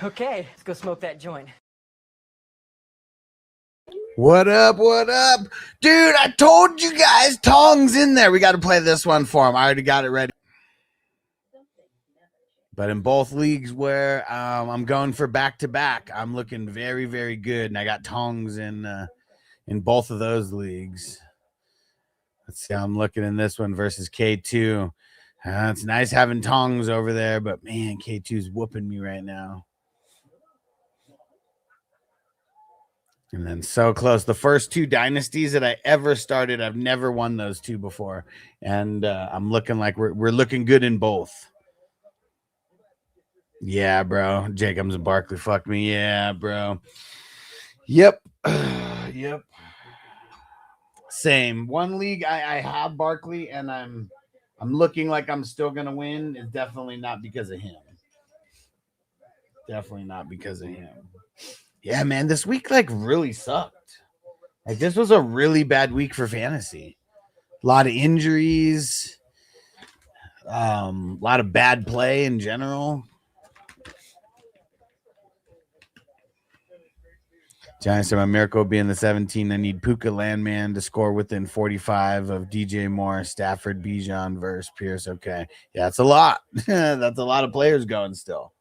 Okay, let's go smoke that joint. What up? What up? Dude, I told you guys Tong's in there. We got to play this one for him. I already got it ready. But in both leagues where I'm going for back-to-back, I'm looking very, very good. And I got Tong's in both of those leagues. Let's see how I'm looking in this one versus K2. It's nice having Tong's over there, but man, K2's whooping me right now. And then so close. The first two dynasties that I ever started, I've never won those two before. And I'm looking like we're looking good in both. Yeah, bro. Jacobs and Barkley fuck me. Yeah, bro. Yep. Yep. Same. One league I have Barkley and I'm looking like I'm still gonna win. It's definitely not because of him. Definitely not because of him. Yeah, man, this week like really sucked. Like this was a really bad week for fantasy. A lot of injuries, a lot of bad play in general. Giants said my miracle being the 17. I need Puka Landman to score within 45 of DJ Moore, Stafford, Bijan versus Pierce. Okay. Yeah, that's a lot. That's a lot of players going still.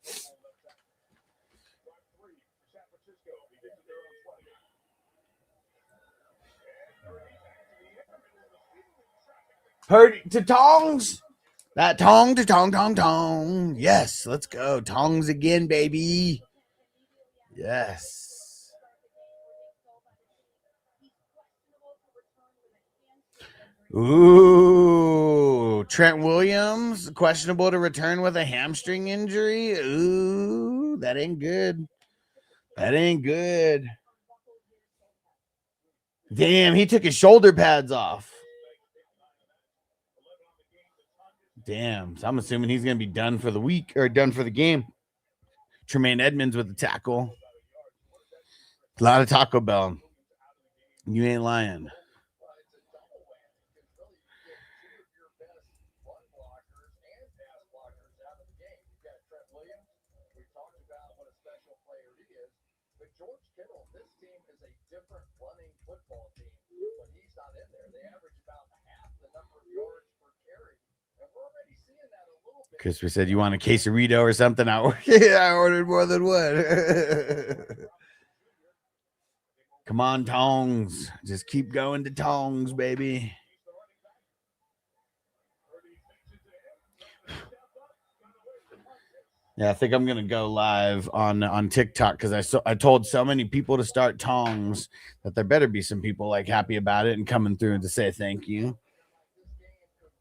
Purdy to Tongs. That Tong to Tong. Yes, let's go. Tongs again, baby. Yes. Ooh, Trent Williams, questionable to return with a hamstring injury. Ooh, that ain't good. That ain't good. Damn, he took his shoulder pads off. Damn, so I'm assuming he's going to be done for the week or done for the game. Tremaine Edmonds with the tackle. A lot of Taco Bell. You ain't lying. Christopher said, you want a quesarito or something? I ordered more than one. Come on, Tongs. Just keep going to Tongs, baby. Yeah, I think I'm gonna go live on TikTok because I told so many people to start Tongs that there better be some people like happy about it and coming through to say thank you.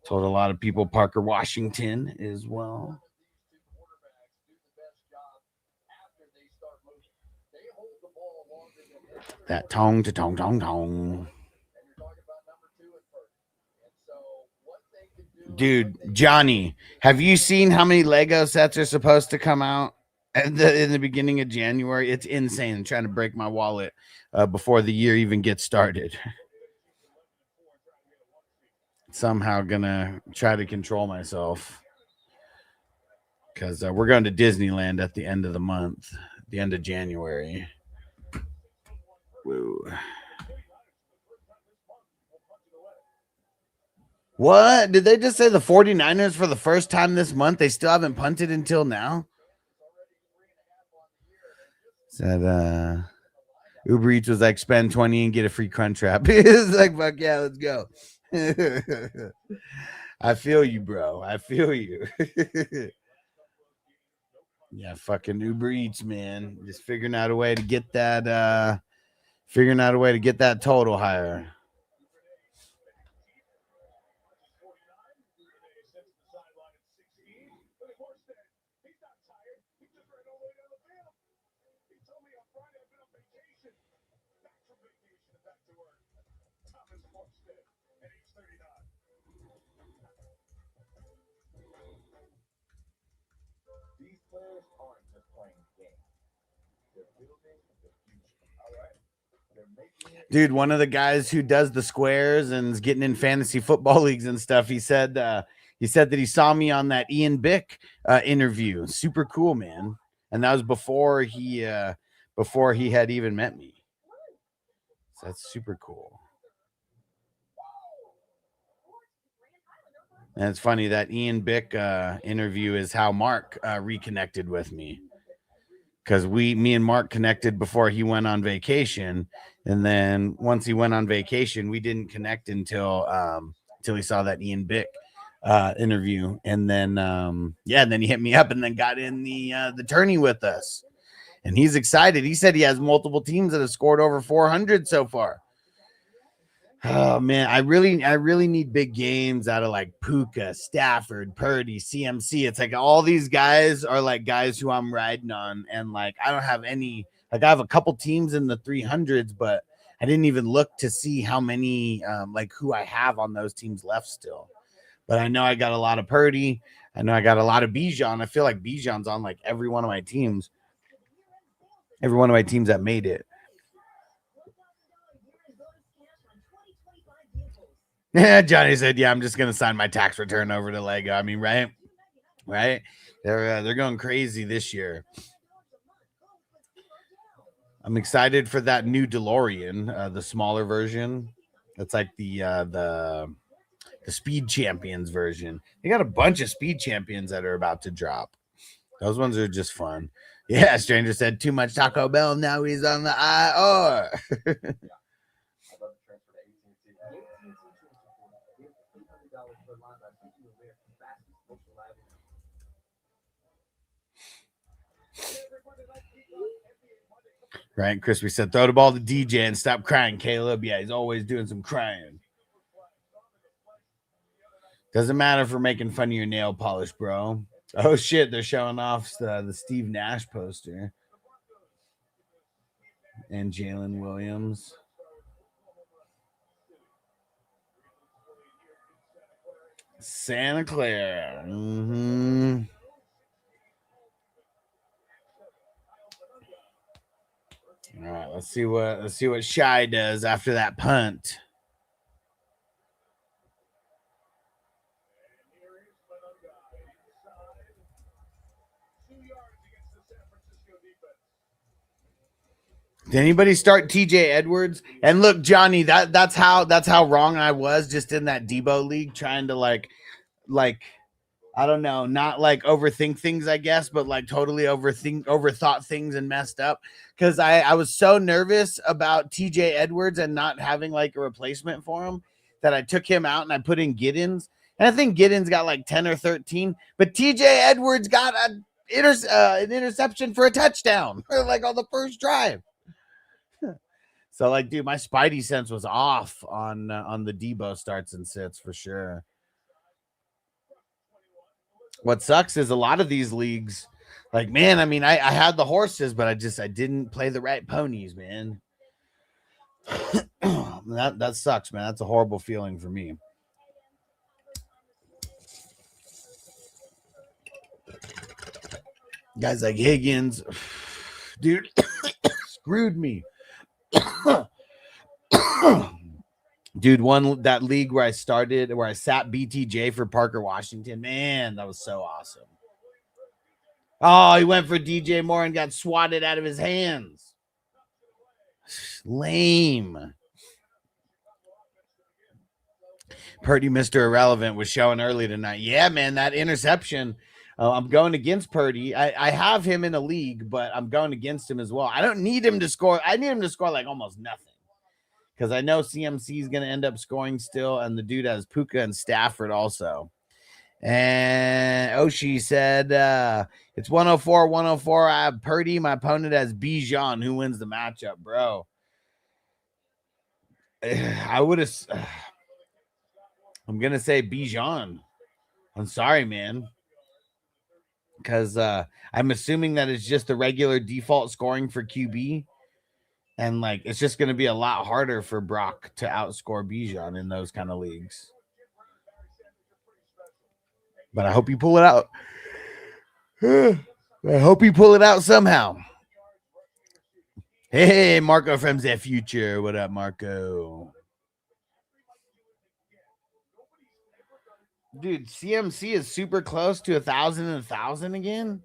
Told a lot of people Parker Washington as well. That tong to tong. Dude, Johnny, have you seen how many Lego sets are supposed to come out in the beginning of January? It's insane. I'm trying to break my wallet before the year even gets started. Somehow gonna try to control myself because we're going to Disneyland at the end of the month, the end of January. Woo. What? Did they just say the 49ers for the first time this month? They still haven't punted until now? Said Uber Eats was like spend 20 and get a free crunch wrap. It's like, fuck yeah, let's go. I feel you, bro. I feel you. Yeah, fucking Uber Eats, man. Just figuring out a way to get that total higher. Dude, one of the guys who does the squares and is getting in fantasy football leagues and stuff, he said that he saw me on that Ian Bick interview. Super cool, man. and that was before he had even met me. So that's super cool. And it's funny that Ian Bick interview is how Mark reconnected with me, because me and Mark connected before he went on vacation, and then once he went on vacation, we didn't connect until he saw that Ian Bick interview, and then and then he hit me up and then got in the tourney with us, and he's excited. He said he has multiple teams that have scored over 400 so far. Oh man, I really need big games out of like Puka, Stafford, Purdy, CMC. It's like all these guys are like guys who I'm riding on, and like I don't have any. Like I have a couple teams in the 300s, but I didn't even look to see how many like who I have on those teams left still. But I know I got a lot of Purdy. I know I got a lot of Bijan. I feel like Bijan's on like every one of my teams. Every one of my teams that made it. Yeah, Johnny said, "Yeah, I'm just gonna sign my tax return over to Lego." I mean, right? They're going crazy this year. I'm excited for that new DeLorean, the smaller version. That's like the Speed Champions version. They got a bunch of Speed Champions that are about to drop. Those ones are just fun. Yeah, Stranger said too much Taco Bell. Now he's on the IR. Right, Crispy said, throw the ball to DJ and stop crying, Caleb. Yeah, he's always doing some crying. Doesn't matter if we're making fun of your nail polish, bro. Oh, shit, they're showing off the Steve Nash poster. And Jalen Williams. Santa Clara. Mm-hmm. All right, let's see what Shy does after that punt. Did anybody start TJ Edwards? And look, Johnny, that's how wrong I was just in that Debo league, trying to like I don't know, not like overthink things, I guess, but like totally overthought things and messed up. Because I was so nervous about TJ Edwards and not having like a replacement for him that I took him out and I put in Giddens. And I think Giddens got like 10 or 13, but TJ Edwards got an interception for a touchdown, like on the first drive. So like, dude, my spidey sense was off on the Debo starts and sits for sure. What sucks is a lot of these leagues, like, man, I mean, I had the horses, but I didn't play the right ponies, man. that sucks, man. That's a horrible feeling for me. Guys like Higgins, dude, screwed me. Dude, that league where I started, where I sat BTJ for Parker Washington, man, that was so awesome. Oh, he went for DJ Moore and got swatted out of his hands. Lame. Purdy, Mr. Irrelevant, was showing early tonight. Yeah, man, that interception. I'm going against Purdy. I have him in a league, but I'm going against him as well. I don't need him to score. I need him to score like almost nothing, because I know CMC is going to end up scoring still, and the dude has Puka and Stafford also. And Oshie said it's 104. I have Purdy. My opponent has Bijan. Who wins the matchup, bro? I would have. I'm gonna say Bijan. I'm sorry, man, because I'm assuming that it's just the regular default scoring for QB, and like it's just gonna be a lot harder for Brock to outscore Bijan in those kind of leagues. But I hope you pull it out. I hope you pull it out somehow. Hey, Marco from the future. What up, Marco? Dude, CMC is super close to 1,000 again.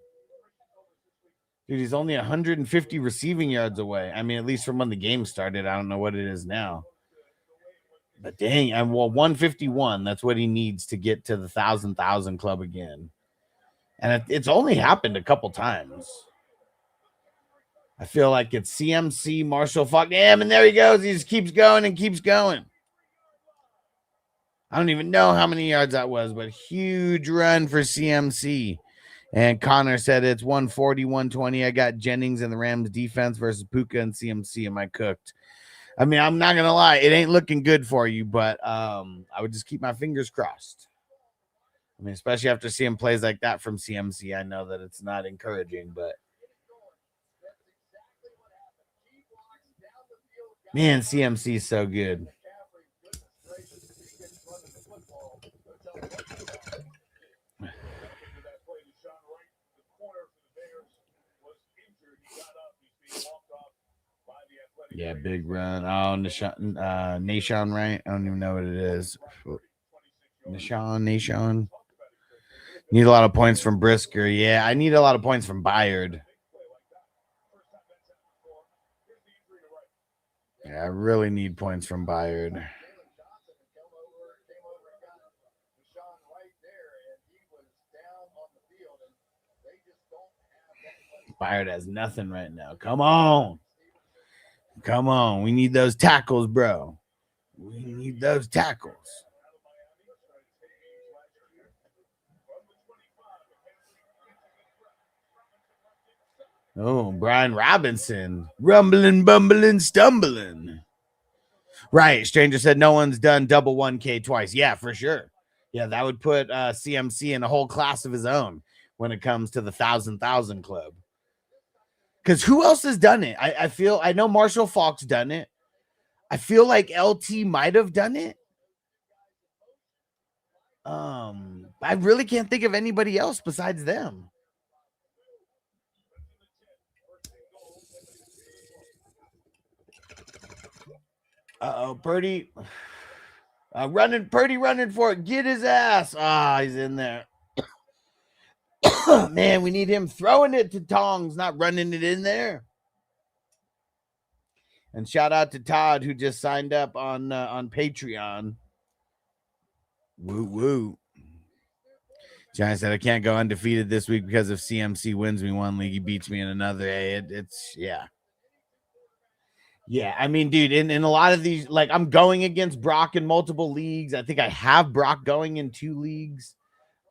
Dude, he's only 150 receiving yards away. I mean, at least from when the game started. I don't know what it is now. But dang, well, 151. That's what he needs to get to the 1,000 club again. And it's only happened a couple times. I feel like it's CMC, Marshall Faulk. Damn, and there he goes. He just keeps going and keeps going. I don't even know how many yards that was, but huge run for CMC. And Connor said it's 140, 120. I got Jennings and the Rams defense versus Puka and CMC. Am I cooked? I mean, I'm not going to lie. It ain't looking good for you, but I would just keep my fingers crossed. I mean, especially after seeing plays like that from CMC, I know that it's not encouraging, but man, CMC is so good. Yeah, big run. Oh, Nashon, right? I don't even know what it is. Nashon. Need a lot of points from Brisker. Yeah, I need a lot of points from Bayard. Yeah, I really need points from Bayard. Bayard has nothing right now. Come on. Come on. We need those tackles, bro. We need those tackles. Oh, Brian Robinson. Rumbling, bumbling, stumbling. Right. Stranger said no one's done double 1K twice. Yeah, for sure. Yeah, that would put CMC in a whole class of his own when it comes to the 1,000 club. Because who else has done it? I know Marshall Faulk's done it. I feel like LT might have done it. I really can't think of anybody else besides them. Purdy running for it. Get his ass. He's in there. Man, we need him throwing it to Tongs, not running it in there. And shout out to Todd, who just signed up on Patreon. Woo woo. Johnny said I can't go undefeated this week because if CMC wins me one league, he beats me in another. It's yeah. Yeah, I mean, dude, in a lot of these, like I'm going against Brock in multiple leagues. I think I have Brock going in 2 leagues.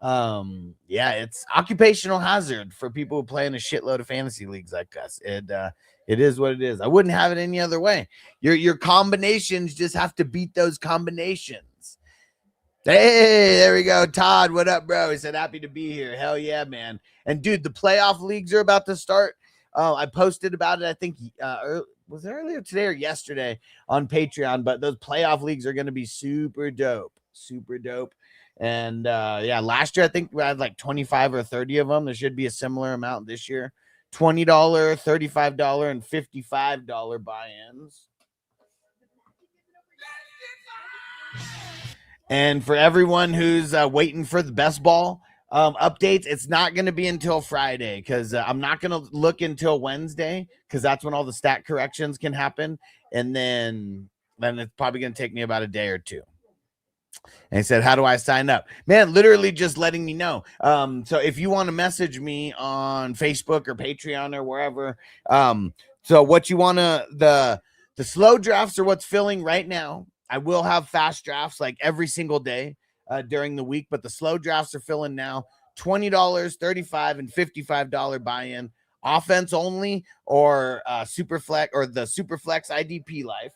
Yeah, it's occupational hazard for people who play in a shitload of fantasy leagues like us. It is what it is. I wouldn't have it any other way. Your combinations just have to beat those combinations. Hey, there we go. Todd, what up, bro? He said, happy to be here. Hell yeah, man. And dude, the playoff leagues are about to start. I posted about it, I think, was it earlier today or yesterday on Patreon, but those playoff leagues are going to be super dope. Super dope. And yeah, last year I think we had like 25 or 30 of them. There should be a similar amount this year. $20, $35, and $55 buy-ins. And for everyone who's waiting for the best ball updates, it's not going to be until Friday because I'm not going to look until Wednesday because that's when all the stat corrections can happen. And then it's probably going to take me about a day or two. And he said, how do I sign up? Man, literally just letting me know. So if you want to message me on Facebook or Patreon or wherever, so what you want to, the slow drafts are what's filling right now. I will have fast drafts like every single day during the week, but the slow drafts are filling now. $20, $35, and $55 buy-in. Offense only or super flex or the super flex IDP life.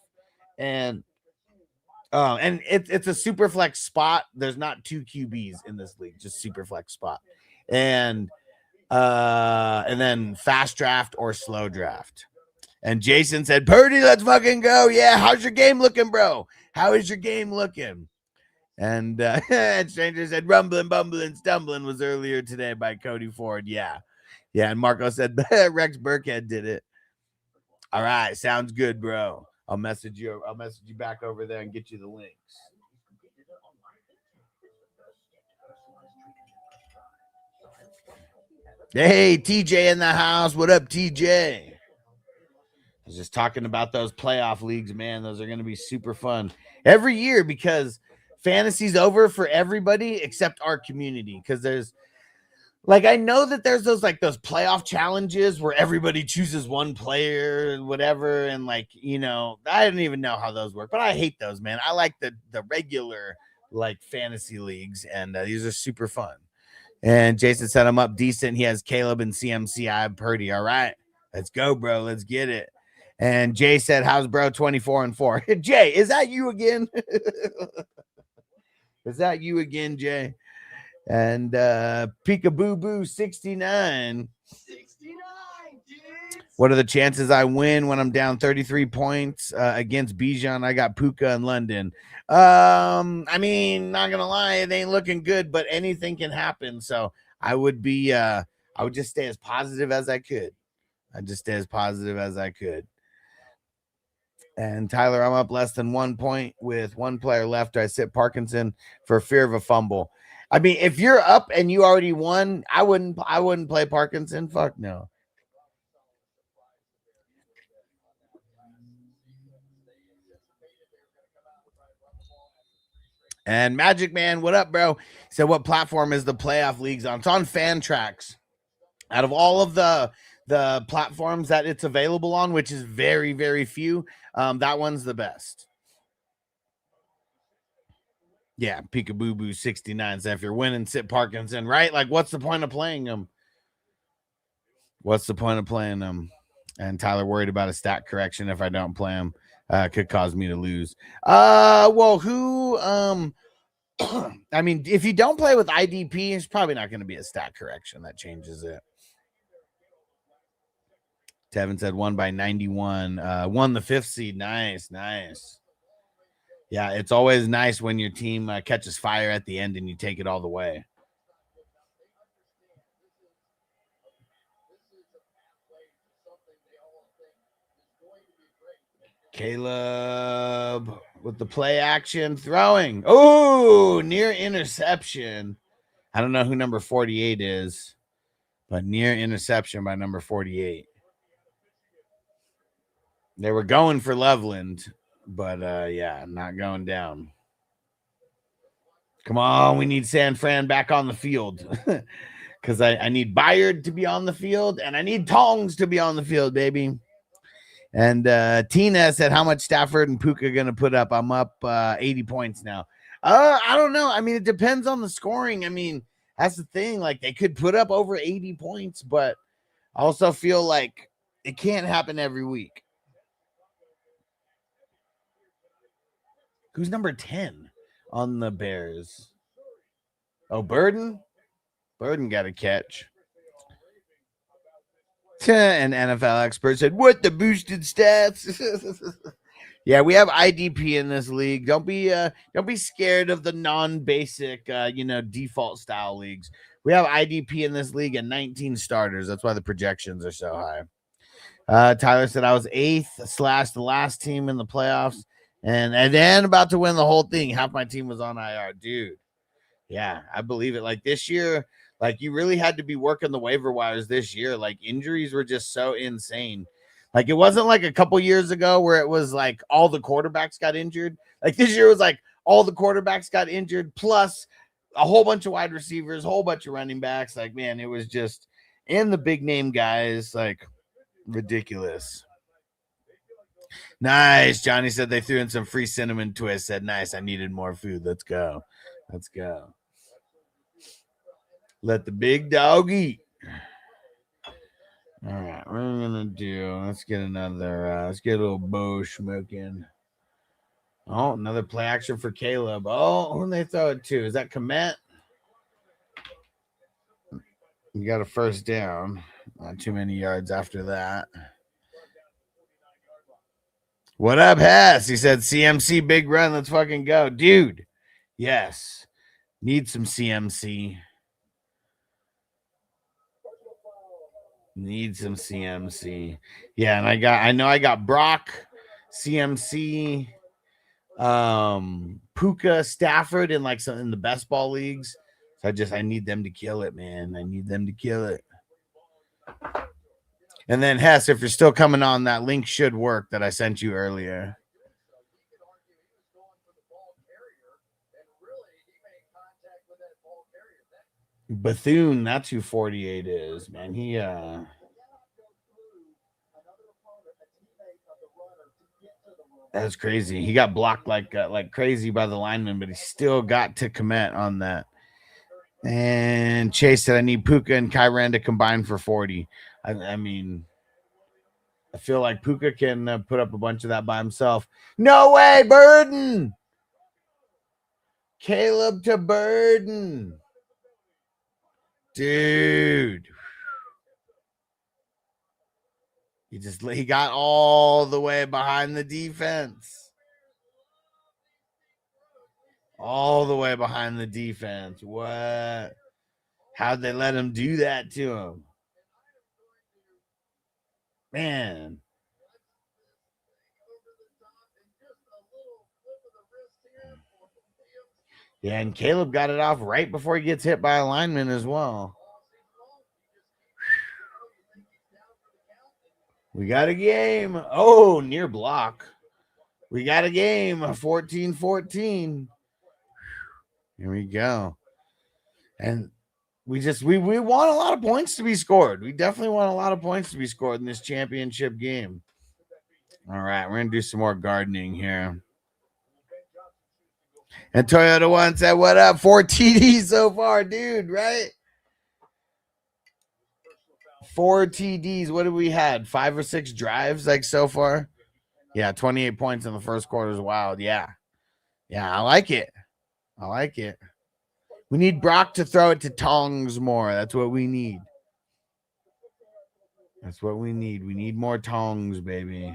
And it's a super flex spot. There's not 2 QBs in this league, just super flex spot. And then fast draft or slow draft. And Jason said, Purdy, let's fucking go. Yeah, how's your game looking, bro? How is your game looking? And Stranger said, rumbling, bumbling, stumbling was earlier today by Cody Ford. Yeah. Yeah, and Marco said, Rex Burkhead did it. All right, sounds good, bro. I'll message you back over there and get you the links. Hey, TJ in the house. What up, TJ? I was just talking about those playoff leagues, man. Those are going to be super fun every year because fantasy's over for everybody except our community. Because there's like, I know that there's those playoff challenges where everybody chooses one player and whatever. And like, you know, I don't even know how those work, but I hate those, man. I like the regular like fantasy leagues, and these are super fun. And Jason said I'm up decent. He has Caleb and CMC. I have Purdy. All right, let's go, bro. Let's get it. And Jay said, "How's bro? 24-4." Jay, is that you again? Is that you again, Jay? And Peekaboo Boo 69. 69, dude. What are the chances I win when I'm down 33 points against Bijan? I got Puka in London. I mean, not gonna lie, it ain't looking good, but anything can happen. So I would just stay as positive as I could. I'd just stay as positive as I could. And Tyler, I'm up less than 1 point with one player left. I sit Parkinson for fear of a fumble. I mean, if you're up and you already won, I wouldn't play Parkinson. Fuck no. And Magic Man, what up, bro? So what platform is the playoff leagues on? It's on Fantrax. Out of all of the platforms that it's available on, which is very, very few, that one's the best. Yeah, Peekaboo Boo 69. So if you're winning, sit Parkinson, right? Like, what's the point of playing them? What's the point of playing them? And Tyler worried about a stat correction if I don't play him. Could cause me to lose. Well, who I mean, if you don't play with IDP, it's probably not going to be a stat correction that changes it. Tevin said 1 by 91. Won the 5th seed. Nice. Yeah, it's always nice when your team catches fire at the end and you take it all the way. Caleb with the play action throwing. Oh, near interception. I don't know who number 48 is, but near interception by number 48. They were going for Loveland, but yeah, not going down. Come on, we need San Fran back on the field because I need Byard to be on the field and I need Tongs to be on the field, baby. And Tina said, how much Stafford and Puka going to put up? I'm up 80 points now. I don't know. I mean, it depends on the scoring. I mean, that's the thing. Like, they could put up over 80 points, but I also feel like it can't happen every week. Who's number 10 on the Bears? Oh, Burden? Burden got a catch. An NFL expert said, what the boosted stats? Yeah, we have IDP in this league. Don't be scared of the non-basic default style leagues. We have IDP in this league and 19 starters. That's why the projections are so high. Tyler said I was 8th / the last team in the playoffs and then about to win the whole thing. Half my team was on IR, dude. Yeah, I believe it. Like this year, like you really had to be working the waiver wires this year. Like injuries were just so insane. Like it wasn't like a couple years ago where it was like all the quarterbacks got injured. Like this year was like all the quarterbacks got injured, plus a whole bunch of wide receivers, whole bunch of running backs. Like, man, it was just, and the big name guys, like ridiculous. Nice. Johnny said they threw in some free cinnamon twists. Said, nice. I needed more food. Let's go. Let the big dog eat. All right, what are we gonna do? Let's get another. Let's get a little bow smoking. Oh, another play action for Caleb. Oh, who they throw it to? Is that Komet? You got a first down. Not too many yards after that. What up, Hess? He said CMC big run. Let's fucking go, dude. Yes, need some CMC. Need some CMC. Yeah, and I know I got Brock, CMC, Puka, Stafford in like some in the best ball leagues. So I need them to kill it, man. I need them to kill it. And then Hess, if you're still coming on, that link should work that I sent you earlier. Bethune, that's who 48 is, man. He that's crazy. He got blocked like crazy by the lineman, but he still got to commit on that. And Chase said, I need Puka and Kyran to combine for 40. I mean, I feel like Puka can put up a bunch of that by himself. No way, Burden. Caleb to Burden. Dude. He got all the way behind the defense. All the way behind the defense. What? How'd they let him do that to him? Man. Yeah, and Caleb got it off right before he gets hit by a lineman as well. We got a game. Oh, near block. We got a game. 14-14. Here we go. And we want a lot of points to be scored. We definitely want a lot of points to be scored in this championship game. All right, we're going to do some more gardening here. And Toyota One said, what up? 4 TDs so far, dude, right? 4 TDs. What have we had? 5 or 6 drives like so far? Yeah, 28 points in the first quarter is wild. Yeah. Yeah, I like it. I like it. We need Brock to throw it to Tongs more. That's what we need. That's what we need. We need more Tongs, baby.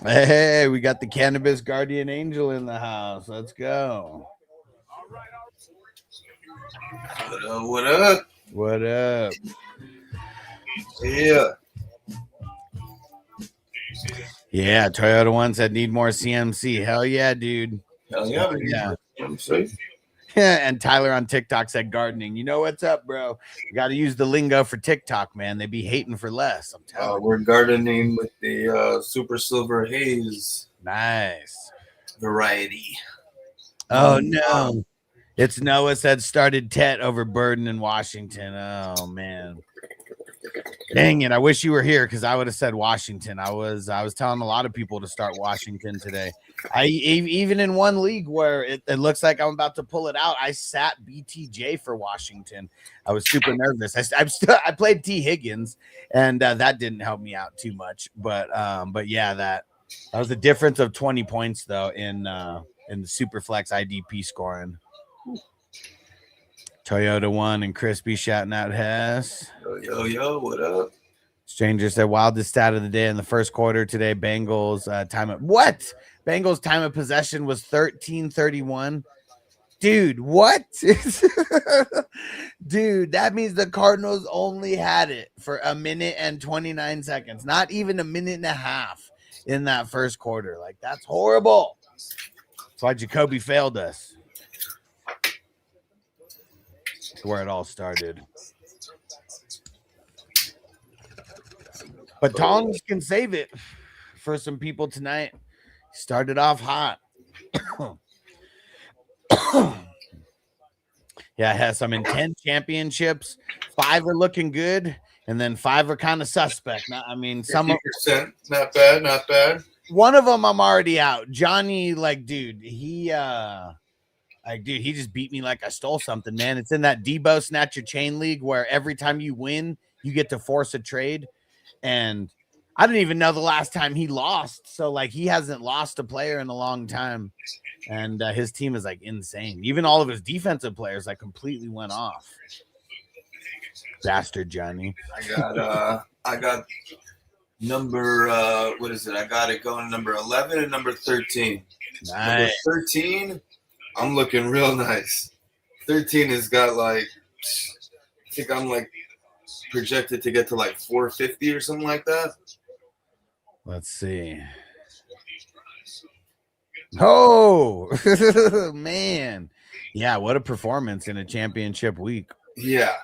Hey, we got the Cannabis Guardian Angel in the house. Let's go. What up? What up? What up? Yeah. Yeah, Toyota One said need more CMC. Hell yeah, dude. Hell yeah. Yeah. I'm safe. And Tyler on TikTok said gardening. You know what's up, bro? You got to use the lingo for TikTok, man. They be hating for less. I'm telling you. We're gardening with the Super Silver Haze Nice variety. Oh, no. It's Noah said started Tet over Burden in Washington. Oh, man. Dang it. I wish you were here because I would have said Washington. I was telling a lot of people to start Washington today. Even in one league where it looks like I'm about to pull it out, I sat BTJ for Washington. I was super nervous. I played T. Higgins, and that didn't help me out too much. But yeah, that was a difference of 20 points though in the Superflex IDP scoring. Toyota One and Crispy shouting out Hess. Yo, what up? Stranger said wildest stat of the day in the first quarter today. Bengals time of what? Bengals time of possession was 13:31. Dude, what? Dude, that means the Cardinals only had it for a minute and 29 seconds. Not even a minute and a half in that first quarter. Like, that's horrible. That's why Jacoby failed us. Where it all started. But Tongs can save it for some people tonight. Started off hot. Yeah, it has some in 10 championships. 5 are looking good, and then 5 are kind of suspect. I mean, some 50%. Not bad, not bad. One of them I'm already out. Johnny, dude, he just beat me like I stole something, man. It's in that Debo Snatch Your Chain League where every time you win, you get to force a trade. And I didn't even know the last time he lost. So, he hasn't lost a player in a long time. And his team is, insane. Even all of his defensive players, completely went off. Bastard Johnny. I got number what is it? I got it going number 11 and number 13. Number Nice. 13, I'm looking real nice. 13 has got like, I think I'm like projected to get to like 450 or something like that. Let's see. Oh, man. Yeah, what a performance in a championship week. Yeah.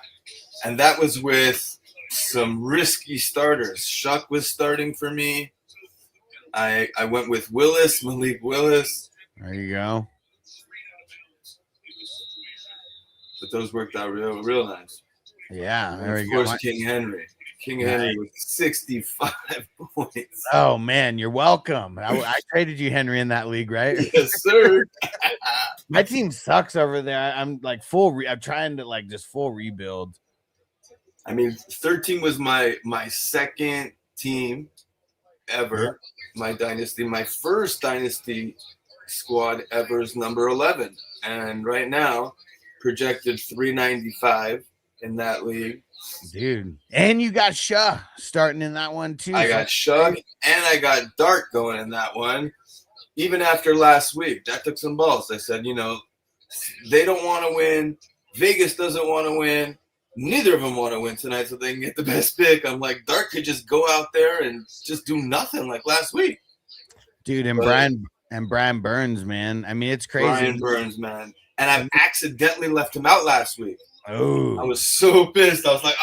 And that was with some risky starters. Shuck was starting for me. I went with Malik Willis. There you go. But those worked out real nice. Yeah, there And we of go. course, King Henry. King Henry with 65 points. Oh, man, you're welcome. I traded you, Henry, in that league, right? Yes, sir. My team sucks over there. I'm like I'm trying to like just full rebuild. I mean, 13 was my second team ever. My dynasty. My first dynasty squad ever is number 11. And right now, projected 395 in that league. Dude. And you got Shah starting in that one too. I got Shug and I got Dart going in that one. Even after last week, that took some balls. I said, they don't want to win. Vegas doesn't want to win. Neither of them want to win tonight so they can get the best pick. I'm like, Dart could just go out there and just do nothing like last week. Dude, and Brian Burns, man. I mean, it's crazy. Brian Burns, man. And I accidentally left him out last week. Oh, I was so pissed. I was like,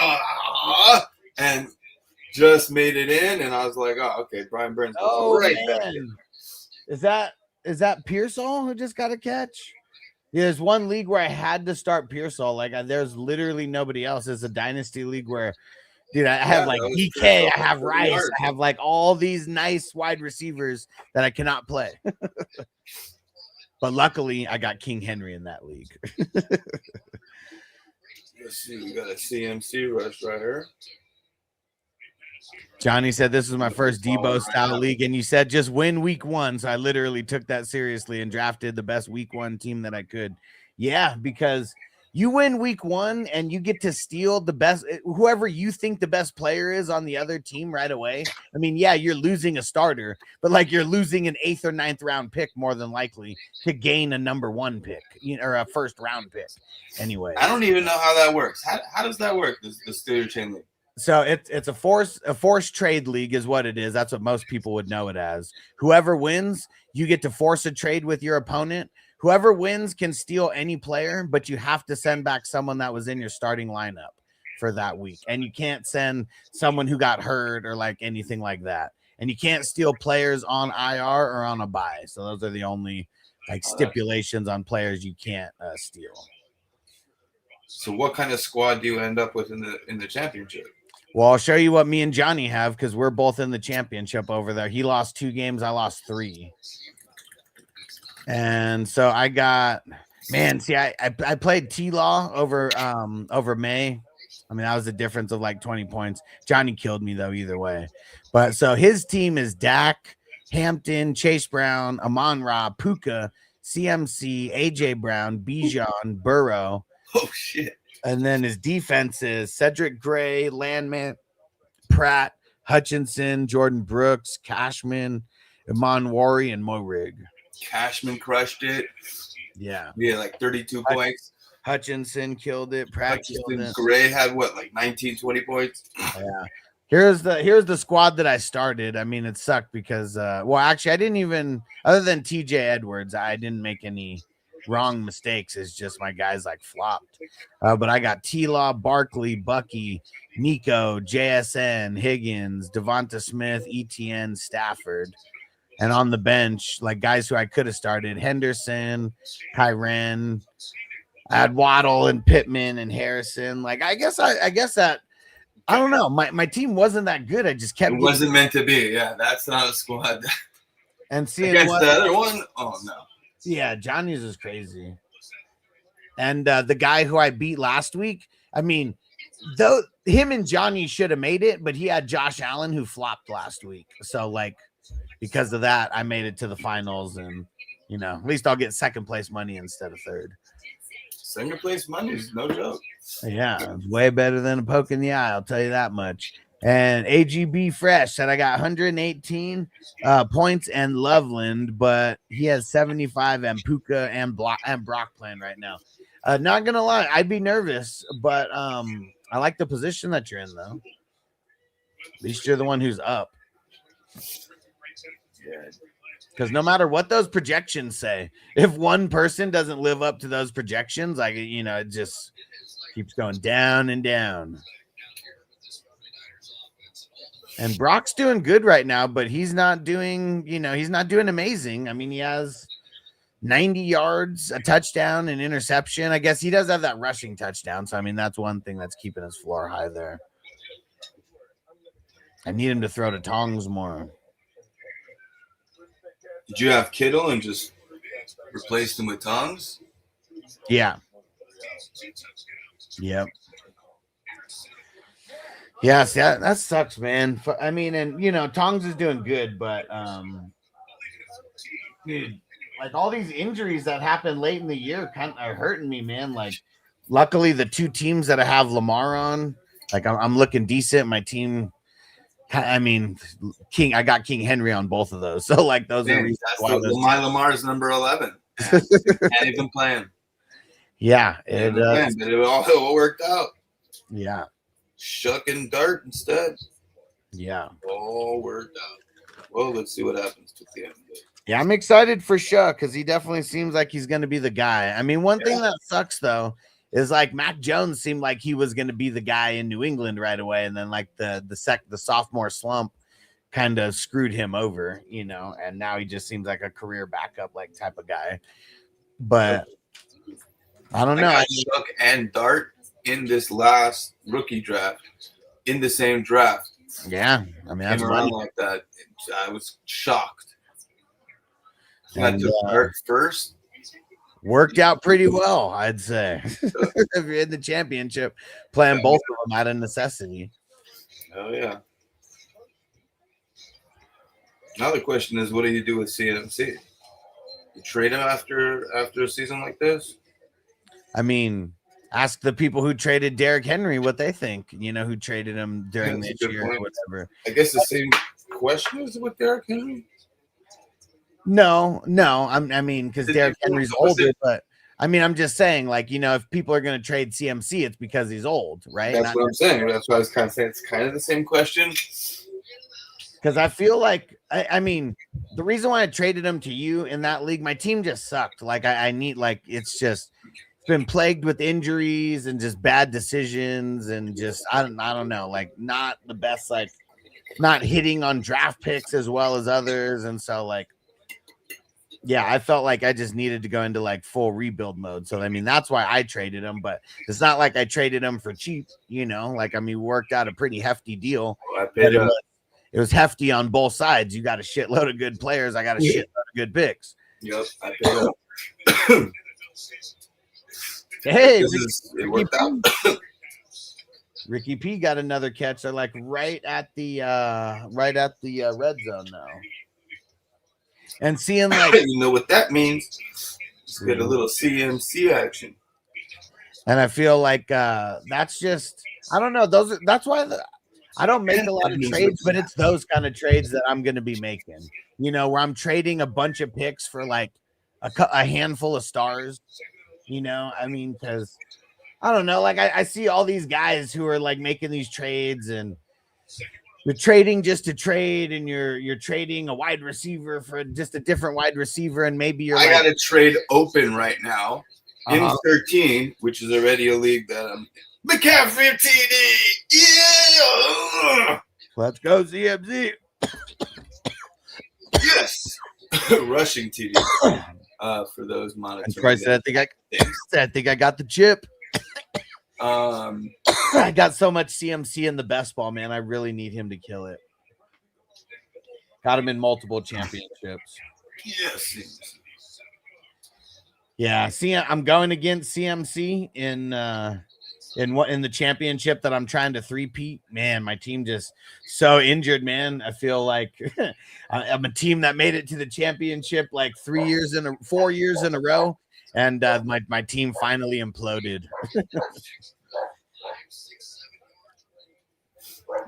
and just made it in. And I was like, oh, okay, Brian Burns goes right back in. Is that Pearsall who just got a catch? Yeah, there's one league where I had to start Pearsall. Like, there's literally nobody else. It's a dynasty league where, dude, I have like DK, I have Rice, I have like all these nice wide receivers that I cannot play. But luckily, I got King Henry in that league. Let's see, we got a CMC rush right here. Johnny said this was my first Debo style league, and you said just win week one. So I literally took that seriously and drafted the best week one team that I could. Yeah, because you win week one and you get to steal the best, whoever you think the best player is on the other team right away. I mean, yeah, you're losing a starter, but like you're losing an 8th or 9th round pick more than likely to gain a number 1 pick, or a first round pick. Anyway, I don't even know how that works. How does that work? The Steeler Chain League. So it's a forced trade league is what it is. That's what most people would know it as. Whoever wins, you get to force a trade with your opponent. Whoever wins can steal any player, but you have to send back someone that was in your starting lineup for that week. And you can't send someone who got hurt or like anything like that. And you can't steal players on IR or on a bye. So those are the only like stipulations on players you can't steal. So what kind of squad do you end up with in the championship? Well, I'll show you what me and Johnny have because we're both in the championship over there. He lost 2 games. I lost 3. And so I got, man, see, I played T-Law over May. I mean, that was a difference of like 20 points. Johnny killed me, though, either way. But so his team is Dak, Hampton, Chase Brown, Amon-Ra, Puka, CMC, AJ Brown, Bijan, Burrow. Oh, shit. And then his defense is Cedric Gray, Landman, Pratt, Hutchinson, Jordan Brooks, Cashman, Iman Wari, and Morig. Cashman crushed it. Yeah. Yeah, like 32 points. Hutchinson killed it. Pratt killed it. Gray had what, like 19, 20 points? Yeah. Here's the squad that I started. I mean, it sucked because well, actually, I didn't even, other than TJ Edwards, I didn't make any wrong mistakes. It's just my guys like flopped. But I got T-Law, Barkley, Bucky, Nico, JSN, Higgins, Devonta Smith, ETN, Stafford. And on the bench, like guys who I could have started, Henderson, Kyren, I had Waddle and Pittman and Harrison. Like, I guess that, I don't know. My team wasn't that good. I just kept. It wasn't meant to be. Yeah, that's not a squad. And seeing against the other one, oh no. Yeah, Johnny's is crazy. And the guy who I beat last week, I mean, though him and Johnny should have made it, but he had Josh Allen who flopped last week. So like, because of that, I made it to the finals, and at least I'll get second place money instead of third. Second place money is no joke. Yeah, it's way better than a poke in the eye. I'll tell you that much. And AGB Fresh said I got 118 points and Loveland, but he has 75 and Puka and Brock playing right now. Not gonna lie, I'd be nervous, but I like the position that you're in though. At least you're the one who's up. Yeah. Because no matter what those projections say, if one person doesn't live up to those projections, like it just keeps going down and down. And Brock's doing good right now, but he's not doing amazing. I mean, he has 90 yards, a touchdown, an interception. I guess he does have that rushing touchdown. So, I mean, that's one thing that's keeping his floor high there. I need him to throw to Tongs more. Did you have Kittle and just replaced him with Tongs? Yeah. Yep. Yes, yeah, that sucks, man. I mean, and Tongs is doing good, but dude, like all these injuries that happened late in the year kind of are hurting me, man. Like, luckily, the two teams that I have Lamar on, like I'm looking decent. My team, I mean, I got King Henry on both of those, so like those are reasons why my Lamar is number 11. Can't even play him. Yeah, but it all worked out. Yeah. Shuck and dart instead. Yeah. All worked out. Well, let's see what happens to the end. Yeah, I'm excited for Shuck because he definitely seems like he's going to be the guy. I mean, one thing that sucks, though, is like Mac Jones seemed like he was going to be the guy in New England right away. And then like the sophomore slump kind of screwed him over, and now he just seems like a career backup like type of guy. But I don't know. I Shuck and Dart in this last rookie draft, in the same draft. Yeah, I mean, that's around like that. I was shocked. And, I took Dart first. Worked out pretty well, I'd say. If you're in the championship, playing both of them out of necessity. Oh yeah. Now the question is, what do you do with CMC? You trade him after a season like this? I mean, ask the people who traded Derrick Henry what they think, who traded him during this year or whatever. I guess the same question is with Derrick Henry. No, I mean, because Derrick Henry's older, but I mean, I'm just saying, like, if people are going to trade CMC, it's because he's old, right? That's what I'm saying. That's why I was kind of saying it's kind of the same question. Because I feel like, I mean, the reason why I traded him to you in that league, my team just sucked. Like, I need, like, it's been plagued with injuries and just bad decisions and just, I don't know, like, not the best, like, not hitting on draft picks as well as others. And so, like, yeah, I felt like I just needed to go into like full rebuild mode. So, I mean, that's why I traded him, but it's not like I traded him for cheap, like, I mean, worked out a pretty hefty deal. It was hefty on both sides. You got a shitload of good players. I got a shitload of good picks. Yep, I paid up. Hey, it worked out. Ricky P got another catch. They're like right at the red zone now. And seeing like you know what that means. Let's get a little CMC action. And I feel like that's just, I don't know. That's why I don't make a lot of trades, but it's those kind of trades that I'm going to be making, where I'm trading a bunch of picks for like a handful of stars, I mean, because I don't know, like I see all these guys who are like making these trades and you're trading just to trade and you're trading a wide receiver for just a different wide receiver. And maybe I got a trade open right now in 13, which is already a league that I'm McCaffrey TD. Yeah. Let's go CMC. Yes. Rushing TD. For those monitoring. I think I got the chip. I got so much CMC in the best ball, man. I really need him to kill it. Got him in multiple championships. Yes. Yeah, see, I'm going against CMC in the championship that I'm trying to three-peat. Man, my team just so injured, man. I feel like I'm a team that made it to the championship like 4 years in a row, and my team finally imploded.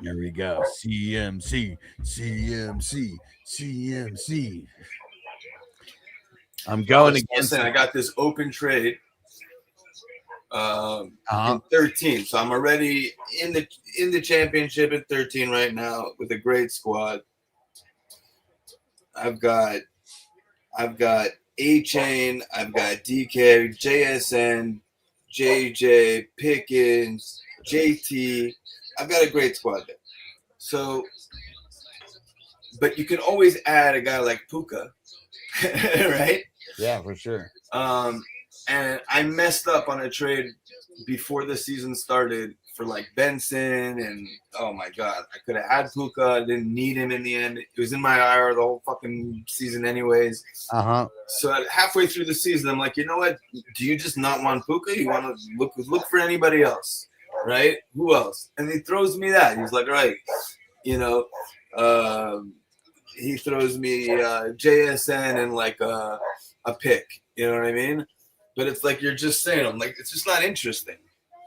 Here we go. CMC, CMC, CMC. I'm going against. I got this open trade Uh-huh. in 13, so I'm already in the championship at 13 right now with a great squad. I've got A-Chain, I've got DK, JSN, JJ, Pickens, JT. I've got a great squad there. So, but you can always add a guy like Puka, right? Yeah, for sure. And I messed up on a trade before the season started for like Benson, and oh my god, I could have had Puka. I didn't need him in the end. It was in my IR the whole fucking season, anyways. So halfway through the season, I'm like, you know what? Do you just not want Puka? You want to look for anybody else, right? Who else? And he throws me that. He's like, all right, you know, he throws me JSN and like a pick. You know what I mean? But it's like you're just saying, I'm like, it's just not interesting.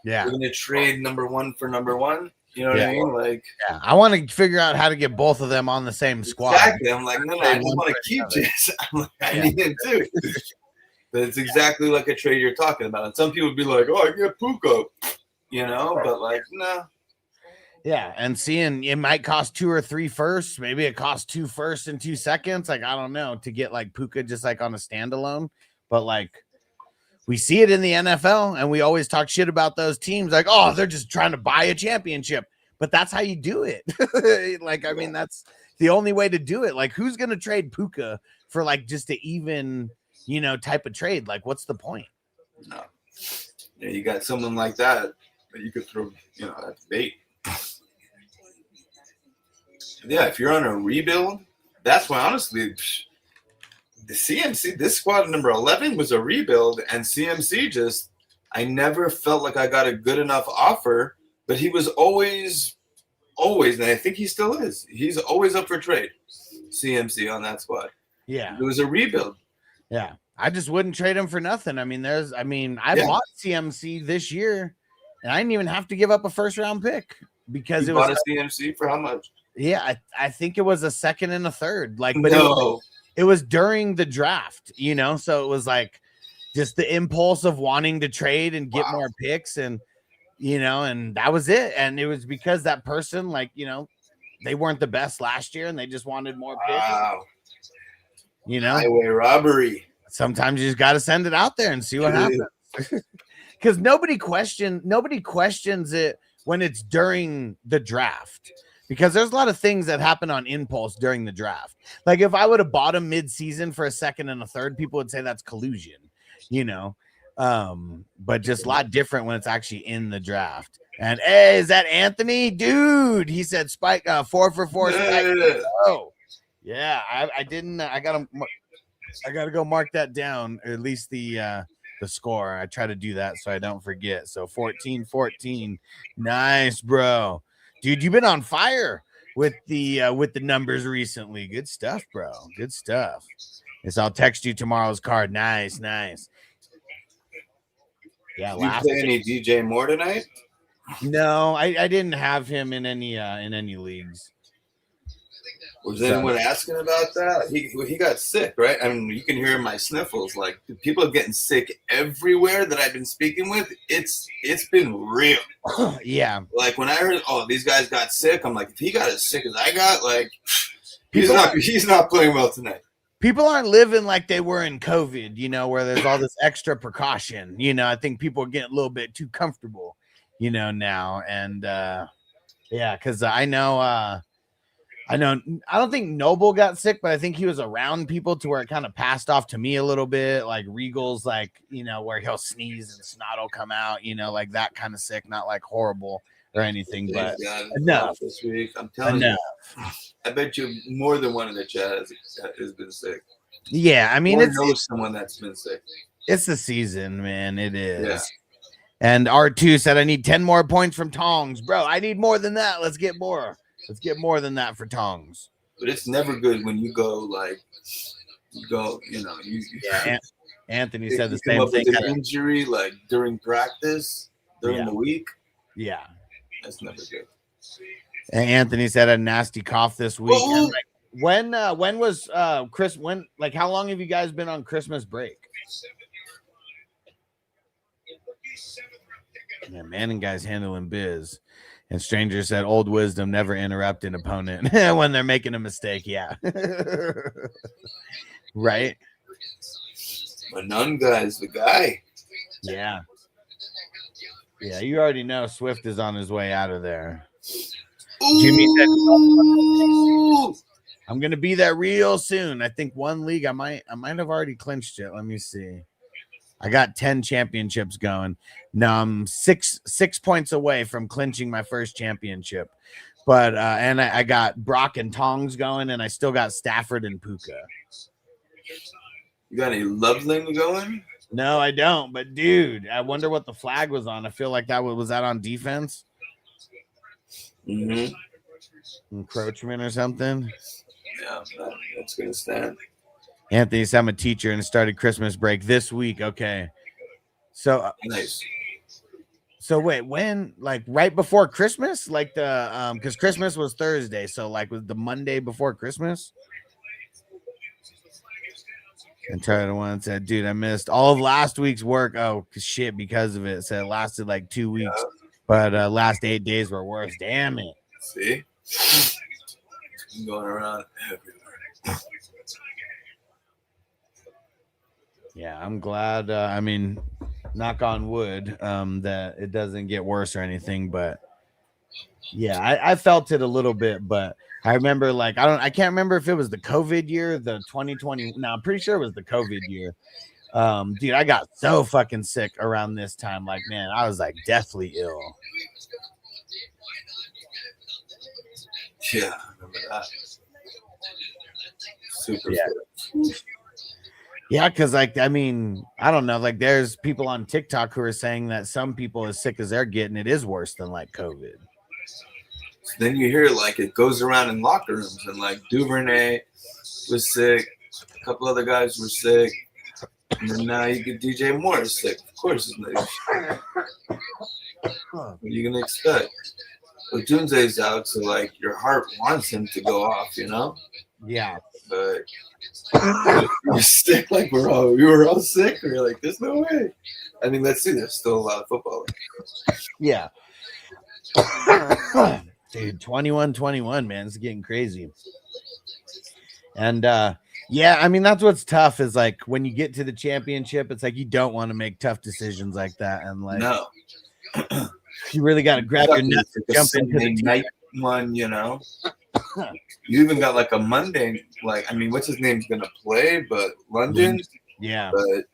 Yeah. We're gonna trade number one for number one. You know what I mean? Like, yeah, I want to figure out how to get both of them on the same squad. Exactly. I'm like, no, I just want to keep this. I'm like, I need him too. But it's exactly like a trade you're talking about. And some people would be like, oh, I get Puka, you know, but like, no. Yeah, and seeing it might cost 2 or 3 firsts, maybe it costs 2 firsts and 2 seconds. Like, I don't know, to get like Puka just like on a standalone, but like. We see it in the NFL, and we always talk shit about those teams like, oh, they're just trying to buy a championship. But that's how you do it. Like, I mean, that's the only way to do it. Like, who's going to trade Puka for, like, just an even, you know, type of trade? Like, what's the point? No. Yeah, you got someone like that you could throw, you know, that's bait. Yeah, if you're on a rebuild, that's why, honestly, the CMC, this squad number 11 was a rebuild, and CMC just, I never felt like I got a good enough offer, but he was always, and I think he still is. He's always up for trade, CMC on that squad. Yeah. It was a rebuild. Yeah. I just wouldn't trade him for nothing. I bought CMC this year, and I didn't even have to give up a first-round pick because you bought a CMC for how much? Yeah, I think it was a second and a third. Like, but no. It was during the draft, you know, so it was like just the impulse of wanting to trade and get more picks, and you know, and that was it. And it was because that person, like, you know, they weren't the best last year and they just wanted more picks. Wow. You know, highway robbery. Sometimes you just got to send it out there and see what happens. Because nobody questions it when it's during the draft. Because there's a lot of things that happen on impulse during the draft. Like if I would have bought him mid-season for a second and a third, people would say that's collusion, you know. But just a lot different when it's actually in the draft. And hey, is that Anthony? Dude, he said Spike 4 for 4 Spike. Oh, yeah. I didn't. I gotta go mark that down, or at least the score. I try to do that so I don't forget. So 14-14. Nice, bro. Dude, you've been on fire with the numbers recently. Good stuff, bro. Good stuff. Yes, I'll text you tomorrow's card. Nice. Yeah. Did you play any DJ Moore tonight? No, I didn't have him in any leagues. Was anyone asking about that? He got sick, right? I mean, you can hear my sniffles. Like people are getting sick everywhere that I've been speaking with. It's been real. Yeah. Like when I heard, oh, these guys got sick, I'm like, if he got as sick as I got, like he's not playing well tonight. People aren't living like they were in COVID, you know, where there's all this extra precaution. You know, I think people are getting a little bit too comfortable, you know, now. And yeah, because I don't think Noble got sick, but I think he was around people to where it kind of passed off to me a little bit. Like Regal's, like, you know, where he'll sneeze and snot will come out, you know, like that kind of sick, not like horrible or anything, but enough this week. I'm telling you, I bet you more than one in the chat has been sick. Yeah, I mean, it's knows someone that's been sick. It's the season, man. It is. Yeah. And R2 said, I need 10 more points from Tongs. Bro, I need more than that. Let's get more. Let's get more than that for Tongs. But it's never good when you go, you know, yeah. Anthony said the same thing. An injury, like during practice, during the week. Yeah. That's never good. And Anthony said a nasty cough this week. Whoa. And when was Chris? When how long have you guys been on Christmas break? Yeah, Manning guys handling biz. And Stranger said, old wisdom, never interrupt an opponent when they're making a mistake. Yeah. Right. But none guy's the guy. Yeah. Yeah, you already know Swift is on his way out of there. Jimmy said, Ooh. I'm gonna be there real soon. I think one league I might have already clinched it. Let me see. I got 10 championships going. Now I'm six points away from clinching my first championship. But and I got Brock and Tongs going, and I still got Stafford and Puka. You got any Loveling going? No, I don't. But dude, I wonder what the flag was on. I feel like that was that on defense? Mm-hmm. Encroachment or something. Yeah, that's gonna stand. Anthony said I'm a teacher and started Christmas break this week. Okay. So Nice. So wait, when like right before Christmas? Like the because Christmas was Thursday, so like was the Monday before Christmas? And Tyler one said, dude, I missed all of last week's work. Oh shit, because of it. Said it lasted like 2 weeks, but last 8 days were worse. Damn it. See? I'm going around everywhere. Yeah, I'm glad. I mean, knock on wood, that it doesn't get worse or anything. But yeah, I felt it a little bit. But I remember, like, I can't remember if it was the COVID year, the 2020. No, I'm pretty sure it was the COVID year. Dude, I got so fucking sick around this time. Like, man, I was like deathly ill. Yeah, I remember that. Super. Yeah. Yeah, because like I mean, I don't know. Like, there's people on TikTok who are saying that some people as sick as they're getting, it is worse than like COVID. Then you hear like it goes around in locker rooms, and like Duvernay was sick, a couple other guys were sick, and then now you get DJ Moore is sick. Of course, what are you gonna expect? But Dunze's out, so like your heart wants him to go off, you know. Yeah. But we're sick, like we were all sick. We're like, there's no way. I mean, let's see. There's still a lot of football. Yeah. Dude, 21-21, man. It's getting crazy. And yeah, I mean, that's what's tough is like when you get to the championship, it's like you don't want to make tough decisions like that. And like, No, you really got to grab your nuts and jump into the night one, you know. You even got like a Monday, like, I mean, what's his name's gonna play, but London, yeah. But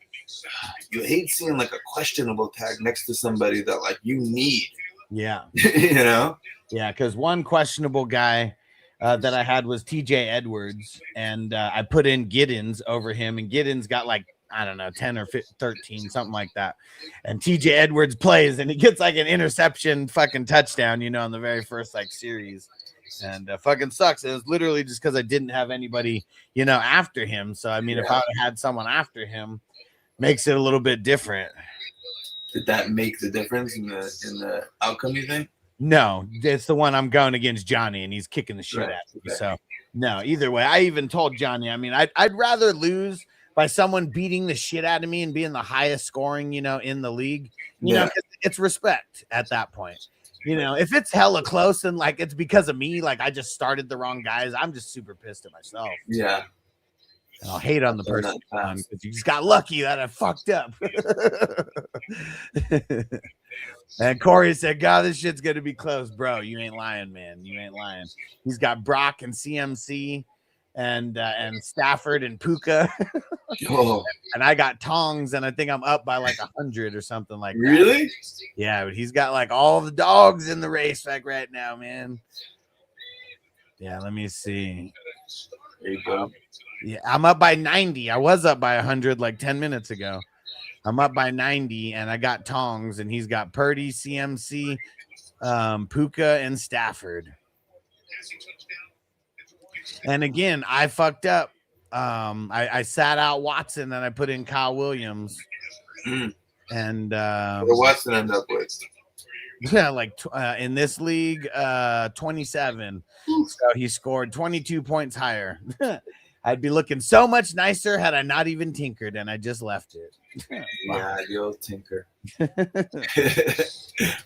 you hate seeing like a questionable tag next to somebody that like you need. Yeah. You know. Yeah, because one questionable guy that I had was TJ Edwards, and I put in Giddens over him, and Giddens got like, I don't know, 10 or 13, something like that. And TJ Edwards plays, and he gets like an interception fucking touchdown, you know, in the very first like series. And fucking sucks. It was literally just because I didn't have anybody, you know, after him. So, I mean, if I had someone after him, makes it a little bit different. Did that make the difference in the outcome, you think? No, it's the one I'm going against Johnny, and he's kicking the shit out of me. So, no, either way, I even told Johnny, I mean, I'd rather lose by someone beating the shit out of me and being the highest scoring, you know, in the league. You know, it's respect at that point. You know, if it's hella close and like it's because of me, like I just started the wrong guys, I'm just super pissed at myself. Yeah. And I'll hate on the person because you just got lucky that I fucked up. And Corey said, God, this shit's gonna be close, bro. You ain't lying, man. You ain't lying. He's got Brock and CMC and Stafford and Puka. Oh. And I got Tongs, and I think I'm up by like 100 or something like that. Really? Yeah, but he's got like all the dogs in the race like right now, man. Yeah, let me see. There you go. Yeah, I'm up by 90. I was up by 100 like 10 minutes ago. I'm up by 90, and I got Tongs, and he's got Purdy, CMC, Puka, and Stafford. And again, I fucked up. I sat out Watson, and I put in Kyle Williams. And what did Watson end up with? Yeah, like in this league, 27. So he scored 22 points higher. I'd be looking so much nicer had I not even tinkered, and I just left it. Yeah, the old tinker.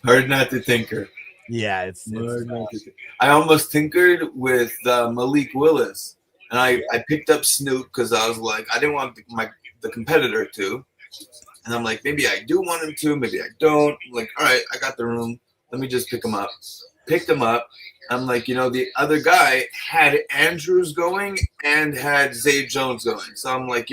Hard not to tinker. Yeah, it's I almost tinkered with Malik Willis, and I picked up Snoop because I was like, I didn't want the competitor to, and I'm like, maybe I do want him to, maybe I don't. I'm like, all right, I got the room. Let me just pick him up. Picked him up. I'm like, the other guy had Andrews going and had Zay Jones going, so I'm like,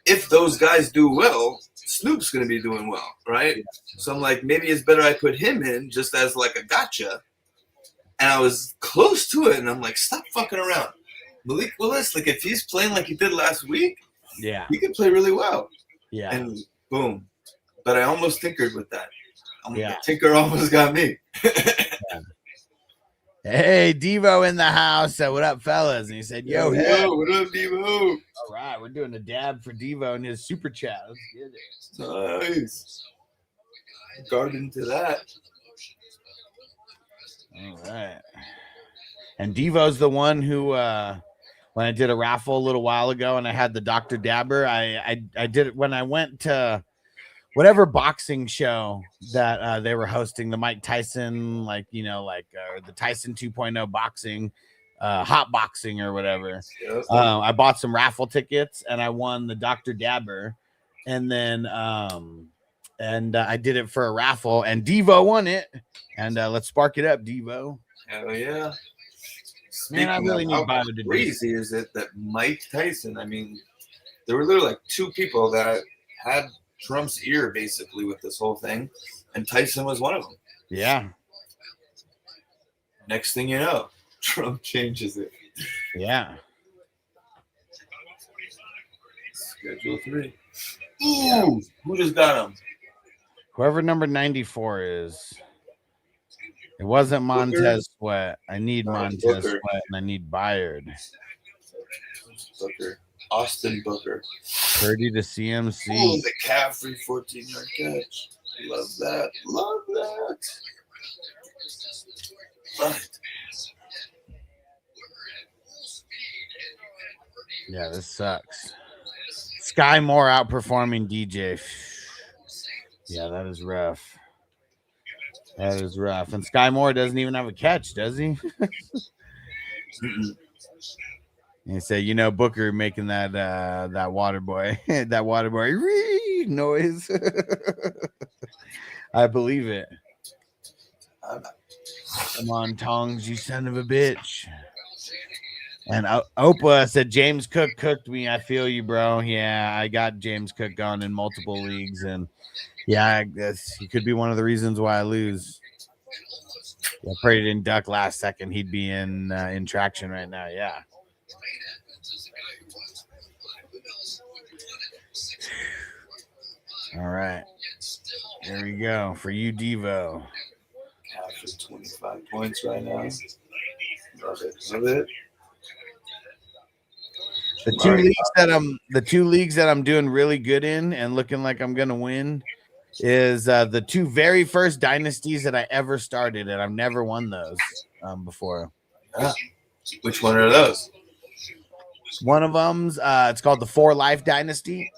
if those guys do well, Snoop's going to be doing well, right? So I'm like, maybe it's better I put him in just as like a gotcha. And I was close to it, and I'm like, stop fucking around. Malik Willis, like if he's playing like he did last week, yeah, he can play really well. yeah. And boom. But I almost tinkered with that. Yeah. Tinker almost got me. Hey, Devo in the house. What up, fellas? And he said, yo, what up, Devo? All right, we're doing a dab for Devo in his super chat. Let's get it. Nice. Garden to that. All right. And Devo's the one who, when I did a raffle a little while ago and I had the Dr. Dabber, I did it when I went to whatever boxing show that they were hosting, the Mike Tyson, or the Tyson 2.0 boxing, hot boxing or whatever. I bought some raffle tickets and I won the Dr. Dabber. And then I did it for a raffle and Devo won it. And let's spark it up, Devo. Hell yeah. Man, I really need Bio to do. Crazy is it that Mike Tyson, I mean, there were literally like two people that had Trump's ear basically with this whole thing, and Tyson was one of them. Yeah. Next thing you know, Trump changes it. Yeah. Schedule 3. Ooh, who just got him? Whoever number 94 is. It wasn't Montez Sweat. I need Montez Sweat and I need Bayard. Booker. Austin Booker. 30 to CMC. Ooh, the McCaffrey 14-yard catch. Love that. Love that. Right. Yeah, this sucks. Sky Moore outperforming DJ. Yeah, that is rough. That is rough. And Sky Moore doesn't even have a catch, does he? You say, Booker making that water boy, that water boy noise. I believe it. Come on, Tongs, you son of a bitch. And Opa said, James Cook cooked me. I feel you, bro. Yeah, I got James Cook gone in multiple leagues. And yeah, I guess he could be one of the reasons why I lose. I prayed he didn't duck last second. He'd be in traction right now. Yeah. All right. Here we go for you, Devo. After 25 points right now. Love it. Love it. The two leagues that I'm doing really good in and looking like I'm gonna win is the two very first dynasties that I ever started, and I've never won those before. Yeah. Which one are those? One of them's it's called the 4 Life Dynasty,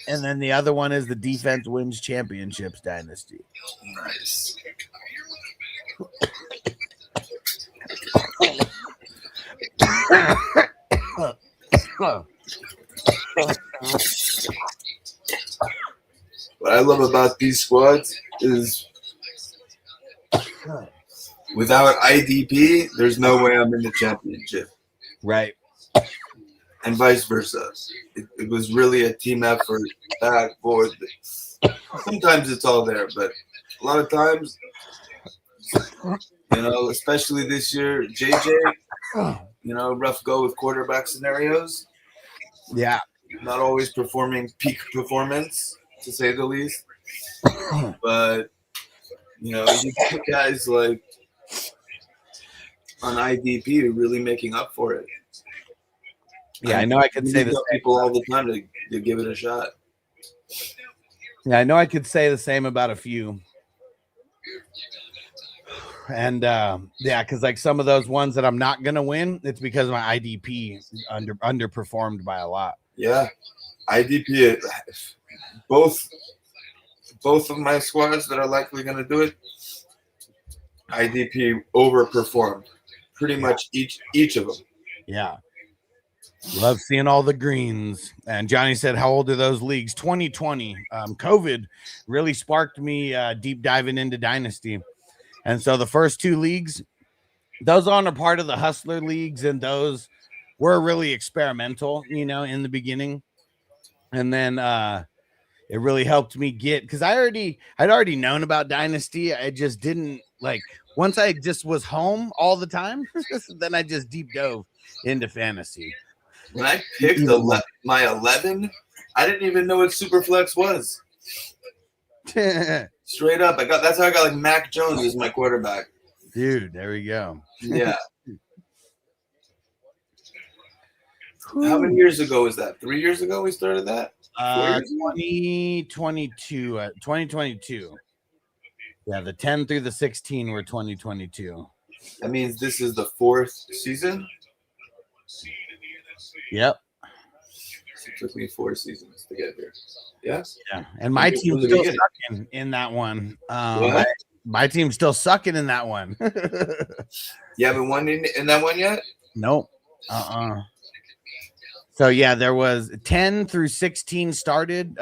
and then the other one is the Defense Wins Championships Dynasty. Nice. What I love about these squads is without IDP, there's no way I'm in the championship. Right. And vice versa. It was really a team effort, back, forth. Sometimes it's all there, but a lot of times, especially this year, JJ, rough go with quarterback scenarios. Yeah. Not always performing peak performance, to say the least. But, you get guys like on IDP really making up for it. Yeah, I know I could say this. People all the time to give it a shot. Yeah, I know I could say the same about a few. And yeah, because like some of those ones that I'm not gonna win, it's because my IDP underperformed by a lot. Yeah, IDP. Both of my squads that are likely going to do it, IDP overperformed pretty much each of them. Yeah. Love seeing all the greens. And Johnny said, how old are those leagues? 2020. COVID really sparked me deep diving into Dynasty. And so the first two leagues, those on are part of the Hustler leagues, and those were really experimental, you know, in the beginning. And then it really helped me get, because I'd already known about Dynasty. I just didn't like, once I just was home all the time, then I just deep dove into fantasy. When I picked my 11, I didn't even know what Superflex was. Straight up, that's how I got like Mac Jones as my quarterback. Dude, there we go. Yeah. How many years ago was that? 3 years ago we started that? 2022. 2022. Yeah, the 10 through the 16 were 2022. That means this is the 4th season? Yep. So it took me 4 seasons to get here. Yes? Yeah. And my team's still sucking in that one. My team's still sucking in that one. You haven't won in that one yet? Nope. So yeah, there was 10 through 16 started.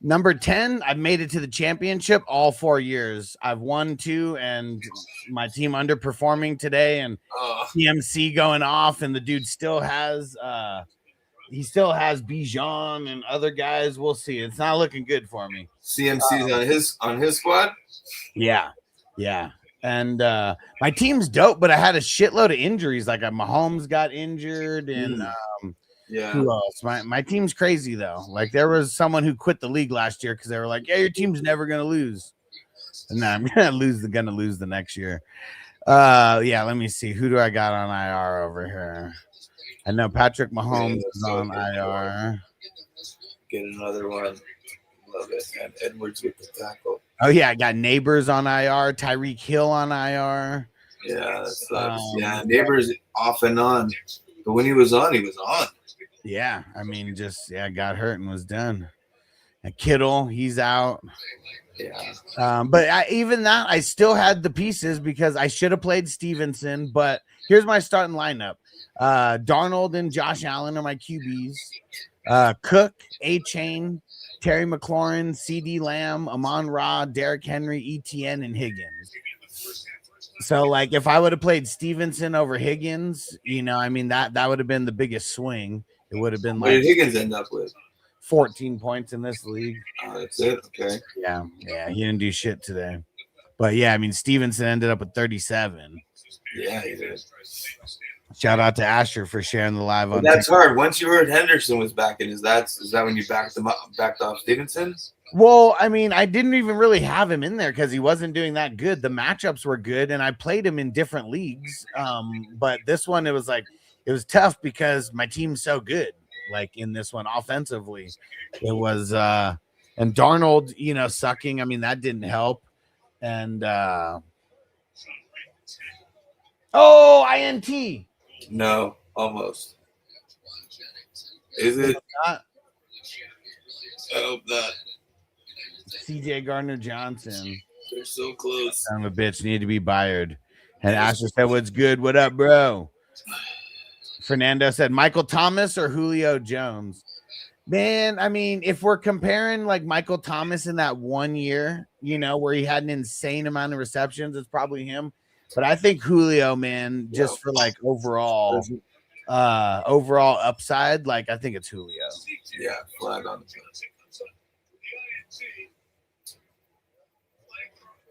Number 10, I've made it to the championship all 4 years. I've won 2, and my team underperforming today, and CMC going off, and the dude still has Bijan and other guys. We'll see. It's not looking good for me. CMC's on his squad? Yeah. And my team's dope, but I had a shitload of injuries. Like Mahomes got injured, and yeah. Who else? My team's crazy though. Like there was someone who quit the league last year because they were like, "Yeah, your team's never gonna lose," and now I'm gonna lose the next year. Yeah. Let me see. Who do I got on IR over here? I know Patrick Mahomes is on IR. Get another one. Love it. And Edwards with the tackle. Oh yeah, I got Neighbors on IR. Tyreek Hill on IR. Yeah, that sucks. Yeah, Neighbors off and on, but when he was on, he was on. Yeah, I mean, got hurt and was done. And Kittle, he's out. Yeah. But I still had the pieces because I should have played Stevenson. But here's my starting lineup: Darnold and Josh Allen are my QBs. Cook, A-Chain, Terry McLaurin, CD Lamb, Amon Ra, Derrick Henry, ETN, and Higgins. So, like, if I would have played Stevenson over Higgins, you know, I mean, that would have been the biggest swing. It would have been what did Higgins end up with? 14 points in this league. Oh, that's it. Okay. Yeah, he didn't do shit today. But yeah, I mean, Stevenson ended up with 37. Yeah, he did. Shout out to Asher for sharing the live on. That's hard. Once you heard Henderson was back in, is that when you backed off Stevenson? Well, I mean, I didn't even really have him in there because he wasn't doing that good. The matchups were good, and I played him in different leagues. But this one, it was tough because my team's so good. Like in this one, offensively, it was and Darnold, you know, sucking. I mean, that didn't help. And INT. No, almost. Is it? Not? I hope not. CJ Gardner-Johnson. They're so close. Son of a bitch, need to be Byard. And Asher said, "What's good? What up, bro?" Fernando said, "Michael Thomas or Julio Jones?" Man, I mean, if we're comparing like Michael Thomas in that 1 year, you know, where he had an insane amount of receptions, it's probably him. But I think Julio, man, just for like overall upside, like I think it's Julio. Yeah, flag on the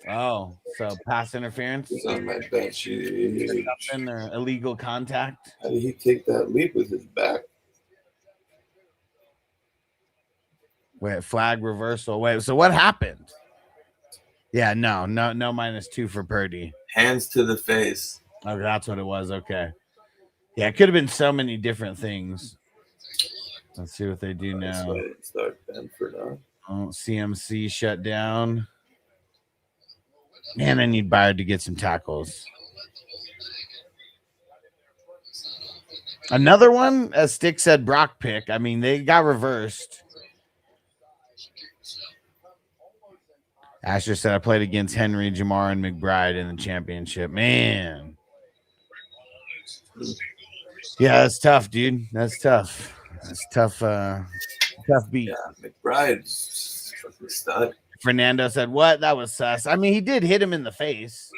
Oh, so pass interference? He's on my bench. Something or illegal contact? How did he take that leap with his back? Wait, flag reversal. Wait, so what happened? Yeah, no -2 for Purdy. Hands to the face. Oh, that's what it was. Okay. Yeah, it could have been so many different things. Let's see what they do now. Start Benford on. Oh, CMC shut down. Man, I need Byard to get some tackles. Another one, as Stick said, Brock pick. I mean, they got reversed. Asher said I played against Henry, Jamar, and McBride in the championship. Man. Yeah, that's tough, dude. That's tough. That's tough. Tough beat. Yeah, McBride's fucking stud. Fernando said, "What? That was sus." I mean, he did hit him in the face,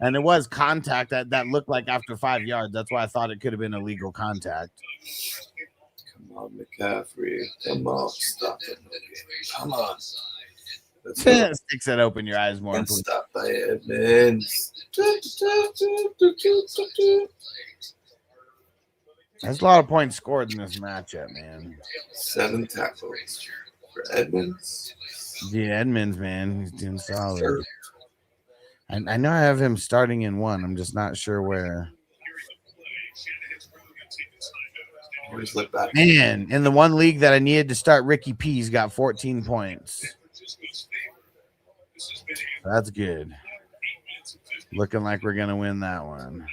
and it was contact that looked like after 5 yards. That's why I thought it could have been illegal contact. Come on, McCaffrey. Come on, stop it. Come on. Stick said, "Open your eyes more." And stop by Edmonds. There's a lot of points scored in this matchup, man. 7 tackles for Edmonds. Yeah, Edmonds, man, he's doing solid. I know I have him starting in one. I'm just not sure where. Look back. Man, in the one league that I needed to start, Ricky P's got 14 points. That's good. Looking like we're gonna win that one.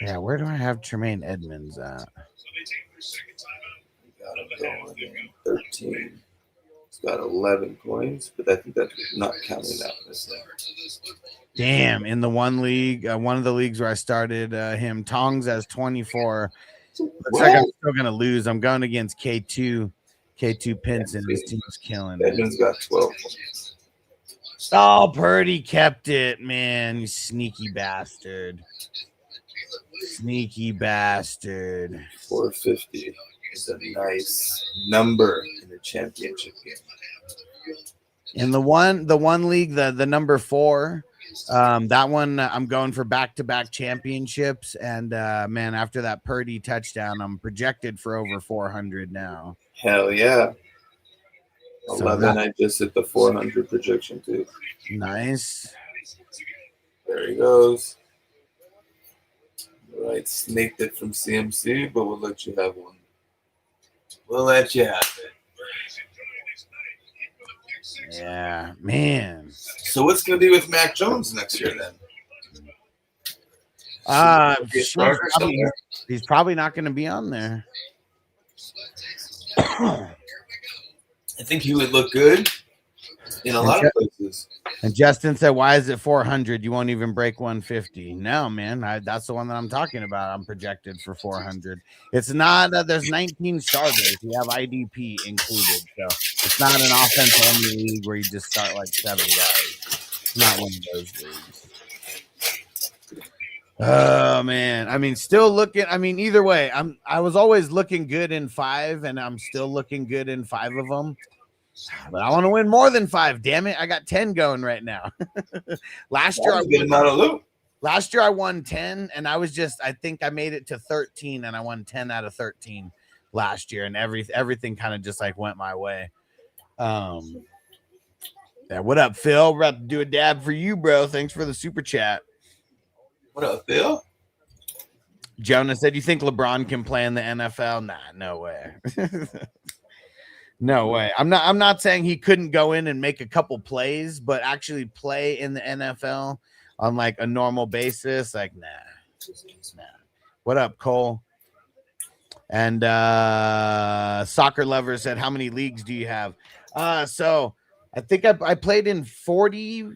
Yeah, where do I have Tremaine Edmonds at? Got him going in 13. He's got 11 points, but I think that's not counting that. Damn, in the one league, one of the leagues where I started him, Tongs has 24. Looks like I'm still gonna lose. I'm going against K2 Pinson. His team's killing it. Edmonds got 12 points. Oh, Purdy kept it, man. You sneaky bastard. Sneaky bastard. 450 is a nice number in the championship game. In the one league, the number 4, that one I'm going for back-to-back championships. And man, after that Purdy touchdown, I'm projected for over 400 now. Hell yeah. So 11, I just hit the 400 projection too. Nice. There he goes. All right, snaked it from CMC, but we'll let you have one. We'll let you have it. Yeah, man. So what's going to be with Mac Jones next year then? He's probably not going to be on there. I think he would look good in a lot of places. And Justin said, "Why is it 400? You won't even break 150." No, man, that's the one that I'm talking about. I'm projected for 400. It's not that there's 19 starters. You have IDP included, so it's not an offense-only league where you just start like 7 guys. It's not one of those leagues. Oh man, I mean, still looking. I mean, either way, I was always looking good in 5, and I'm still looking good in 5 of them. But I want to win more than 5. Damn it, I got 10 going right now. Last year I won 10, and I think I made it to 13, and I won 10 out of 13 last year, and everything kind of just like went my way. Yeah, what up, Phil? We're about to do a dab for you, bro. Thanks for the super chat. What up, Phil? Jonah said, "You think LeBron can play in the NFL?" Nah, no way. No way. I'm not saying he couldn't go in and make a couple plays, but actually play in the NFL on like a normal basis, like nah. What up, Cole? And Soccer Lover said, "How many leagues do you have?" So I think I played in 40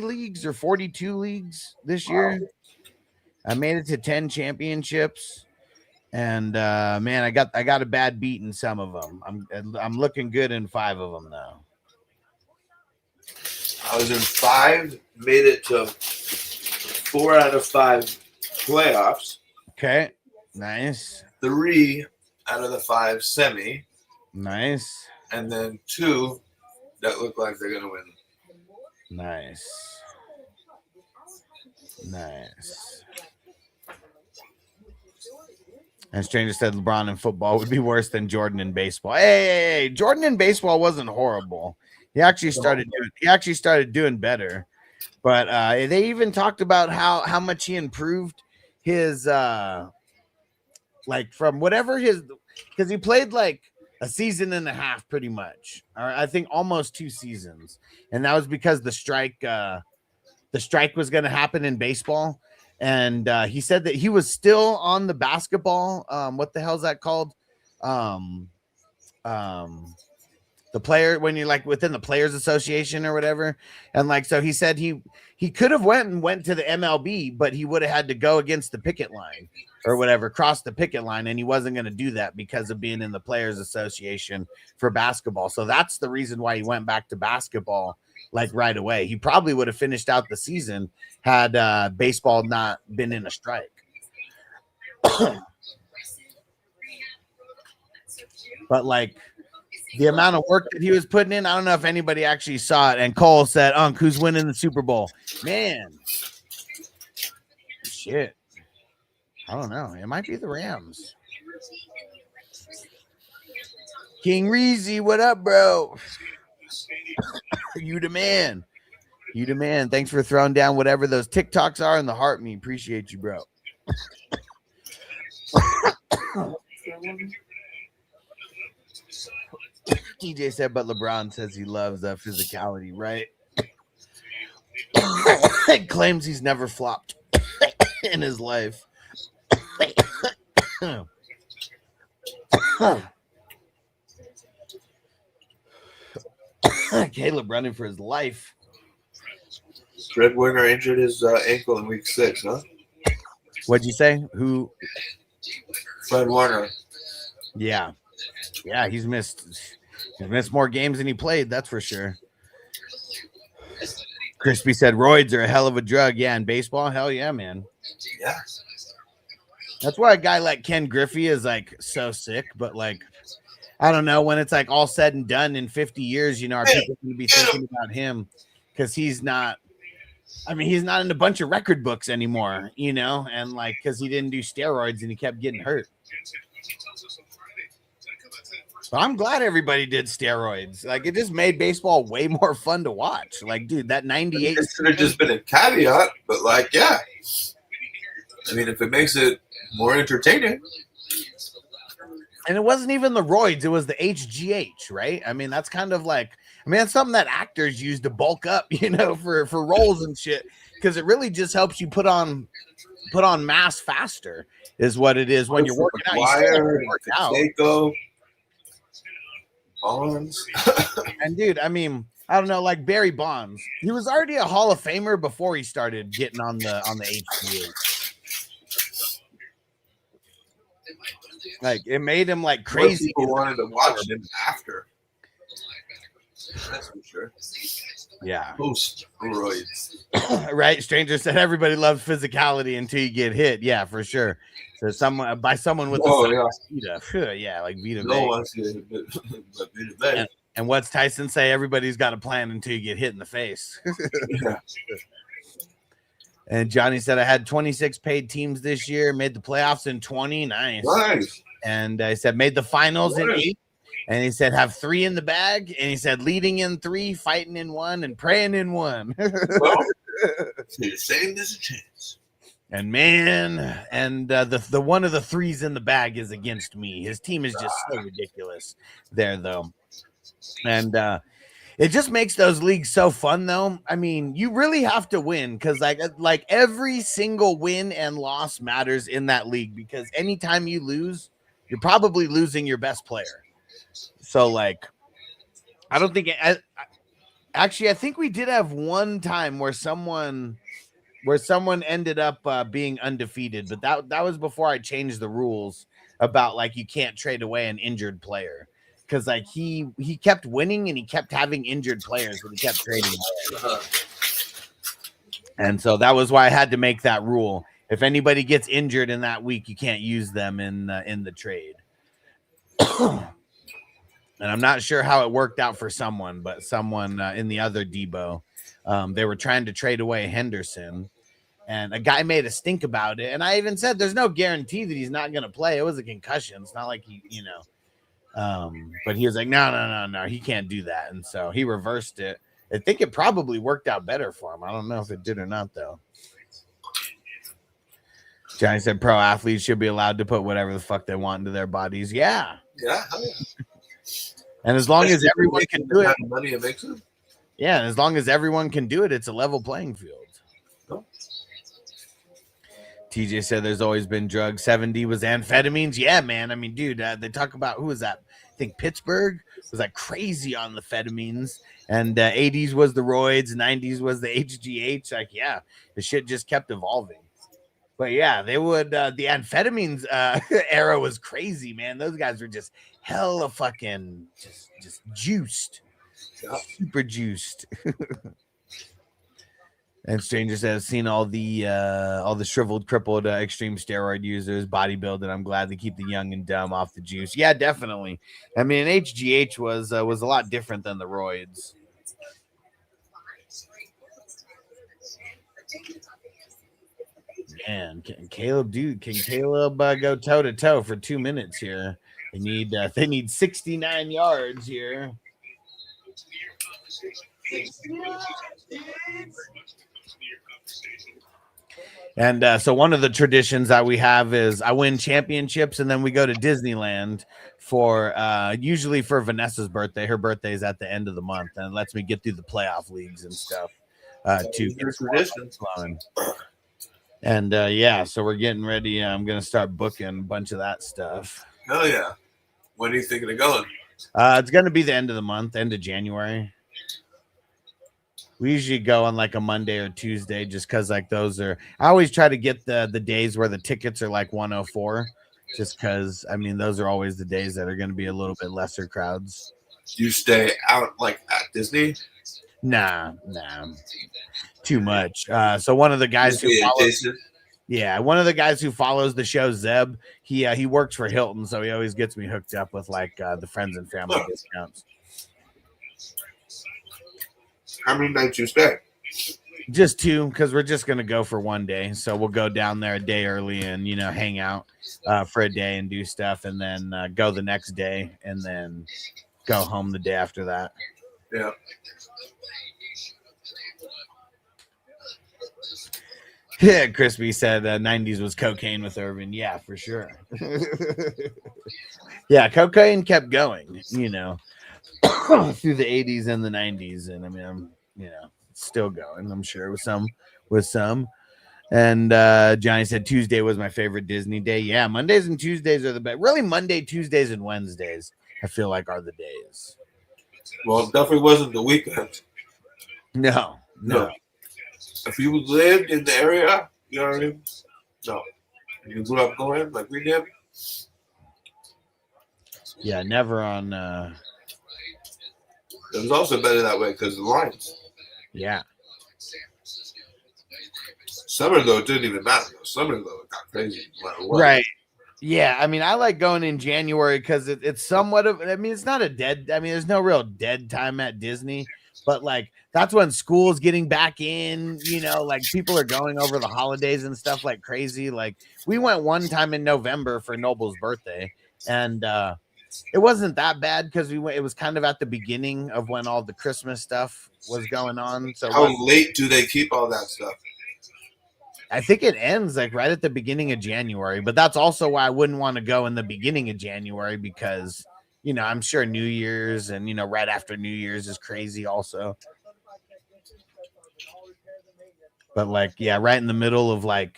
leagues or 42 leagues this year. I made it to 10 championships. And man, I got a bad beat in some of them. I'm looking good in 5 of them now. I was in 5, made it to 4 out of 5 playoffs. Okay, nice. 3 out of the 5 semi. Nice. And then 2 that look like they're gonna win. Nice. And Stranger said LeBron in football would be worse than Jordan in baseball. Hey, Jordan in baseball wasn't horrible. He actually started doing better. But they even talked about how much he improved his like from whatever because he played like a season and a half pretty much. Or I think almost 2 seasons. And that was because the strike the strike was going to happen in baseball. And he said that he was still on the basketball. What the hell is that called? The player, when you're like within the Players Association or whatever. And like, so he said he could have went to the MLB, but he would have had to go against the picket line or whatever, cross the picket line. And he wasn't going to do that because of being in the Players Association for basketball. So that's the reason why he went back to basketball like right away. He probably would have finished out the season had baseball not been in a strike. But like, the amount of work that he was putting in, I don't know if anybody actually saw it. And Cole said, Unc, who's winning the Super Bowl? Man. Shit. I don't know. It might be the Rams. King Reezy, what up, bro? You the man. You the man. Thanks for throwing down whatever those TikToks are in the heart me. Appreciate you, bro. TJ said, but LeBron says he loves physicality, right? Claims he's never flopped in his life. Caleb running for his life. Fred Warner injured his ankle in week 6, huh? What'd you say? Who? Fred Warner. Yeah. Yeah, he's missed more games than he played, that's for sure. Crispy said roids are a hell of a drug. Yeah, in baseball, hell yeah, man. Yeah. That's why a guy like Ken Griffey is like so sick, but like I don't know, when it's like all said and done in 50 years, you know, are people going to be thinking about him because he's not in a bunch of record books anymore, you know, and like because he didn't do steroids and he kept getting hurt. So I'm glad everybody did steroids. Like it just made baseball way more fun to watch. Like, dude, that 98 It should have just been a caveat, but like, yeah. I mean, if it makes it more entertaining. And it wasn't even the roids, it was the HGH, right? I mean, that's kind of like, that's something that actors use to bulk up, you know, for roles and shit. Because it really just helps you put on mass faster, is what it is when you're working out. You still have to work out. Bonds. And dude, I mean, I don't know, like Barry Bonds, he was already a Hall of Famer before he started getting on the HGH. Like it made him like crazy. People wanted to watch him after. That's for sure. Yeah. Post roids. Right. Stranger said everybody loves physicality until you get hit. Yeah, for sure. So someone with Vita. Yeah, like Vita. No one wants to get Vita. And what's Tyson say? Everybody's got a plan until you get hit in the face. Yeah. And Johnny said I had 26 paid teams this year, made the playoffs in 20. Nice. And I said made the finals in 8. And he said have 3 in the bag. And he said leading in 3, fighting in 1, and praying in 1. Well, the same as a chance. And man, and the one of the 3s in the bag is against me. His team is just so ridiculous there, though. And it just makes those leagues so fun, though. I mean, you really have to win because like every single win and loss matters in that league because anytime you lose, you're probably losing your best player. So, like, I don't think I think we did have one time where someone ended up being undefeated, but that was before I changed the rules about like you can't trade away an injured player. Because like he kept winning and he kept having injured players and he kept trading. And so that was why I had to make that rule. If anybody gets injured in that week, you can't use them in the trade. And I'm not sure how it worked out for someone, but someone in the other Debo, they were trying to trade away Henderson. And a guy made a stink about it. And I even said there's no guarantee that he's not going to play. It was a concussion. It's not like he, you know. But he was like, no, he can't do that. And so he reversed it. I think it probably worked out better for him. I don't know if it did or not, though. Johnny said pro athletes should be allowed to put whatever the fuck they want into their bodies. Yeah. Yeah. And as long as everyone can do it. Money it makes it. Yeah. And as long as everyone can do it, it's a level playing field. TJ said there's always been drugs. 70 was amphetamines. Yeah, man. I mean, dude, they talk about, who was that? I think Pittsburgh was like crazy on the amphetamines. And 80s was the roids, 90s was the HGH. Like, yeah, the shit just kept evolving. But yeah, they would, the amphetamines era was crazy, man. Those guys were just hella fucking just juiced. Super juiced. And Stranger says, seen all the shriveled, crippled, extreme steroid users, bodybuilding. I'm glad to keep the young and dumb off the juice. Yeah, definitely. I mean, HGH was a lot different than the roids. Man, can Caleb go toe to toe for 2 minutes here? They need 69 yards here. 69, dudes. And so one of the traditions that we have is I win championships and then we go to Disneyland for usually for Vanessa's birthday. Her birthday is at the end of the month and it lets me get through the playoff leagues and stuff to get traditions flowing. And yeah, so we're getting ready. I'm gonna start booking a bunch of that stuff. Hell yeah! When are you thinking of going? It's gonna be the end of the month, end of January. We usually go on like a Monday or Tuesday just because like those are, I always try to get the days where the tickets are like 104 just because, I mean, those are always the days that are going to be a little bit lesser crowds. You stay out like at Disney? Nah, too much. So one of the guys who follows, one of the guys who follows the show, Zeb, he works for Hilton, so he always gets me hooked up with like the friends and family discounts. How many nights you stay? Just 2, because we're just gonna go for 1 day. So we'll go down there a day early and hang out for a day and do stuff, and then go the next day, and then go home the day after that. Yeah. Yeah, Crispy said 90s was cocaine with Irvin. Yeah, for sure. Yeah, cocaine kept going, through the 80s and the 90s, and I mean, I'm still going, I'm sure, with some. And Johnny said Tuesday was my favorite Disney day. Yeah, Mondays and Tuesdays are the best. Really, Monday, Tuesdays, and Wednesdays I feel like are the days. Well, it definitely wasn't the weekend. No. If you lived in the area, you know what I mean? No. You grew up going like we did? Yeah, never on. It was also better that way because of the lines. Yeah. Summer, though, it didn't even matter. Summer, though, it got crazy. Right. Yeah, I mean, I like going in January because it's somewhat of, I mean, it's not a dead, I mean, there's no real dead time at Disney, but like that's when school's getting back in, like people are going over the holidays and stuff like crazy. Like we went one time in November for Noble's birthday, and it wasn't that bad because it was kind of at the beginning of when all the Christmas stuff was going on. So how late do they keep all that stuff? I think it ends like right at the beginning of January, but that's also why I wouldn't want to go in the beginning of January because, I'm sure New Year's and, right after New Year's is crazy also. But like, yeah, right in the middle of like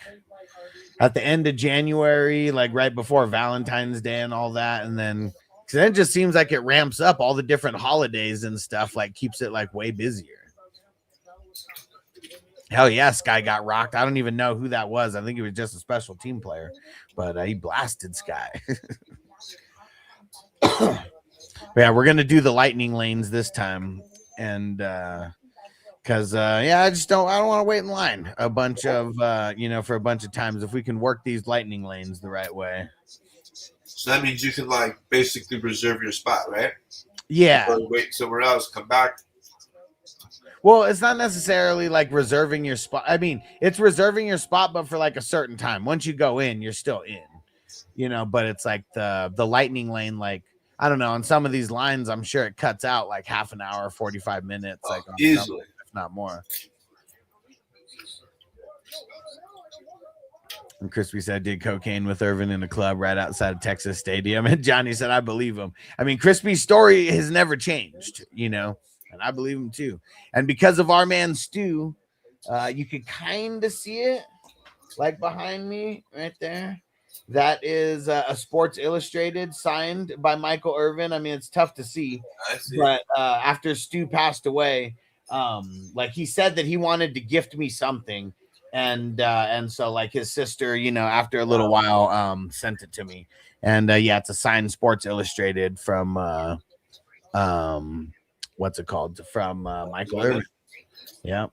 at the end of January, like right before Valentine's Day and all that. And then it just seems like it ramps up all the different holidays and stuff, like keeps it like way busier. Hell yeah, Sky got rocked. I don't even know who that was. I think he was just a special team player, but he blasted Sky. Yeah, we're gonna do the lightning lanes this time, and because I don't want to wait in line a bunch of for a bunch of times. If we can work these lightning lanes the right way, so that means you can like basically reserve your spot, right? Yeah. Or wait somewhere else, come back. Well, it's not necessarily like reserving your spot. I mean, it's reserving your spot, but for like a certain time. Once you go in, you're still in, but it's like the lightning lane, like, I don't know, on some of these lines, I'm sure it cuts out like half an hour, 45 minutes, like easily, if not more. And Crispy said, did cocaine with Irvin in a club right outside of Texas Stadium. And Johnny said, I believe him. I mean, Crispy's story has never changed, and I believe him too. And because of our man Stu, you could kind of see it. like behind me right there. That is a Sports Illustrated signed by Michael Irvin. I mean, it's tough to see, I see. but after Stu passed away, like he said that he wanted to gift me something, and so like his sister, you know, after a little while, sent it to me, and yeah, it's a signed Sports Illustrated from what's it called, from Michael Irvin. Yeah.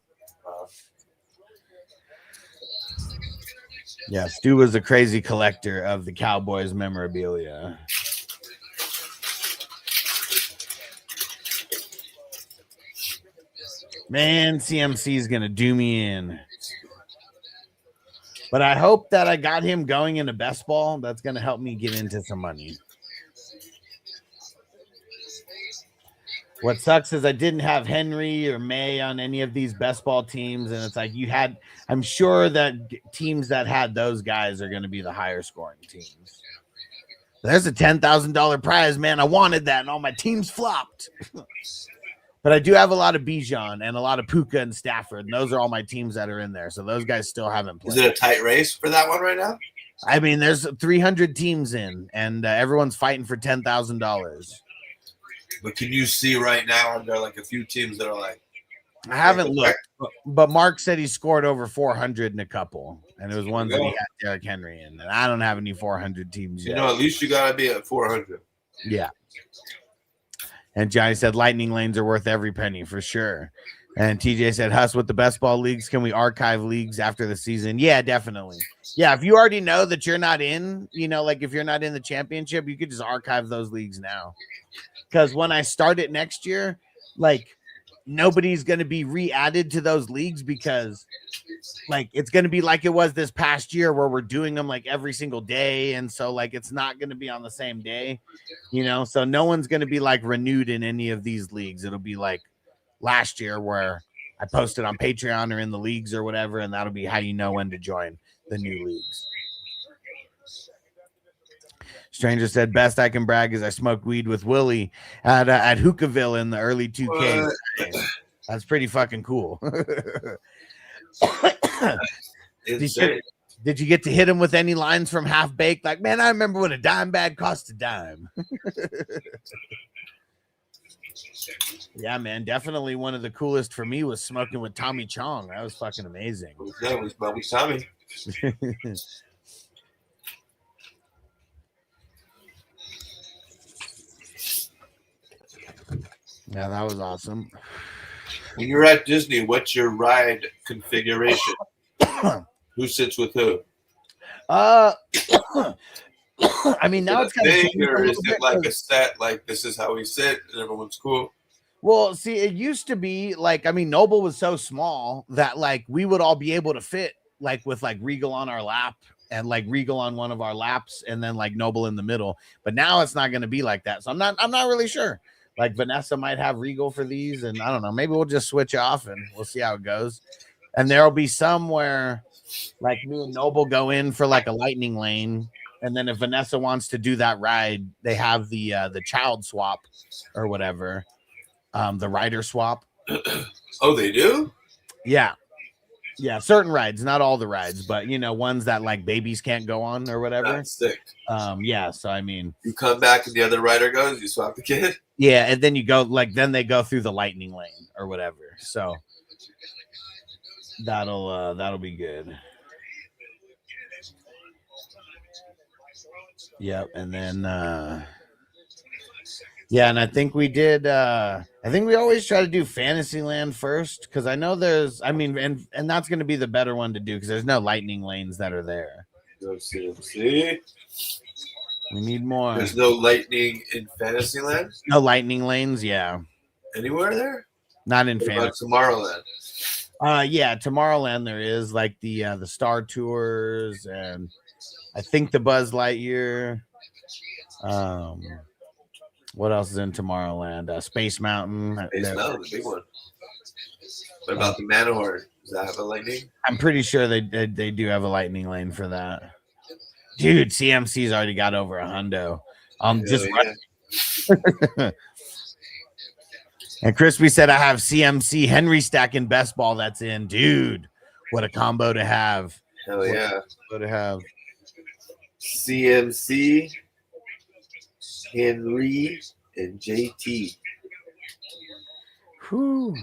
Yeah, Stu was a crazy collector of the Cowboys memorabilia. Man, CMC is going to do me in. But I hope that I got him going into best ball. That's going to help me get into some money. What sucks is I didn't have Henry or May on any of these best ball teams. And it's like I'm sure that teams that had those guys are going to be the higher scoring teams. There's a $10,000 prize, man. I wanted that, and all my teams flopped. But I do have a lot of Bijan and a lot of Puka and Stafford, and those are all my teams that are in there. So those guys still haven't played. Is it a tight race for that one right now? I mean, there's 300 teams in, and everyone's fighting for $10,000. But can you see right now, are there like a few teams that are like? I haven't looked, but Mark said he scored over 400 in a couple, and it was ones that he had Derrick Henry in. And I don't have any 400 teams yet. You know, at least you got to be at 400. Yeah. And Johnny said lightning lanes are worth every penny for sure. And TJ said, Huss, with the best ball leagues, can we archive leagues after the season? Yeah, definitely. Yeah, if you already know that you're not in, you know, like if you're not in the championship, you could just archive those leagues now. Because when I start it next year, like nobody's going to be re-added to those leagues because like it's going to be like it was this past year where we're doing them like every single day. And so like it's not going to be on the same day, you know, so no one's going to be like renewed in any of these leagues. It'll be like last year where I posted on Patreon or in the leagues or whatever, and that'll be how you know when to join the new leagues. Stranger said, best I can brag is I smoked weed with Willie at Hookahville in the early 2Ks. That's pretty fucking cool. Did you get to hit him with any lines from Half Baked? Like, man, I remember when a dime bag cost a dime. Yeah, man, definitely one of the coolest for me was smoking with Tommy Chong. That was fucking amazing. That was Bobby Tommy. Yeah, that was awesome. When you're at Disney, what's your ride configuration? Who sits with who? I mean, now it's kind of changed or is it like a set? Like this is how we sit, and everyone's cool. Well, see, it used to be like, I mean, Noble was so small that like we would all be able to fit like with like Regal on our lap and like Regal on one of our laps, and then like Noble in the middle. But now it's not going to be like that. So I'm not really sure. Like Vanessa might have Regal for these, and I don't know. Maybe we'll just switch off and we'll see how it goes. And there'll be somewhere like me and Noble go in for like a lightning lane, and then if Vanessa wants to do that ride, they have the child swap or whatever, the rider swap. Oh, they do? Yeah, certain rides, not all the rides, but you know, ones that like babies can't go on or whatever. That's sick. Yeah. So I mean, you come back and the other rider goes, you swap the kid. Yeah, and then you go like then they go through the lightning lane or whatever. So that'll be good. Yep, and then yeah, and I think we did I think we always try to do Fantasyland first because I know there's and that's gonna be the better one to do because there's no lightning lanes that are there. Go CMC. We need more. There's no lightning in Fantasyland? No lightning lanes, yeah. Anywhere there? Not in Fantasyland. Tomorrowland. Yeah, Tomorrowland there is like the Star Tours and I think the Buzz Lightyear. What else is in Tomorrowland? Space Mountain. Space Mountain, the big one. What about the Matterhorn? Does that have a lightning? I'm pretty sure they do have a lightning lane for that. Dude, CMC's already got over a hundo. And Crispy said, I have CMC Henry stack in best ball that's in. Dude, what a combo to have. Hell yeah. What to have? CMC, Henry, and JT. Whew.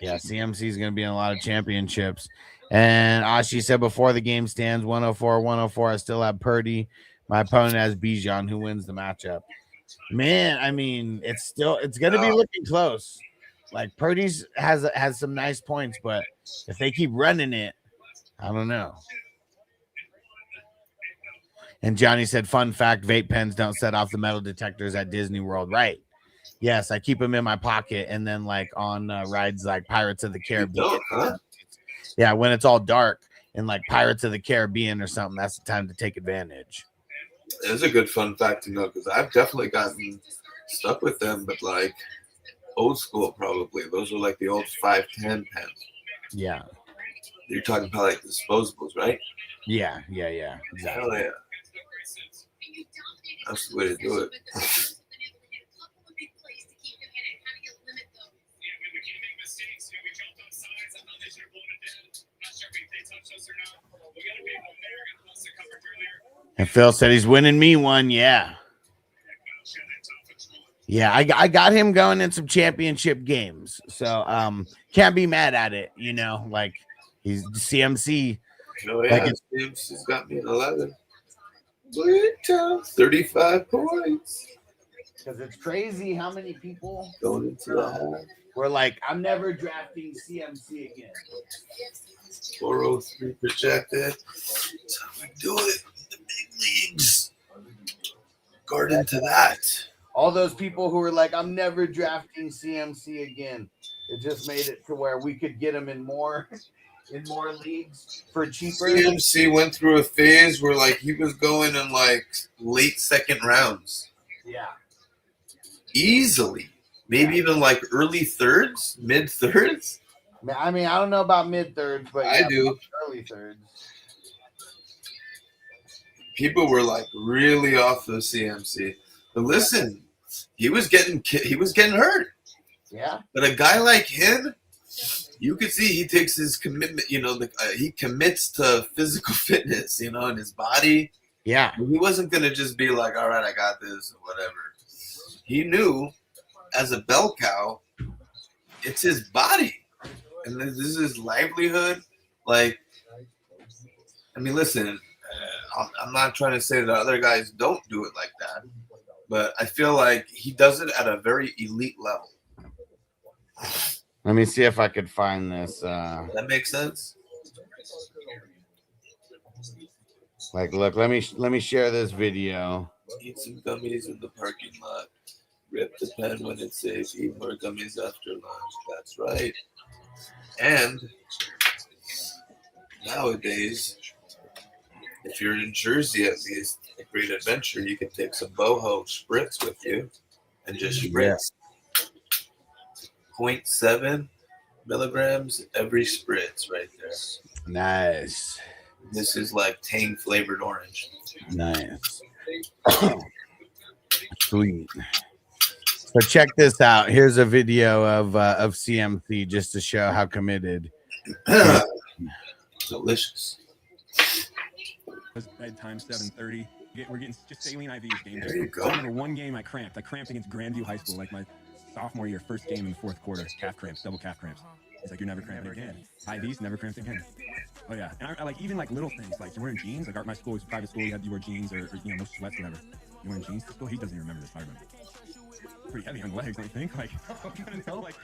Yeah, CMC is going to be in a lot of championships. And Ashi said before the game stands 104. I still have Purdy. My opponent has Bijan, who wins the matchup. Man, I mean, it's going to be looking close. Like Purdy's has some nice points, but if they keep running it, I don't know. And Johnny said, fun fact, vape pens don't set off the metal detectors at Disney World. Right. Yes, I keep them in my pocket, and then like on rides like Pirates of the Caribbean. Don't, huh? Yeah, when it's all dark and like Pirates of the Caribbean or something, that's the time to take advantage. It's a good fun fact to know because I've definitely gotten stuck with them, but like old school probably. Those were like the old 510 pens. Yeah. You're talking about like disposables, right? Yeah. Exactly. Hell yeah. That's the way to do it. And Phil said he's winning me one. Yeah. Yeah, I got him going in some championship games. So can't be mad at it, you know, like he's CMC. Oh yeah, CMC's got me at 11. 35 points. Because it's crazy how many people Going into the half. were like, I'm never drafting CMC again. 403 projected. That's how we do it in the big leagues. Garden to that. All those people who were like, I'm never drafting CMC again. It just made it to where we could get him in more leagues for cheaper. CMC went through a phase where like he was going in like late second rounds. Yeah. Easily. Maybe even like early thirds, mid thirds. I mean, I don't know about mid thirds, but I do. Early thirds. People were like really off of CMC. But listen, he was getting hurt. Yeah. But a guy like him, you could see he takes his commitment. You know, he commits to physical fitness. You know, in his body. Yeah. He wasn't gonna just be like, "All right, I got this," or whatever. He knew, as a bell cow, it's his body, and this is his livelihood. Like, I mean, listen, I'm not trying to say that other guys don't do it like that. But I feel like he does it at a very elite level. Let me see if I could find this. That makes sense. Like, look, let me share this video. Eat some gummies in the parking lot. Rip the pen when it's safe. Eat more gummies after lunch. That's right. And nowadays, if you're in Jersey at least, a great adventure, you can take some boho spritz with you and just spritz. 0.7 milligrams every spritz right there. Nice. This is like Tang flavored orange. Nice. Sweet. So check this out. Here's a video of CMC just to show how committed. Delicious. Bedtime 7:30. We're getting just saline IVs game. There you go. I remember one game I cramped. I cramped against Grandview High School, like my sophomore year, first game in the fourth quarter. Calf cramps, double calf cramps. He's like, you're never cramping again. IVs, never cramped again. Oh yeah, and I like even like little things like you're wearing jeans. Like my school was a private school. You wear jeans or you know no sweats, whatever. You wearing jeans to school? He doesn't even remember this. I remember. Pretty heavy on the legs, don't you think? Like, you gotta know, like,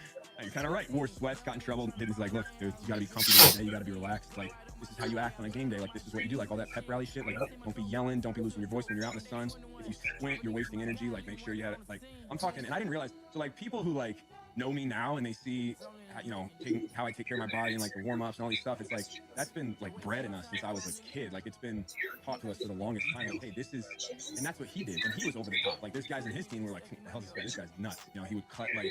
you're kind of right. Wore sweats, got in trouble. Didn't like, look, dude, you gotta be comfortable today. You gotta be relaxed. Like, this is how you act on a game day. Like, this is what you do. Like all that pep rally shit. Like, don't be yelling. Don't be losing your voice when you're out in the sun. If you squint, you're wasting energy. Like, make sure you had it. Like, I'm talking, and I didn't realize. So like, people who like know me now and they see, you know, how I take care of my body and like the warm-ups and all these stuff, it's like that's been like bred in us since I was a kid. Like it's been taught to us for the longest time. Like, hey, this is, and that's what he did, and he was over the top. Like there's guys in his team were like, what the hell is this guy? This guy's nuts. You know, he would cut like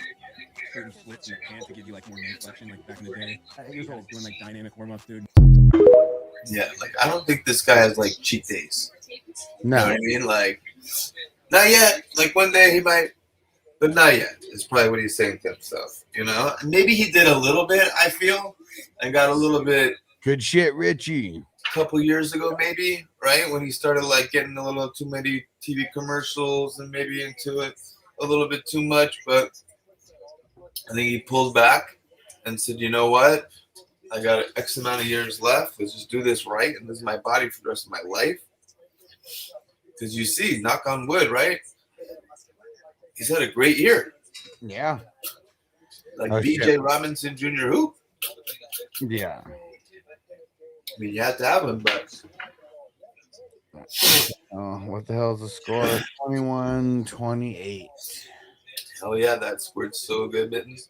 certain slits in the pants to give you like more knee flexion, like back in the day. He was always doing like dynamic warm-ups, dude. Yeah, like I don't think this guy has like cheat days. No. You know what I mean? Like, not yet. Like one day he might, but not yet. Is probably what he's saying to himself. You know, maybe he did a little bit. I feel, and got a little bit. Good shit, Richie. couple years ago, maybe, right? When he started like getting a little too many TV commercials and maybe into it a little bit too much. But I think he pulled back and said, you know what? I got X amount of years left. Let's just do this right. And this is my body for the rest of my life. Because you see, knock on wood, right? He's had a great year. Yeah. Like Oh, BJ shit. Robinson Jr. Who? Yeah. I mean, you had to have him, but Oh, what the hell is the score? 21-28. hell yeah, that scored so good, Mittens.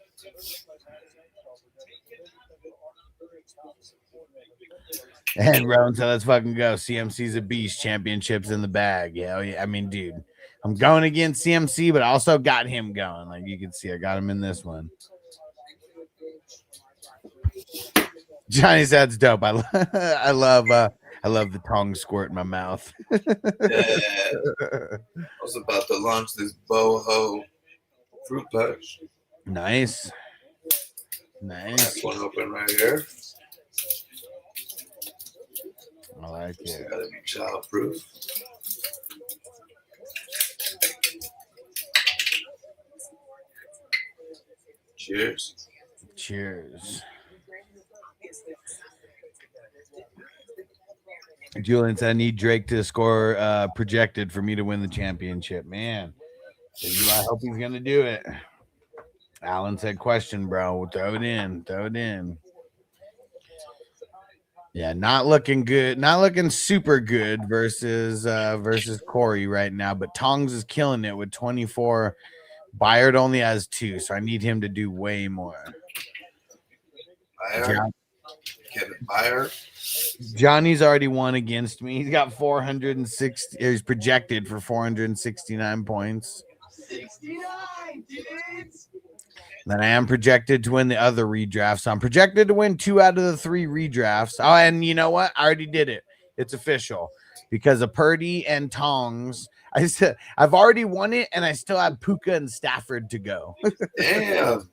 And bro, so let's fucking go. CMC's a beast. Championships in the bag. Yeah, yeah. I mean, dude, I'm going against CMC, but I also got him going. Like you can see, I got him in this one. Johnny said it's dope. I love the tongue squirt in my mouth. Yeah. I was about to launch this boho fruit punch. Nice. Nice. That's one open right here. I like It's it. gotta be child proof. Cheers. Cheers. Julian said I need Drake to score projected for me to win the championship. Man, I hope he's gonna do it. Alan said question, bro. We'll throw it in. Throw it in. Yeah, not looking good. Not looking super good versus Corey right now. But Tongs is killing it with 24. Byard only has 2, so I need him to do way more. Byard. Kevin Byard. Johnny's already won against me. He's got 460. He's projected for 469 points. 69, dudes. Then I am projected to win the other redraft. So I'm projected to win 2 out of the 3 redrafts. Oh, and you know what? I already did it. It's official because of Purdy and Tongs. I said I've already won it, and I still have Puka and Stafford to go. Damn.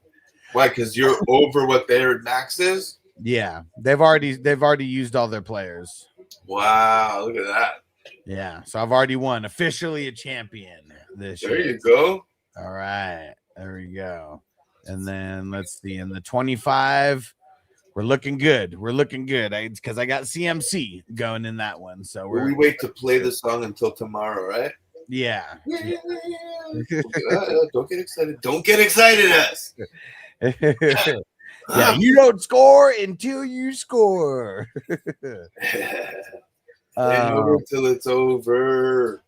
Why? Because you're over what their max is? Yeah, they've already used all their players. Wow, look at that. Yeah, so I've already won, officially a champion this There year. you go. All right, there we go. And then let's see, in the 25, we're looking good. We're looking good because I got CMC going in that one. So We wait to play the song until tomorrow, right? yeah. Don't get excited. Don't get excited, us. Yeah, you don't score until you score. Ain't over till it's over.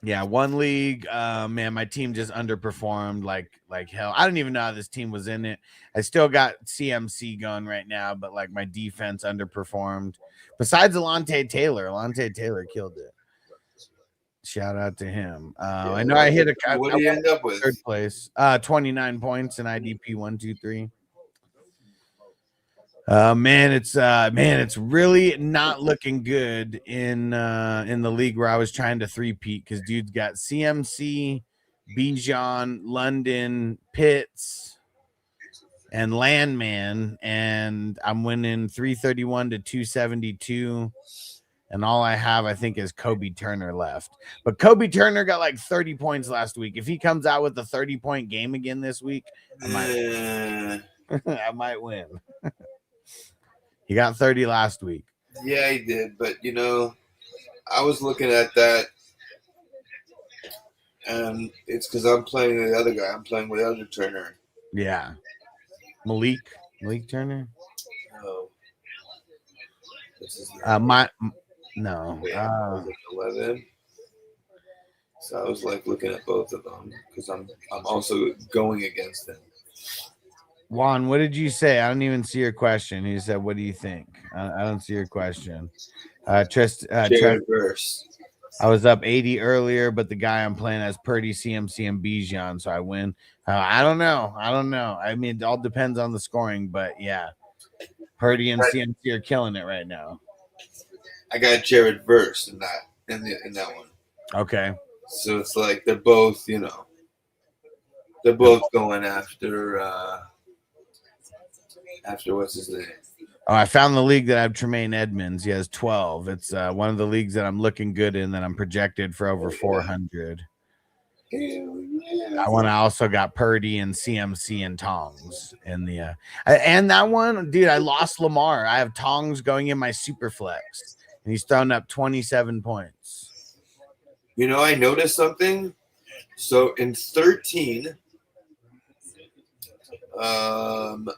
Yeah, one league. Man, my team just underperformed like hell. I don't even know how this team was in it. I still got CMC going right now, but like my defense underperformed. Besides Alontae Taylor killed it. Shout out to him. I know I hit a. What do you end up with? Third place. 29 points in IDP 1, 2, 3. It's really not looking good in the league where I was trying to three-peat because dude's got CMC, Bijan, London, Pitts, and Landman, and I'm winning 331 to 272. And all I have, I think, is Kobe Turner left. But Kobe Turner got like 30 points last week. If he comes out with a 30-point game again this week, I might win. He got 30 last week. Yeah, he did. But, I was looking at that, and it's because I'm playing the other guy. I'm playing with other Turner. Yeah. Malik Turner? Oh. What's his name? No. Yeah, 11. So I was like looking at both of them because I'm also going against them. Juan, what did you say? I don't even see your question. He said, "What do you think?" I don't see your question. Verse. I was up 80 earlier, but the guy I'm playing has Purdy, CMC, and Bijan, so I win. I don't know. I mean, it all depends on the scoring, but yeah, Purdy and CMC are killing it right now. I got Jared Verse in that one. Okay. So it's like they're both, they're both going after what's his name? Oh, I found the league that I have Tremaine Edmonds. He has 12. It's one of the leagues that I'm looking good in that I'm projected for over 400. I want to also got Purdy and CMC and Tongs in the and that one, dude. I lost Lamar. I have Tongs going in my super flex, and he's thrown up 27 points. You know, I noticed something. So in 13, the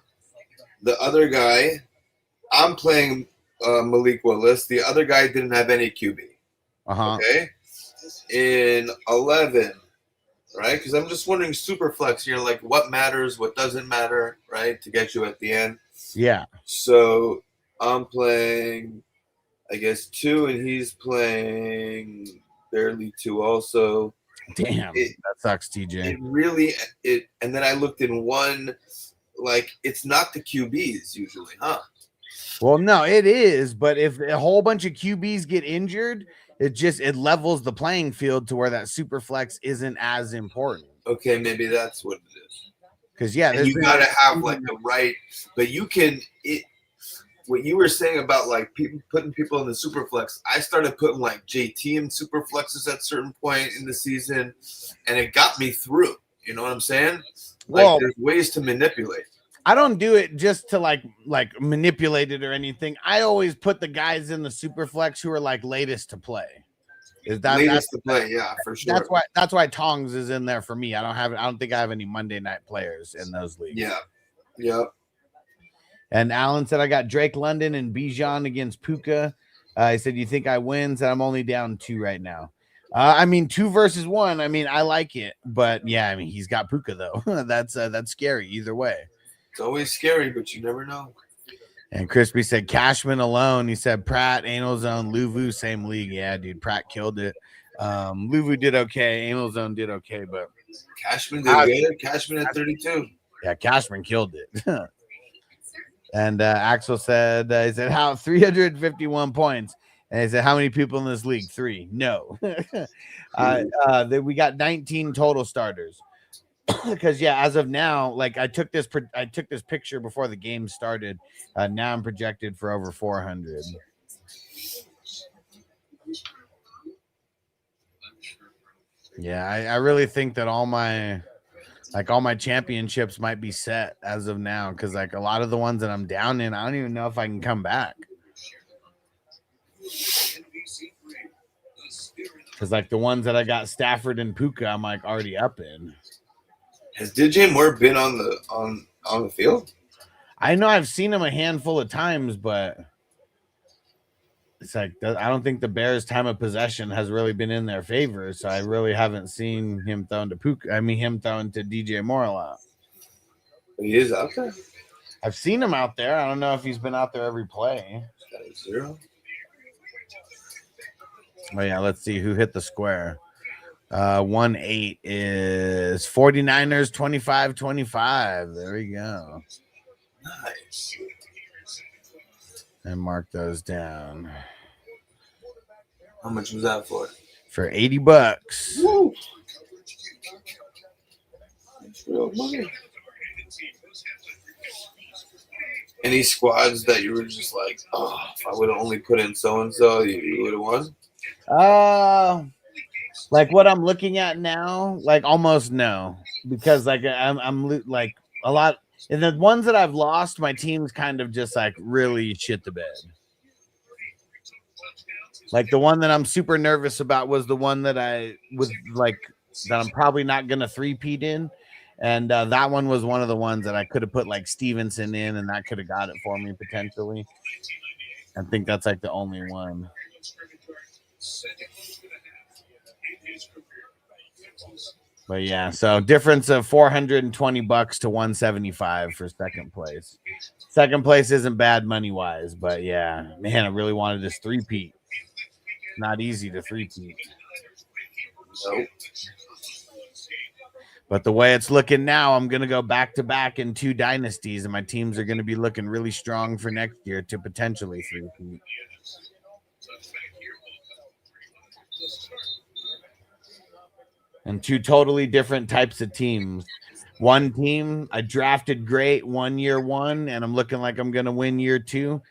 other guy, I'm playing Malik Willis. The other guy didn't have any QB. Okay. In 11, right? Because I'm just wondering, Superflex, you're like, what matters, what doesn't matter, right? To get you at the end. Yeah. So I'm playing, I guess, 2, and he's playing barely 2 also. Damn, that sucks, TJ. It really, and then I looked in 1, like, it's not the QBs usually, huh? Well, no, it is. But if a whole bunch of QBs get injured, it levels the playing field to where that super flex isn't as important. Okay, maybe that's what it is. Because you gotta have like the right, but you can. What you were saying about like people putting people in the super flex, I started putting like JT in super flexes at a certain point in the season, and it got me through. You know what I'm saying? Like there's ways to manipulate. I don't do it just to like manipulate it or anything. I always put the guys in the super flex who are like latest to play. Is that latest to play? Yeah, for sure. That's why Tongs is in there for me. I don't think I have any Monday night players in those leagues. Yeah. Yep. And Alan said I got Drake London and Bijan against Puka. He said, you think I win? Said I'm only down 2 right now. I mean, 2 versus 1. I mean, I like it, but yeah, I mean, he's got Puka though. That's scary either way. It's always scary, but you never know. And Crispy said Cashman alone. He said Pratt, Anal Zone, Luvu, same league. Yeah, dude, Pratt killed it. Luvu did okay. Anal Zone did okay, but Cashman did good. Cashman at 32. Yeah, Cashman killed it. And Axel said, he said, how 351 points. And he said, how many people in this league? 3. No. We got 19 total starters. Because as of now, like I took this picture before the game started. Now I'm projected for over 400. Yeah, I really think that all my championships might be set as of now, because like a lot of the ones that I'm down in, I don't even know if I can come back. Because like the ones that I got Stafford and Puka, I'm like already up in. Has DJ Moore been on the field? I know I've seen him a handful of times, but it's like I don't think the Bears' time of possession has really been in their favor. So I really haven't seen him throwing to Puka. I mean, him throwing to DJ Moore a lot. He is out there. I've seen him out there. I don't know if he's been out there every play. 0. Oh yeah, let's see who hit the square. 1-8 is 49ers 25-25. There we go. Nice. And mark those down. How much was that for? For $80. Woo. That's real money. Any squads that you were just like, oh, if I would have only put in so and so, you would have won? Like what I'm looking at now, like almost no, because like I'm like a lot. And the ones that I've lost, my team's kind of just like really shit the bed. Like the one that I'm super nervous about was the one that I was like that I'm probably not gonna 3-peat in, and that one was one of the ones that I could have put like Stevenson in, and that could have got it for me potentially. I think that's like the only one. But yeah, so difference of $420 to $175 for second place. Second place isn't bad money wise, but yeah, man, I really wanted this 3-peat. Not easy to 3-peat. Nope. But the way it's looking now, I'm gonna go back to back in 2 dynasties, and my teams are gonna be looking really strong for next year to potentially 3-peat. and two totally different types of teams. One team I drafted great 1 year one, and I'm looking like I'm going to win year two.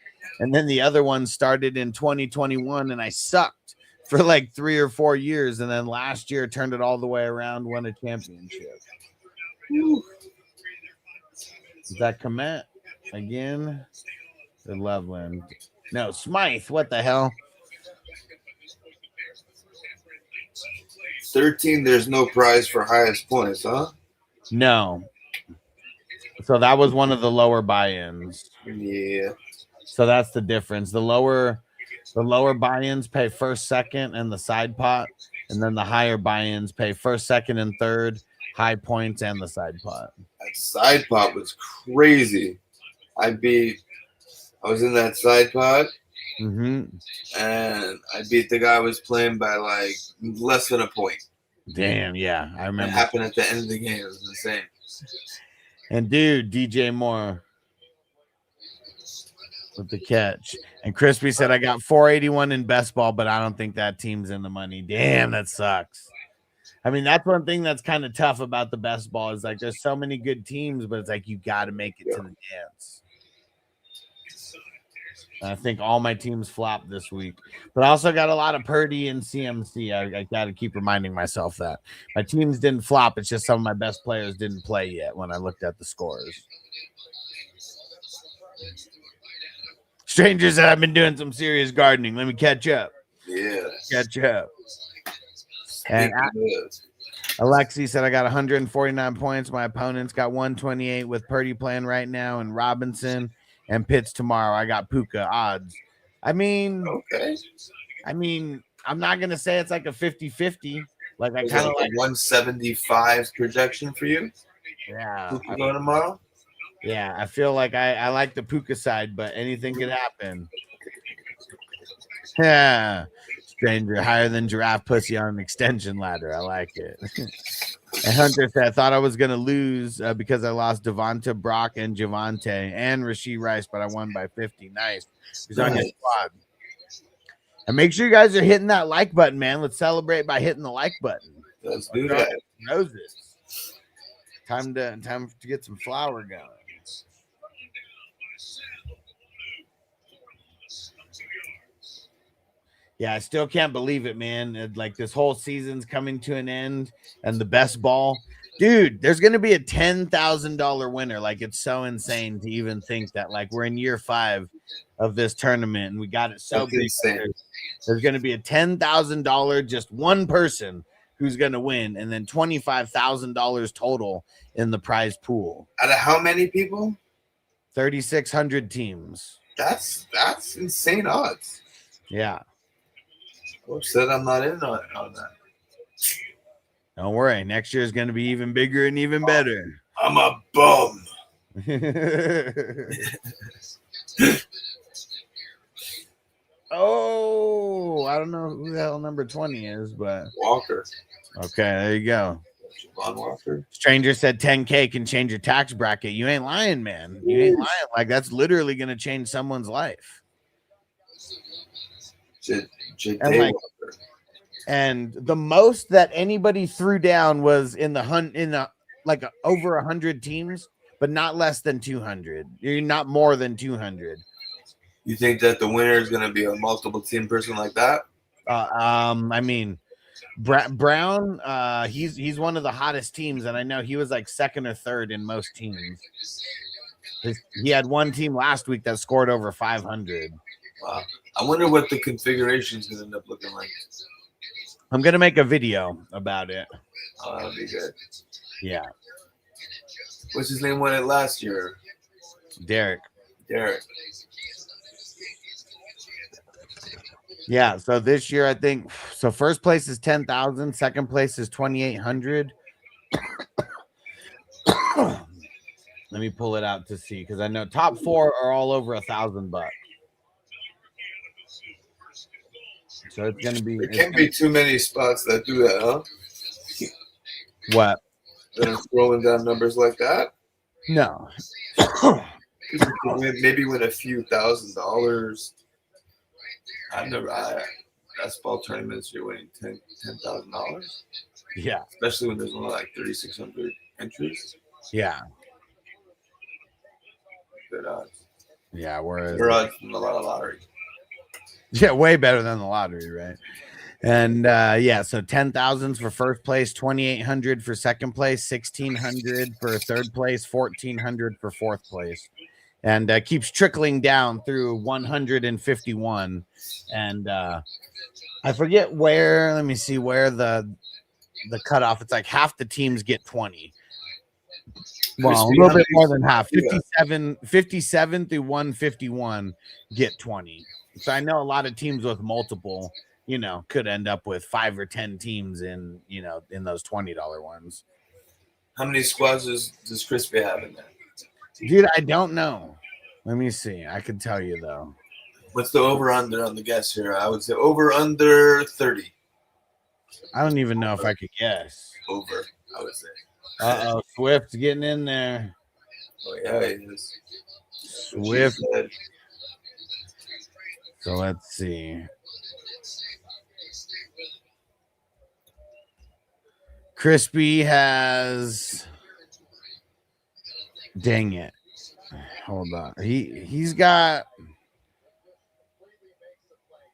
And then the other one started in 2021, and I sucked for like 3 or 4 years. And then last year turned it all the way around, won a championship. Is that Komet again? The Loveland. No, Smythe. What the hell? 13, there's no prize for highest points, huh? No. So that was one of the lower buy-ins. Yeah. So that's the difference. The lower buy-ins pay first, second, and the side pot, and then the higher buy-ins pay first, second, and third, high points, and the side pot. That side pot was crazy. I was in that side pot, Mm-hmm. and I beat the guy I was playing by like less than a point. Damn, yeah, I It remember. happened at the end of the game. It was insane. And dude, DJ Moore with the catch. And Crispy said, I got 481 in best ball, but I don't think that team's in the money. Damn, that sucks. I mean, that's one thing that's kind of tough about the best ball is like there's so many good teams, but it's like you got to make it to the dance. And I think all my teams flopped this week, but I also got a lot of Purdy and CMC. I got to keep reminding myself that my teams didn't flop. It's just some of my best players didn't play yet when I looked at the scores. Stranger said, I've been doing some serious gardening. Let me catch up. Yeah. Catch up. And Alexi said, I got 149 points. My opponent's got 128 with Purdy playing right now and Robinson and Pitts tomorrow. I got Puka odds. I mean, Okay. I'm not going to say it's like a 50-50. Like I Is kind that of like 175 projection for you? yeah. Who can go tomorrow? Yeah, I feel like I like the Puka side, but anything could happen. Yeah. Stranger, higher than giraffe pussy on an extension ladder. I like it. And Hunter said, I thought I was going to lose because I lost Devonta, Brock, and Javante and Rashee Rice, but I won by 50. Nice. He's on your squad. And make sure you guys are hitting that like button, man. Let's celebrate by hitting the like button. Let's do that. Roses. Time to get some flour going. Yeah, I still can't believe it, man. Like this whole season's coming to an end, and the best ball, dude. There's gonna be a $10,000 winner. Like it's so insane to even think that. Like we're in year 5 of this tournament, and we got it so big. There's gonna be a $10,000, just one person who's gonna win, and then $25,000 total in the prize pool. Out of how many people? 3,600 teams. That's insane odds. Yeah. Whoops, said I'm not in on that. Don't worry. Next year is going to be even bigger and even better. I'm a bum. Oh, I don't know who the hell number 20 is, but Walker. okay, there you go. Javon Walker. Stranger said 10K can change your tax bracket. You ain't lying, man. You ain't lying. Like that's literally going to change someone's life. And the most that anybody threw down was in the over 100 teams, but not less than 200. You're not more than 200. You think that the winner is going to be a multiple team person like that? I mean, Brown, he's one of the hottest teams, and I know he was like second or third in most teams. He had one team last week that scored over 500. Wow. I wonder what the configuration is going to end up looking like. I'm going to make a video about it. Oh, that'll be good. Yeah. What's his name won it last year? Derek. Yeah, so this year I think so first place is 10,000, second place is 2,800. Let me pull it out to see because I know top 4 are all over $1,000. So it's gonna be. There can't be too many spots that do that, huh? What? That are scrolling down numbers like that. No. Maybe win a few $1,000s. I've never. Basketball tournaments, you're winning $10,000. Yeah. especially when there's only like 3,600 entries. Yeah. Good odds. Yeah. Whereas, Better odds than a lot of lottery. yeah, way better than the lottery, right? And yeah, so 10,000s for first place, 2,800 for second place, 1,600 for third place, 1,400 for fourth place, and keeps trickling down through 151. And I forget where. Let me see where the cutoff. It's like half the teams get 20. Well, a Crispy, little how bit many- more than half. Yeah. 57 through 151 get 20. So I know a lot of teams with multiple, could end up with 5 or 10 teams in those $20 ones. How many squads does Crispy have in there? Dude, I don't know. Let me see. I can tell you though. What's the over under on the guess here? I would say over under 30. I don't even know if I could guess. Over, I would say. Uh-oh, Swift's getting in there. Oh yeah, it is. Swift. So let's see. Crispy has. Dang it. Hold on. He's got.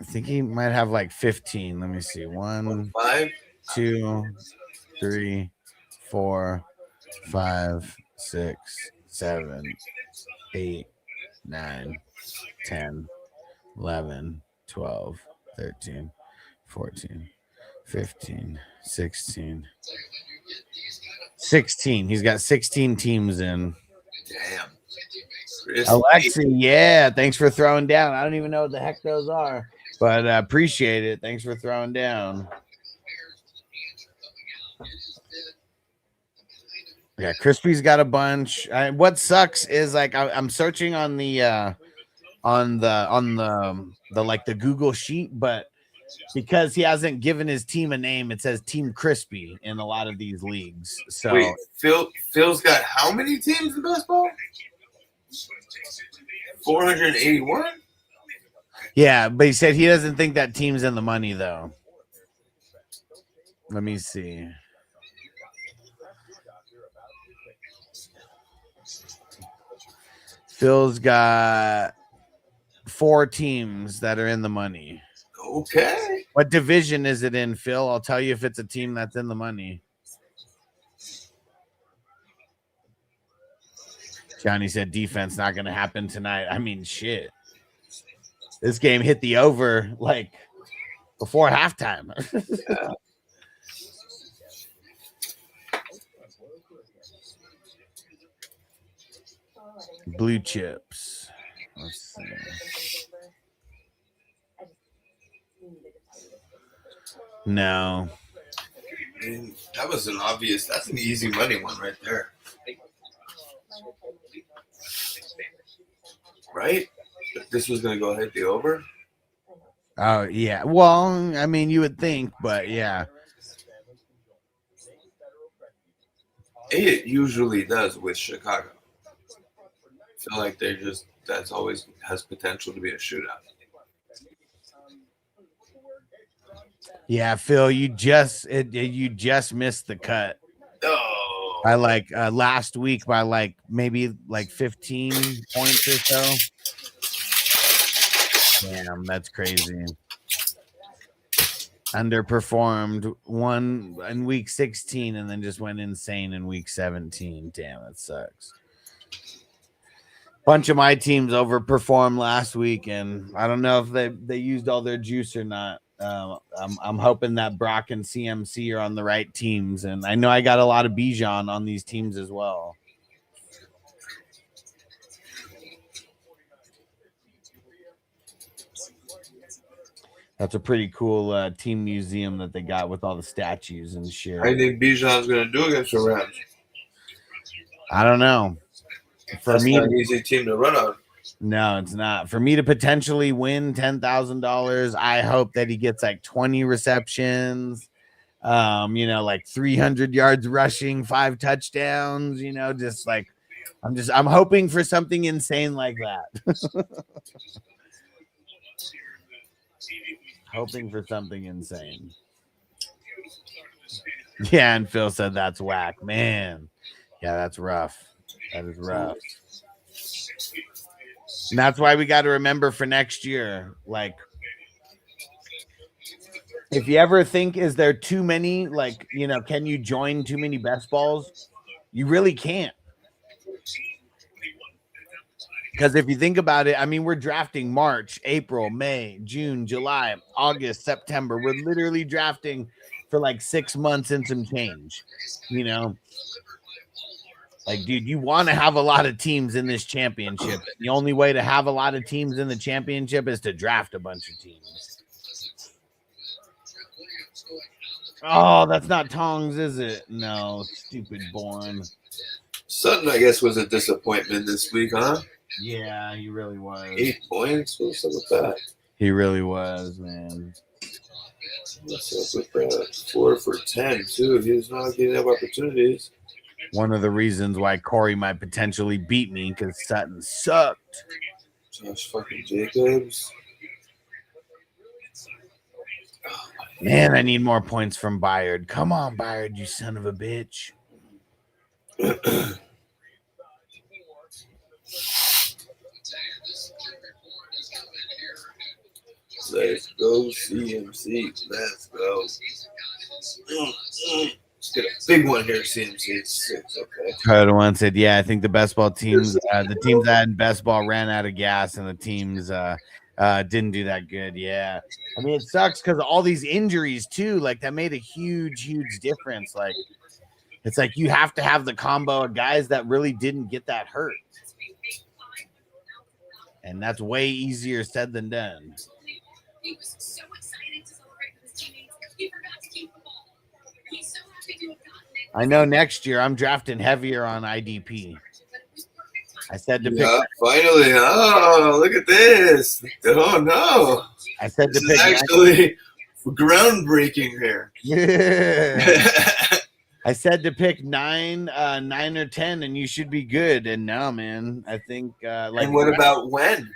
I think he might have like 15. Let me see. 1, 5. 2, 3, 4, 5, 6, 7, 8, 9, 10, 11, 12, 13, 14, 15, 16. 16. He's got 16 teams in. Damn. Crispy. Alexi, yeah. Thanks for throwing down. I don't even know what the heck those are, but I appreciate it. Thanks for throwing down. Yeah, Crispy's got a bunch. What sucks is like I'm searching on the like the Google sheet, but because he hasn't given his team a name, it says Team Crispy in a lot of these leagues. So Wait, Phil's got how many teams in baseball? 481? yeah, but he said he doesn't think that team's in the money though. Let me see. Phil's got 4 teams that are in the money. Okay. What division is it in, Phil? I'll tell you if it's a team that's in the money. Johnny said defense not going to happen tonight. I mean, shit. This game hit the over like before halftime. Yeah. Blue chips. Let's see. No. I mean, that was that's an easy money one right there. Right? If this was going to go hit the over? Oh, yeah. Well, I mean, you would think, but yeah. It usually does with Chicago. I feel like that's always has potential to be a shootout. Yeah, Phil, you just missed the cut. Oh. By like last week by like maybe like 15 points or so. Damn, that's crazy. Underperformed one in week 16 and then just went insane in week 17. Damn, that sucks. Bunch of my teams overperformed last week, and I don't know if they used all their juice or not. I'm hoping that Brock and CMC are on the right teams, and I know I got a lot of Bijan on these teams as well. That's a pretty cool team museum that they got with all the statues and shit. I think Bijan's going to do against the Rams. I don't know. That's not an easy team to run on. No, it's not. For me to potentially win $10,000, I hope that he gets like 20 receptions, like 300 yards rushing, 5 touchdowns, just like I'm hoping for something insane like that. Hoping for something insane. Yeah, and Phil said that's whack. Man. Yeah, that's rough. That is rough. And that's why we got to remember for next year, like, if you ever think, is there too many, like, you know, can you join too many best balls? You really can't. Because if you think about it, I mean, we're drafting March, April, May, June, July, August, September. We're literally drafting for like 6 months and some change, you know? Like, dude, you want to have a lot of teams in this championship. The only way to have a lot of teams in the championship is to draft a bunch of teams. Oh, that's not Tongs, is it? No, stupid Born. Sutton, I guess, was a disappointment this week, huh? Yeah, he really was. 8 points? What's up with that? He really was, man. What's up with that? 4 for 10, too. He's not getting enough opportunities. One of the reasons why Corey might potentially beat me, because Sutton sucked. Josh fucking Jacobs. Man, I need more points from Byard. Come on, Byard, you son of a bitch. Let's go, CMC. Let's go. Let's get a big one here, CMC. It's 6, okay. Total one said, yeah, I think the best ball teams, the teams that had best ball ran out of gas, and the teams didn't do that good. Yeah. I mean, it sucks because of all these injuries, too. Like, that made a huge, huge difference. Like, it's like you have to have the combo of guys that really didn't get that hurt. And that's way easier said than done. He was so excited to celebrate with his teammates. He forgot to keep the ball. He's so happy to have gotten it. I know next year I'm drafting heavier on IDP. I said to pick. Yeah, finally. Oh, look at this. Oh, no. I said to This pick. is actually groundbreaking here. I said to pick 9 or 10, and you should be good. And now, man, I think like. And what about when?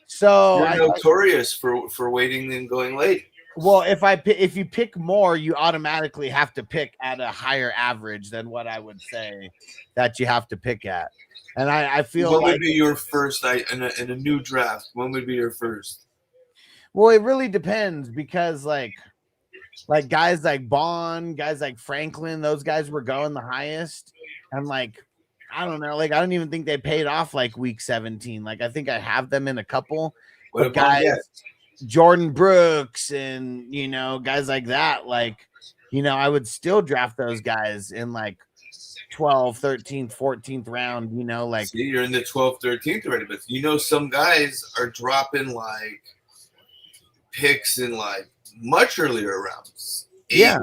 So You're notorious for waiting and going late. Well, if you pick more, you automatically have to pick at a higher average than what I would say that you have to pick at. And I feel what like would be your first in a new draft? When would be your first? Well, it really depends because like guys like Bond, guys like Franklin, those guys were going the highest. And like, I don't know, like I don't even think they paid off like week 17. Like I think I have them in a couple. What about guys, yet? Jordan Brooks and guys like that, like I would still draft those guys in like 12th, 13th, 14th round, like See, you're in the 12th, 13th already, but some guys are dropping like picks in like much earlier rounds. 8,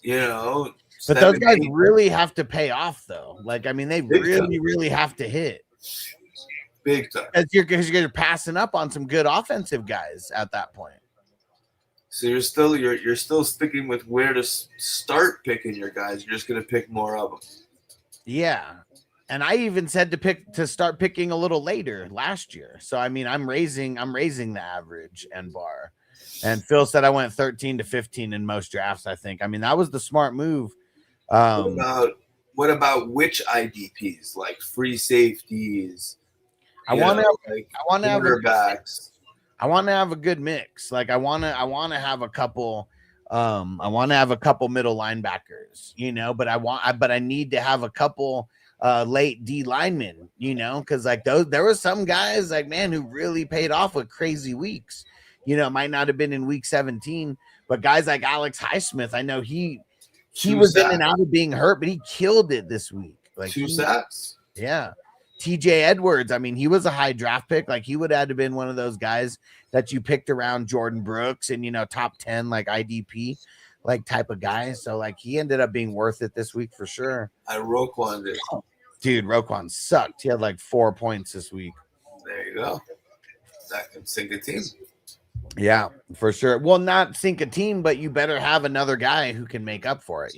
yeah. But But those guys really have to pay off though. Like, I mean, they really have to hit. Big time. Because you're passing up on some good offensive guys at that point. So you're still sticking with where to start picking your guys. You're just going to pick more of them. Yeah. And I even said to start picking a little later last year. So I mean, I'm raising the average and bar. And Phil said I went 13 to 15 in most drafts, I think. I mean, that was the smart move. What about which IDPs, like free safeties? I want to have quarterbacks. I want to have a good mix. Like I want to have a couple middle linebackers, but I need to have a couple late D linemen, because like there were some guys like, man, who really paid off with crazy weeks. It might not have been in week 17, but guys like Alex Highsmith, I know he was in and out of being hurt, but he killed it this week. Like 2 sacks. Yeah. TJ Edwards, I mean, he was a high draft pick. Like he would have to been one of those guys that you picked around Jordan Brooks and, top 10, like IDP, like type of guy. So like he ended up being worth it this week for sure. Roquan did. Dude, Roquan sucked. He had like 4 points this week. There you go. That can sink a team. Yeah, for sure. Well, not sink a team, but you better have another guy who can make up for it.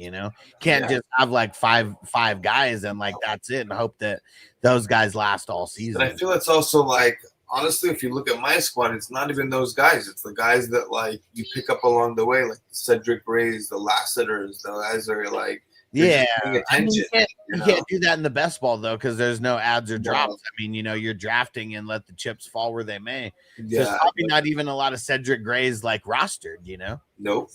Can't just have like five guys and like that's it and hope that those guys last all season. And I feel it's also like honestly, if you look at my squad, it's not even those guys. It's the guys that like you pick up along the way, like the Cedric Rays, the Lassiters. The guys are like, they're Yeah, just paying I mean, attention. you can't do that in the best ball though, because there's no ads or No. drops. I mean, you're drafting and let the chips fall where they may. So Yeah, there's probably not even a lot of Cedric Grays like rostered, nope.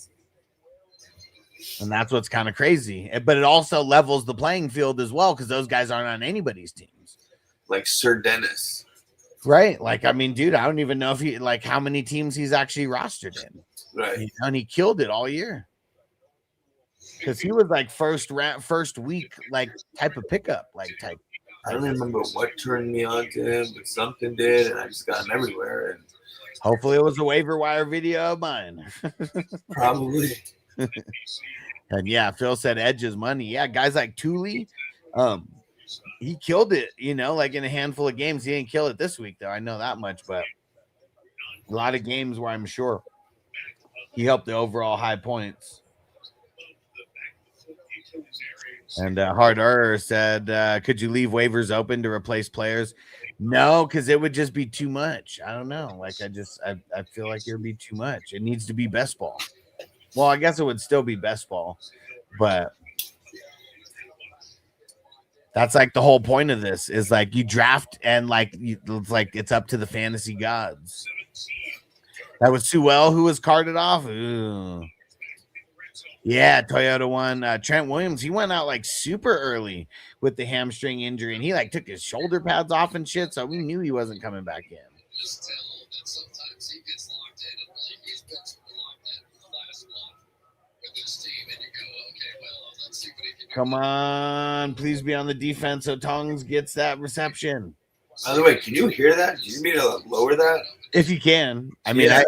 and that's what's kind of crazy. But it also levels the playing field as well, because those guys aren't on anybody's teams, Like Sir Dennis. right? Like, I mean, dude, I don't even know if he like how many teams he's actually rostered in, Right. and he killed it all year. Because he was like first week, like type of pickup, like type. I don't remember what turned me on to him, but something did, and I just got him everywhere. And Hopefully, it was a waiver wire video of mine. probably. And yeah, Phil said Edge's money. Yeah, guys like Thule, he killed it. Like in a handful of games, he didn't kill it this week though. I know that much, but a lot of games where I'm sure he helped the overall high points. And Harder said, could you leave waivers open to replace players? No, because it would just be too much. I don't know. Like I feel like it would be too much. It needs to be best ball. Well, I guess it would still be best ball, but that's like the whole point of this is like you draft and like it's like it's up to the fantasy gods. That was Sewell who was carted off. Ooh. Yeah, Toyota one. Trent Williams, he went out like super early with the hamstring injury, and he like took his shoulder pads off and shit, so we knew he wasn't coming back in. Just tell him that sometimes he gets locked in and really he's been sort of locked in for the last month with this team, and you go, okay, well, let's see what he can do. Come on, please be on the defense so Tongs gets that reception. By the way, can you hear that? Do you need to lower that? If you can. I mean, Yeah.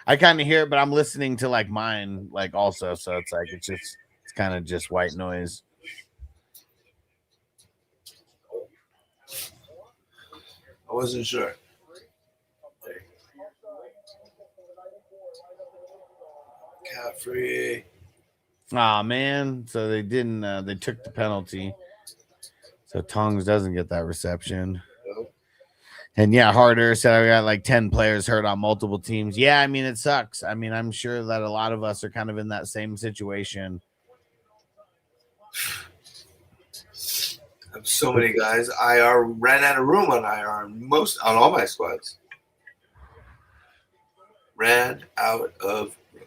I kind of hear it, but I'm listening to like mine, like also, so it's like it's kind of just white noise. I wasn't sure. Cat free. Oh man, so they didn't. They took the penalty, so Tongs doesn't get that reception. Nope. And yeah, Harder said I got like 10 players hurt on multiple teams. Yeah, I mean it sucks. I mean I'm sure that a lot of us are kind of in that same situation. I have so many guys. IR ran out of room on IR on all my squads. Ran out of room.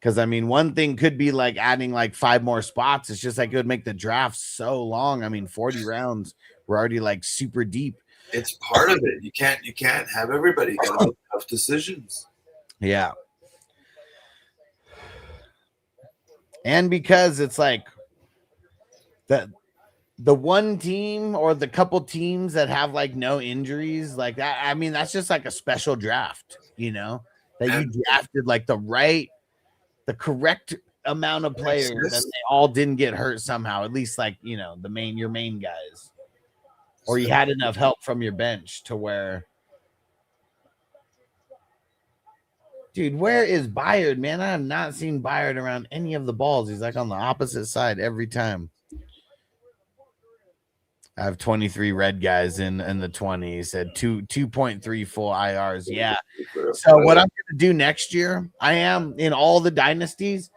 Because I mean, one thing could be like adding like 5 more spots. It's just like it would make the draft so long. I mean, 40 rounds. We're already like super deep. It's part of it. You can't have everybody get tough decisions. Yeah. And because it's like the one team or the couple teams that have like no injuries, like that. I mean, that's just like a special draft, that you drafted like the correct amount of players that they all didn't get hurt somehow. At least like, your main guys. Or you had enough help from your bench to where, dude, where is Byard, man? I have not seen Byard around any of the balls. He's like on the opposite side every time. I have 23 red guys in the 20. He said 2.3 full IRs. Yeah. So what I'm going to do next year, I am in all the dynasties.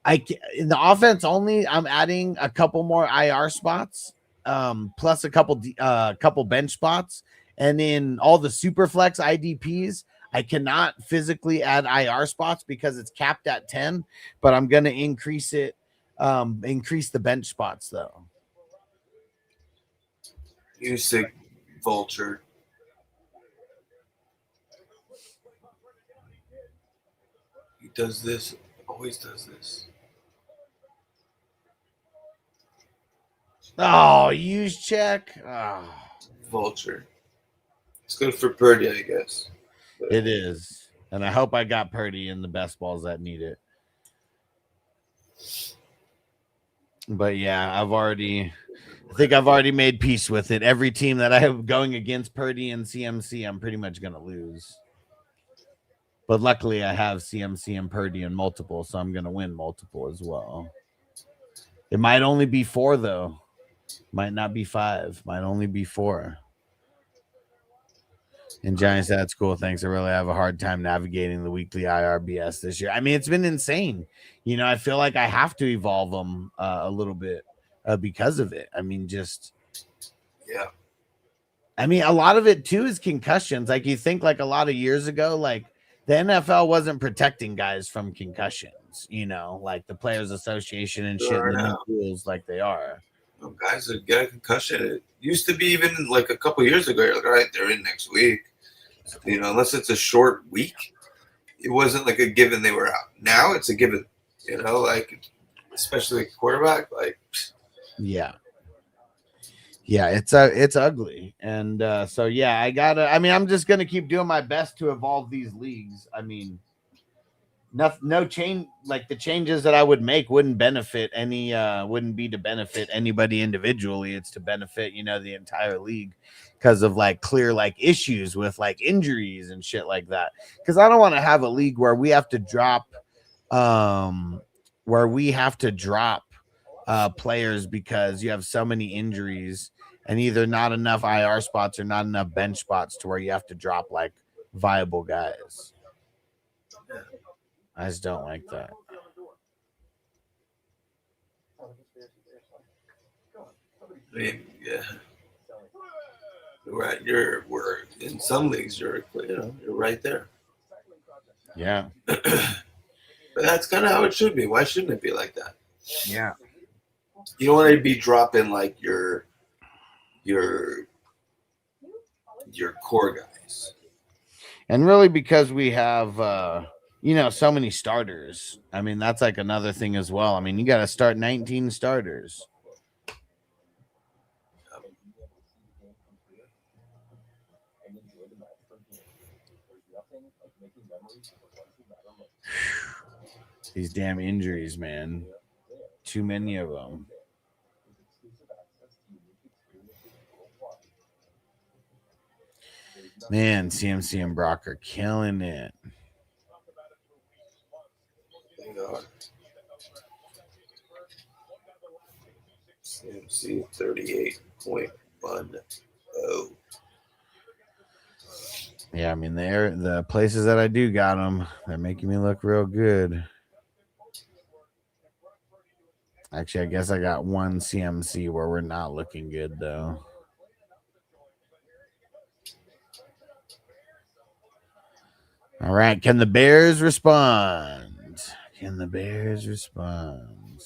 In the offense only, I'm adding a couple more IR spots. Plus a couple bench spots, and in all the super flex IDPs, I cannot physically add IR spots because it's capped at 10, but I'm going to increase the bench spots though. You sick vulture. He does this, always does this. Oh, use check. Oh. Vulture. It's good for Purdy, I guess. It is. And I hope I got Purdy in the best balls that need it. But yeah, I think I've already made peace with it. Every team that I have going against Purdy and CMC, I'm pretty much going to lose. But luckily I have CMC and Purdy in multiple, so I'm going to win multiple as well. It might only be 4 though. Might not be 5. Might only be 4. And Johnny said, that's cool. Thanks. I really have a hard time navigating the weekly IRBS this year. I mean, it's been insane. You know, I feel like I have to evolve them a little bit because of it. I mean, Yeah. I mean, a lot of it too is concussions. Like you think like a lot of years ago, like the NFL wasn't protecting guys from concussions, you know, like the Players Association and shit, Sure and the new now. rules like they are. Guys that get a concussion, it used to be even like a couple years ago, you're like, all right, they're in next week. You know, unless it's a short week, it wasn't like a given they were out. Now it's a given, you know, like especially like quarterback, like Yeah. Yeah, it's ugly. And so yeah, I mean, I'm just gonna keep doing my best to evolve these leagues. I mean, no change, like the changes that I would make wouldn't be to benefit anybody individually. It's to benefit, you know, the entire league because of like clear like issues with like injuries and shit like that. Because I don't want to have a league where we have to drop players because you have so many injuries and either not enough IR spots or not enough bench spots to where you have to drop like viable guys. I just don't like that. I mean, yeah. Right, we're in some leagues you're right there. Yeah. But that's kind of how it should be. Why shouldn't it be like that? Yeah. You don't want to be dropping like your core guys. And really because we have you know, so many starters. I mean, that's like another thing as well. I mean, you got to start 19 starters. These damn injuries, man. Too many of them. Man, CMC and Brock are killing it. CMC 38.10. Yeah, I mean, the places that I do got them, they're making me look real good. Actually, I guess I got one CMC where we're not looking good, though. All right. Can the Bears respond? Can the Bears respond?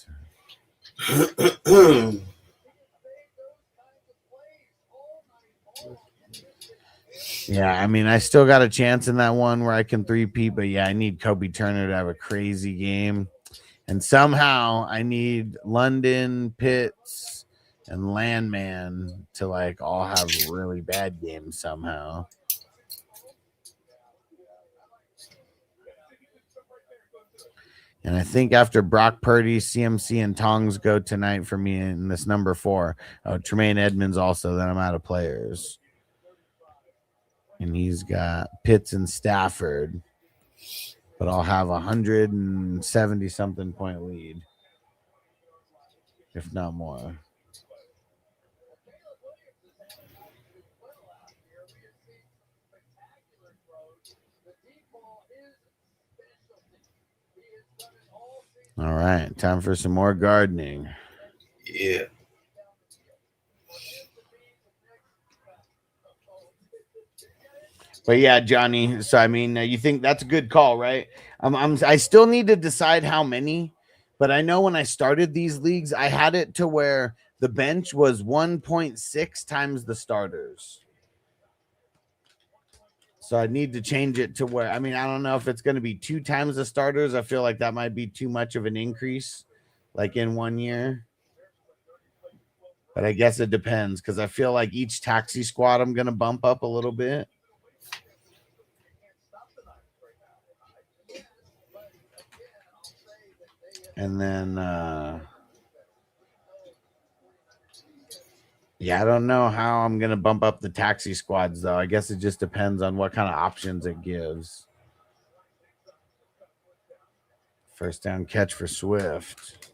Yeah, I mean, I still got a chance in that one where I can three-peat, but yeah, I need Kobe Turner to have a crazy game. And somehow I need London, Pitts, and Landman to like all have really bad games somehow. And I think after Brock Purdy, CMC, and Tongs go tonight for me in this number 4. Oh, Tremaine Edmonds also, then I'm out of players. And he's got Pitts and Stafford. But I'll have 170-something point lead. If not more. All right, time for some more gardening. Yeah. But yeah, Johnny. So I mean, you think that's a good call, right? I still need to decide how many, but I know when I started these leagues, I had it to where the bench was 1.6 times the starters. So I need to change it to where, I mean, I don't know if it's going to be 2 times the starters. I feel like that might be too much of an increase, like in 1 year. But I guess it depends because I feel like each taxi squad I'm going to bump up a little bit. And then, yeah, I don't know how I'm going to bump up the taxi squads, though. I guess it just depends on what kind of options it gives. First down catch for Swift.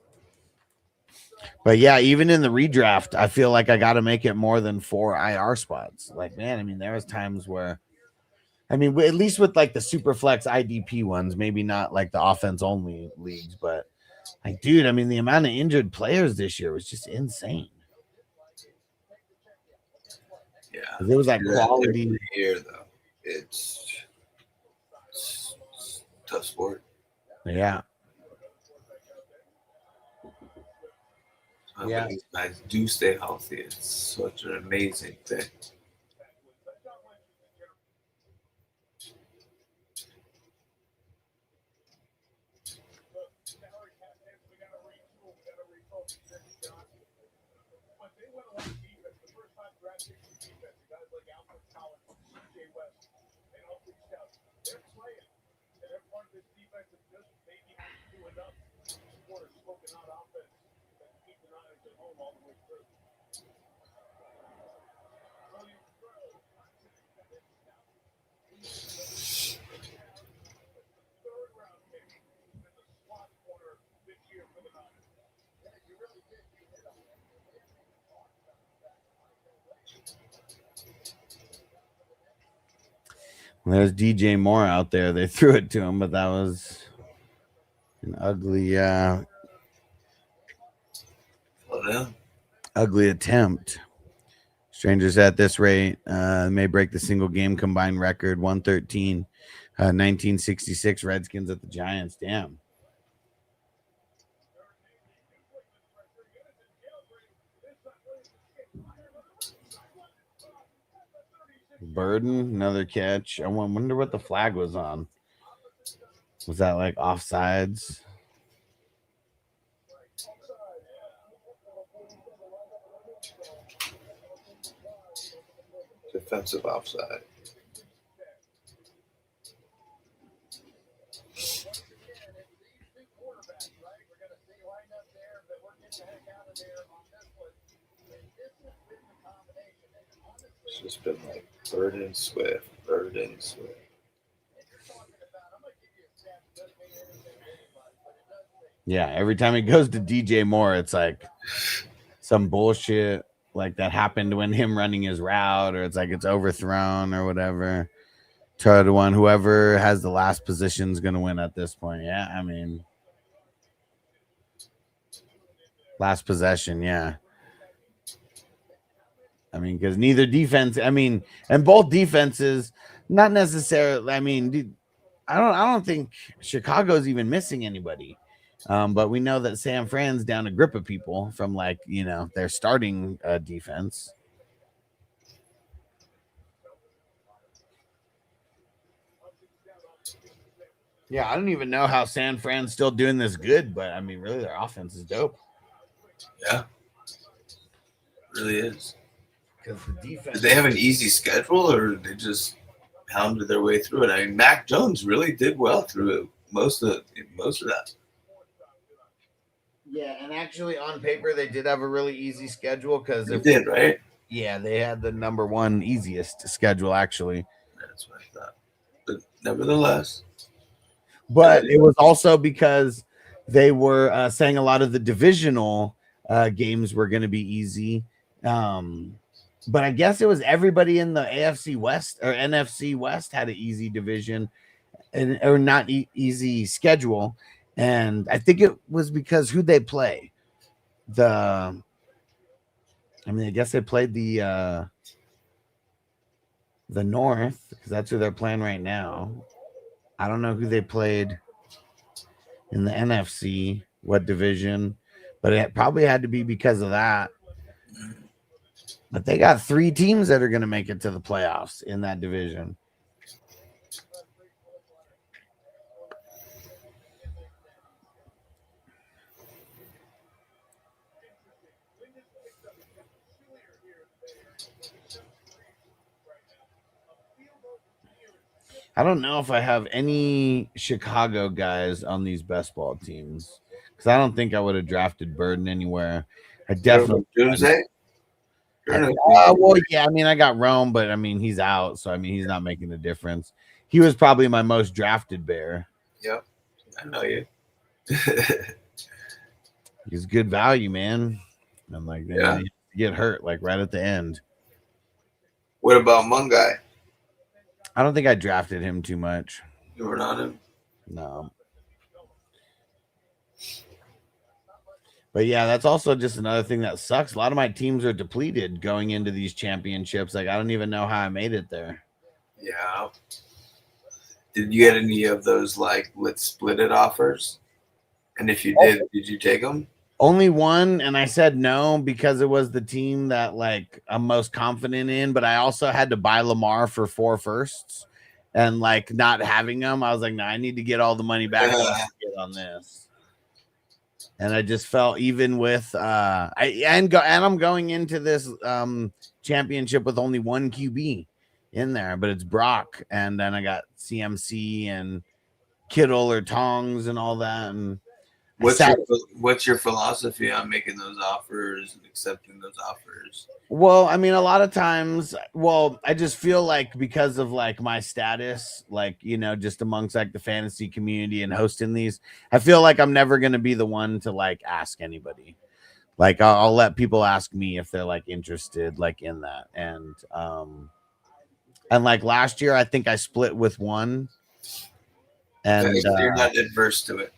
But yeah, even in the redraft, I feel like I got to make it more than 4 IR spots. Like, man, I mean, there was times where I mean, at least with like the Superflex IDP ones, maybe not like the offense only leagues, but like, dude, I mean, the amount of injured players this year was just insane. Yeah. There was that Do quality. every year, though. It's tough sport. Yeah. When these guys do stay healthy, it's such an amazing thing. There's DJ Moore out there. They threw it to him, but that was an ugly, ugly attempt. Strangers at this rate may break the single game combined record 113, 1966 Redskins at the Giants. Damn. Burden, another catch. I wonder what the flag was on. Was that like offsides? Defensive offside. It's just been like Burden Swift. Yeah, every time it goes to DJ Moore, it's like some bullshit like that happened when him running his route, or it's like it's overthrown or whatever. Third one, whoever has the last position is going to win at this point. Yeah, I mean, last possession, yeah. I mean, because neither defense, I mean, and both defenses, not necessarily. I mean, dude, I don't think Chicago's even missing anybody. But we know that San Fran's down a grip of people from like, you know, their starting defense. Yeah, I don't even know how San Fran's still doing this good, but I mean, really, their offense is dope. Yeah, it really is. Because the defense. Did they have an easy schedule, or they just pounded their way through it? I mean, Mac Jones really did well through most of that. Yeah, and actually on paper they did have a really easy schedule because they did, right? Yeah, they had the number one easiest schedule actually. That's what I thought. But nevertheless, but it was also because they were saying a lot of the divisional games were going to be easy. But I guess it was everybody in the AFC West or NFC West had an easy division or not easy schedule. And I think it was because who they play. I guess they played the North because that's who they're playing right now. I don't know who they played in the NFC, what division, but it probably had to be because of that. But they got 3 teams that are going to make it to the playoffs in that division. I don't know if I have any Chicago guys on these best ball teams because I don't think I would have drafted Burden anywhere. I definitely. Well, yeah, I mean, I got Rome, but I mean, he's out, so I mean, he's not making a difference. He was probably my most drafted Bear. Yep, I know you. He's good value, man. I'm like, yeah, get hurt like right at the end. What about Mungai? I don't think I drafted him too much. You were on him. No. But yeah, that's also just another thing that sucks. A lot of my teams are depleted going into these championships. Like I don't even know how I made it there. Yeah. Did you get any of those like let's split it offers? And if you did you take them? Only one, and I said no because it was the team that like I'm most confident in. But I also had to buy Lamar for 4 firsts, and like not having them, I was like, no, I need to get all the money back that I get on this. And I just felt even with I'm going into this championship with only one QB in there, but it's Brock, and then I got CMC and Kittle or Tongs and all that. And what's your philosophy on making those offers and accepting those offers? Well, I mean, a lot of times, I just feel like because of like my status, like, you know, just amongst like the fantasy community and hosting these, I feel like I'm never going to be the one to like ask anybody. Like I'll let people ask me if they're like interested, like in that. And like last year, I think I split with one. And you're not adverse to it.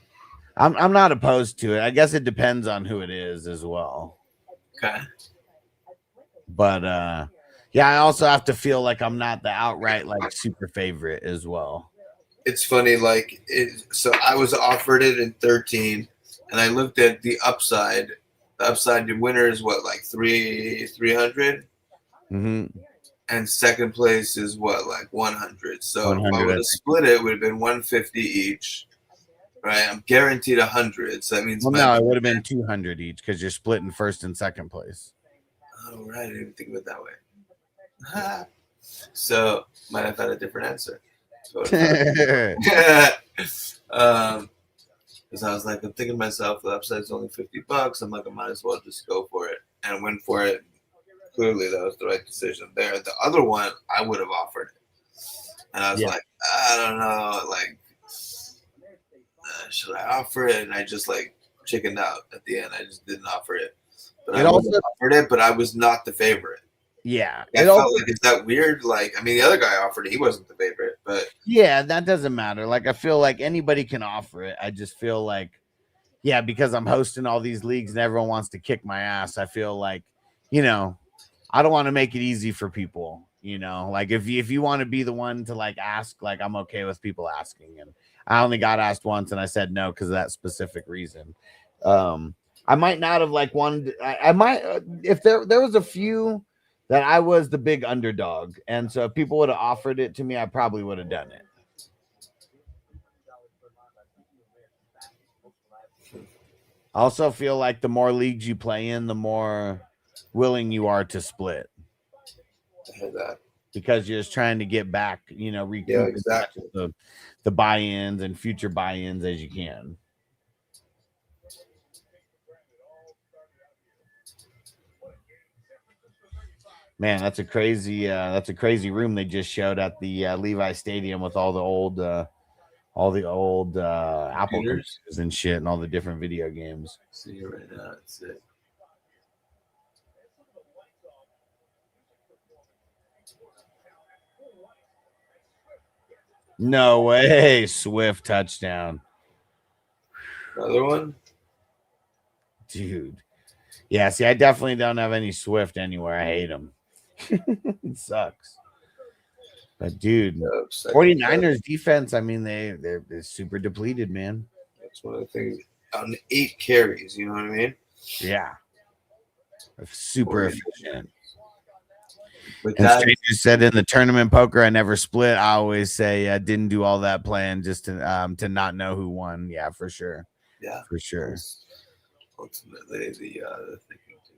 I'm not opposed to it. I guess it depends on who it is as well. Okay. But yeah, I also have to feel like I'm not the outright like super favorite as well. It's funny, like so I was offered it in 13, and I looked at the upside. The upside to winner is what, like 300? Mm-hmm. And second place is what, like 100. So 100, if I would have split it, it would have been 150 each. Right, I'm guaranteed 100. So that means no, it would have been 200 each because you're splitting first and second place. Oh, right. I didn't even think of it that way. So might have had a different answer. Because I was like, I'm thinking to myself, the upside is only $50. I'm like, I might as well just go for it and win for it. Clearly, that was the right decision there. The other one, I would have offered it, and I was like, I don't know, like, should I offer it? And I just like chickened out at the end. I just didn't offer it. But I also offered it, but I was not the favorite. Yeah. I felt like, is that weird? Like, I mean, the other guy offered it. He wasn't the favorite, but. Yeah, that doesn't matter. Like, I feel like anybody can offer it. I just feel like, yeah, because I'm hosting all these leagues and everyone wants to kick my ass. I feel like, you know, I don't want to make it easy for people, you know, like if you want to be the one to like ask, like I'm okay with people asking. And I only got asked once and I said no because of that specific reason. I might not have like wanted. I might if there was a few that I was the big underdog, and so if people would have offered it to me, I probably would have done it. I also feel like the more leagues you play in, the more willing you are to split. I heard that. Because you're just trying to get back, you know, recoup exactly. the buy-ins and future buy-ins as you can. Man, that's a crazy room they just showed at the Levi Stadium with all the old Apple computers and shit and all the different video games. See it right now. That's it. No way, Swift touchdown. Another one? Dude. Yeah, see, I definitely don't have any Swift anywhere. I hate him. It sucks. But dude, 49ers defense, I mean, they're super depleted, man. That's one of the things on 8 carries, you know what I mean? Yeah. Super efficient. But and Stranger said in the tournament poker, I never split. I always say I didn't do all that plan just to not know who won. Yeah, for sure. Yeah, for sure. Ultimately, the thinking too.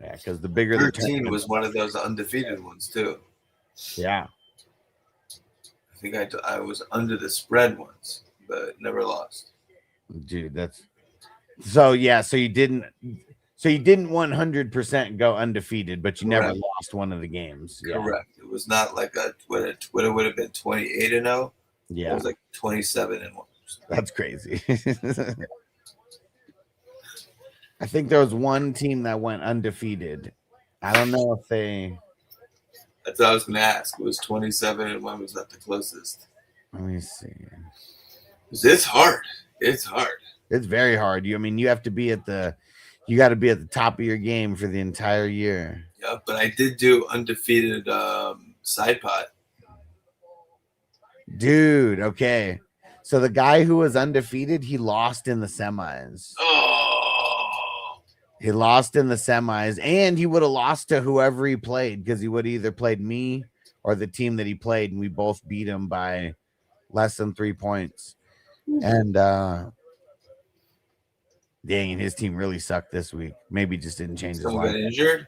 Yeah, because the bigger 13 was one of those undefeated ones too. Yeah, I think I was under the spread once, but never lost. Dude, that's. So yeah, so you didn't 100% go undefeated, but you never lost one of the games. Yeah. Correct. It was not like what it would have been 28-0. Yeah, it was like 27-1. That's crazy. I think there was one team that went undefeated. I don't know if they. That's what I was going to ask. It was 27, and when was that the closest? Let me see. 'Cause it's hard. It's hard. It's very hard. You have to be at the. You got to be at the top of your game for the entire year. Yeah, but I did do undefeated side pot. Dude, okay. So the guy who was undefeated, he lost in the semis. Oh, He lost in the semis, and he would have lost to whoever he played because he would have either played me or the team that he played, and we both beat him by less than 3 points. And dang, his team really sucked this week. Maybe just didn't change his someone got line. injured?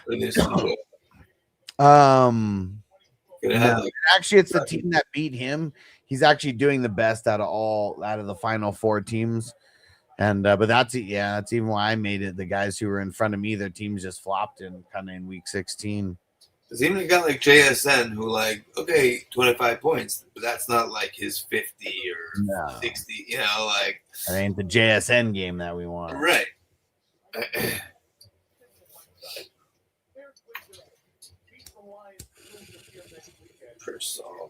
Or they still do it? Gonna have, No, like, actually, it's the team that beat him. He's actually doing the best out of the final 4 teams. And but that's even why I made it. The guys who were in front of me, their teams just flopped in week 16. There's even a guy like JSN who, like, okay, 25 points, but that's not like his 50 or No. 60, you know, like. That ain't the JSN game that we want. Right. Persol.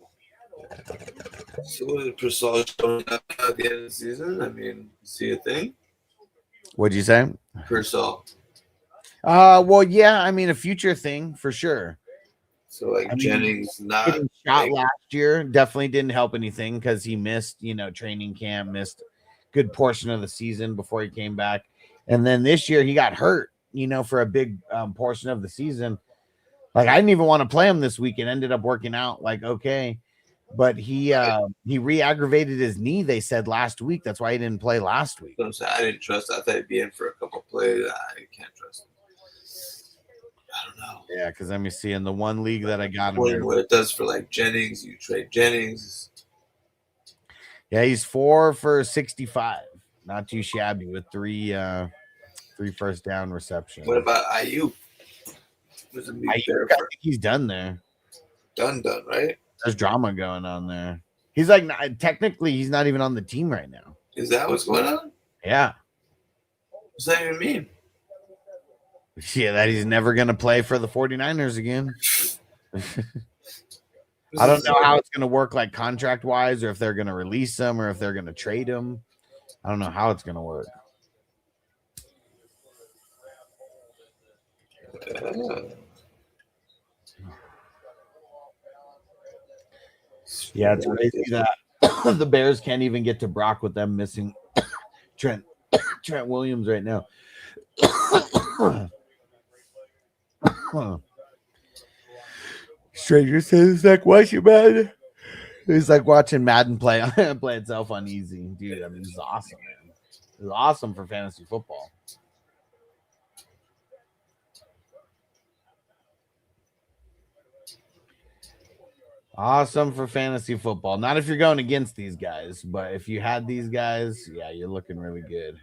So what did Persol showing up at the end of the season? I mean, see a thing? What'd you say? Persol. Well, yeah, I mean, a future thing for sure. So, like, Jennings not Getting shot like, last year definitely didn't help anything because he missed, training camp, missed a good portion of the season before he came back. And then this year he got hurt, for a big portion of the season. Like, I didn't even want to play him this week and ended up working out like okay. But he re-aggravated his knee, they said last week. That's why he didn't play last week. I'm saying, I didn't trust. I thought he'd be in for a couple plays. I can't trust him. I don't know. Yeah, because let me see. In the one league that I got him What, in, what it does for, like, Jennings, you trade Jennings. yeah, he's 4 for 65. Not too shabby with 3 first down receptions. What about Ayuk? Was a big I bear think he's done there. done, right? There's drama going on there. He's like, technically, he's not even on the team right now. Is that what's going on? Yeah. What's that even mean? Yeah, that he's never going to play for the 49ers again. I don't know how it's going to work, like contract-wise, or if they're going to release him or if they're going to trade him. I don't know how it's going to work. Yeah, it's crazy that the Bears can't even get to Brock with them missing Trent Williams right now. Stranger says it's like watching Madden. It's like watching Madden play itself on easy. Dude, I mean, this is awesome, man. This is awesome for fantasy football. Awesome for fantasy football. Not if you're going against these guys, but if you had these guys, yeah, you're looking really good.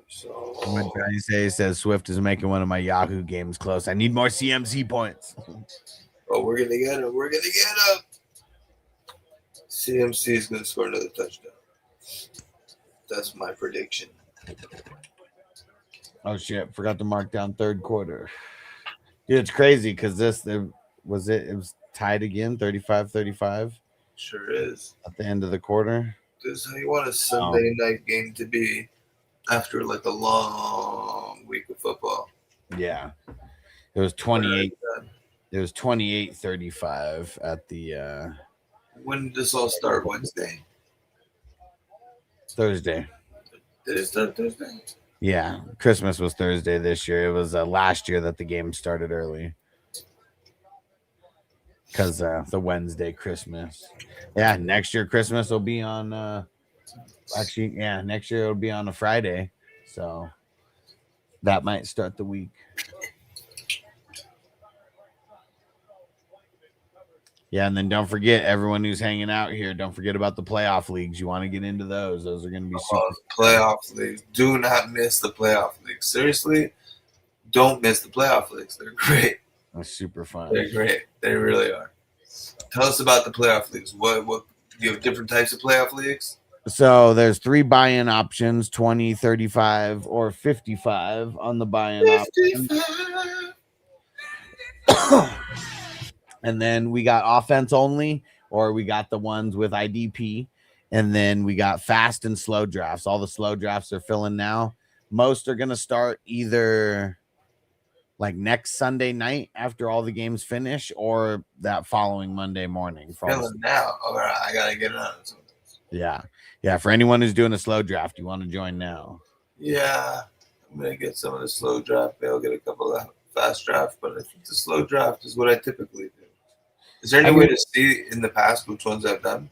So, What Johnny say says Swift is making one of my Yahoo games close. I need more CMC points. oh, we're gonna get him. We're gonna get him. CMC is gonna score another touchdown. That's my prediction. Oh shit! Forgot to mark down third quarter. Dude, it's crazy because it was tied again, 35-35 Sure is. at the end of the quarter. This is how you want a Sunday night game to be after like a long week of football. Yeah, it was 28. It was 28-35 at the When did this all start? Wednesday? Thursday. Did it start Thursday? Yeah, Christmas was Thursday this year. It was last year that the game started early because the Wednesday Christmas. Yeah, next year Christmas will be on. Next year it'll be on a Friday, so that might start the week. Yeah, and then don't forget everyone who's hanging out here. Don't forget about the playoff leagues. You want to get into those. Those are going to be super. Playoff leagues. Do not miss the playoff leagues. Seriously, don't miss the playoff leagues. They're great. That's super fun. They're great. They really are. Tell us about the playoff leagues. What do you have different types of playoff leagues? So there's 3 buy-in options, 20, 35, or 55 on the buy-in option. 55. And then we got offense only, or we got the ones with IDP. And then we got fast and slow drafts. All the slow drafts are filling now. Most are going to start either like next Sunday night after all the games finish, or that following Monday morning. Feeling now. All right, I gotta get on. Yeah. For anyone who's doing a slow draft, you want to join now. Yeah, I'm gonna get some of the slow draft. Maybe I'll get a couple of fast drafts, but I think the slow draft is what I typically do. Is there any way to see in the past which ones I've done?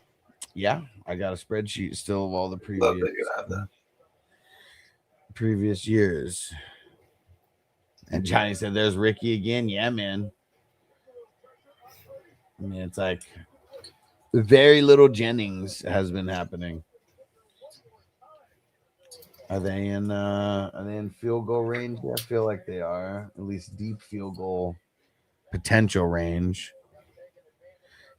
Yeah, I got a spreadsheet still of all the Love that you have that. previous years. And Johnny said, "There's Ricky again." Yeah, man. I mean, it's like very little Jennings has been happening. Are they in field goal range? Yeah, I feel like they are. At least deep field goal potential range.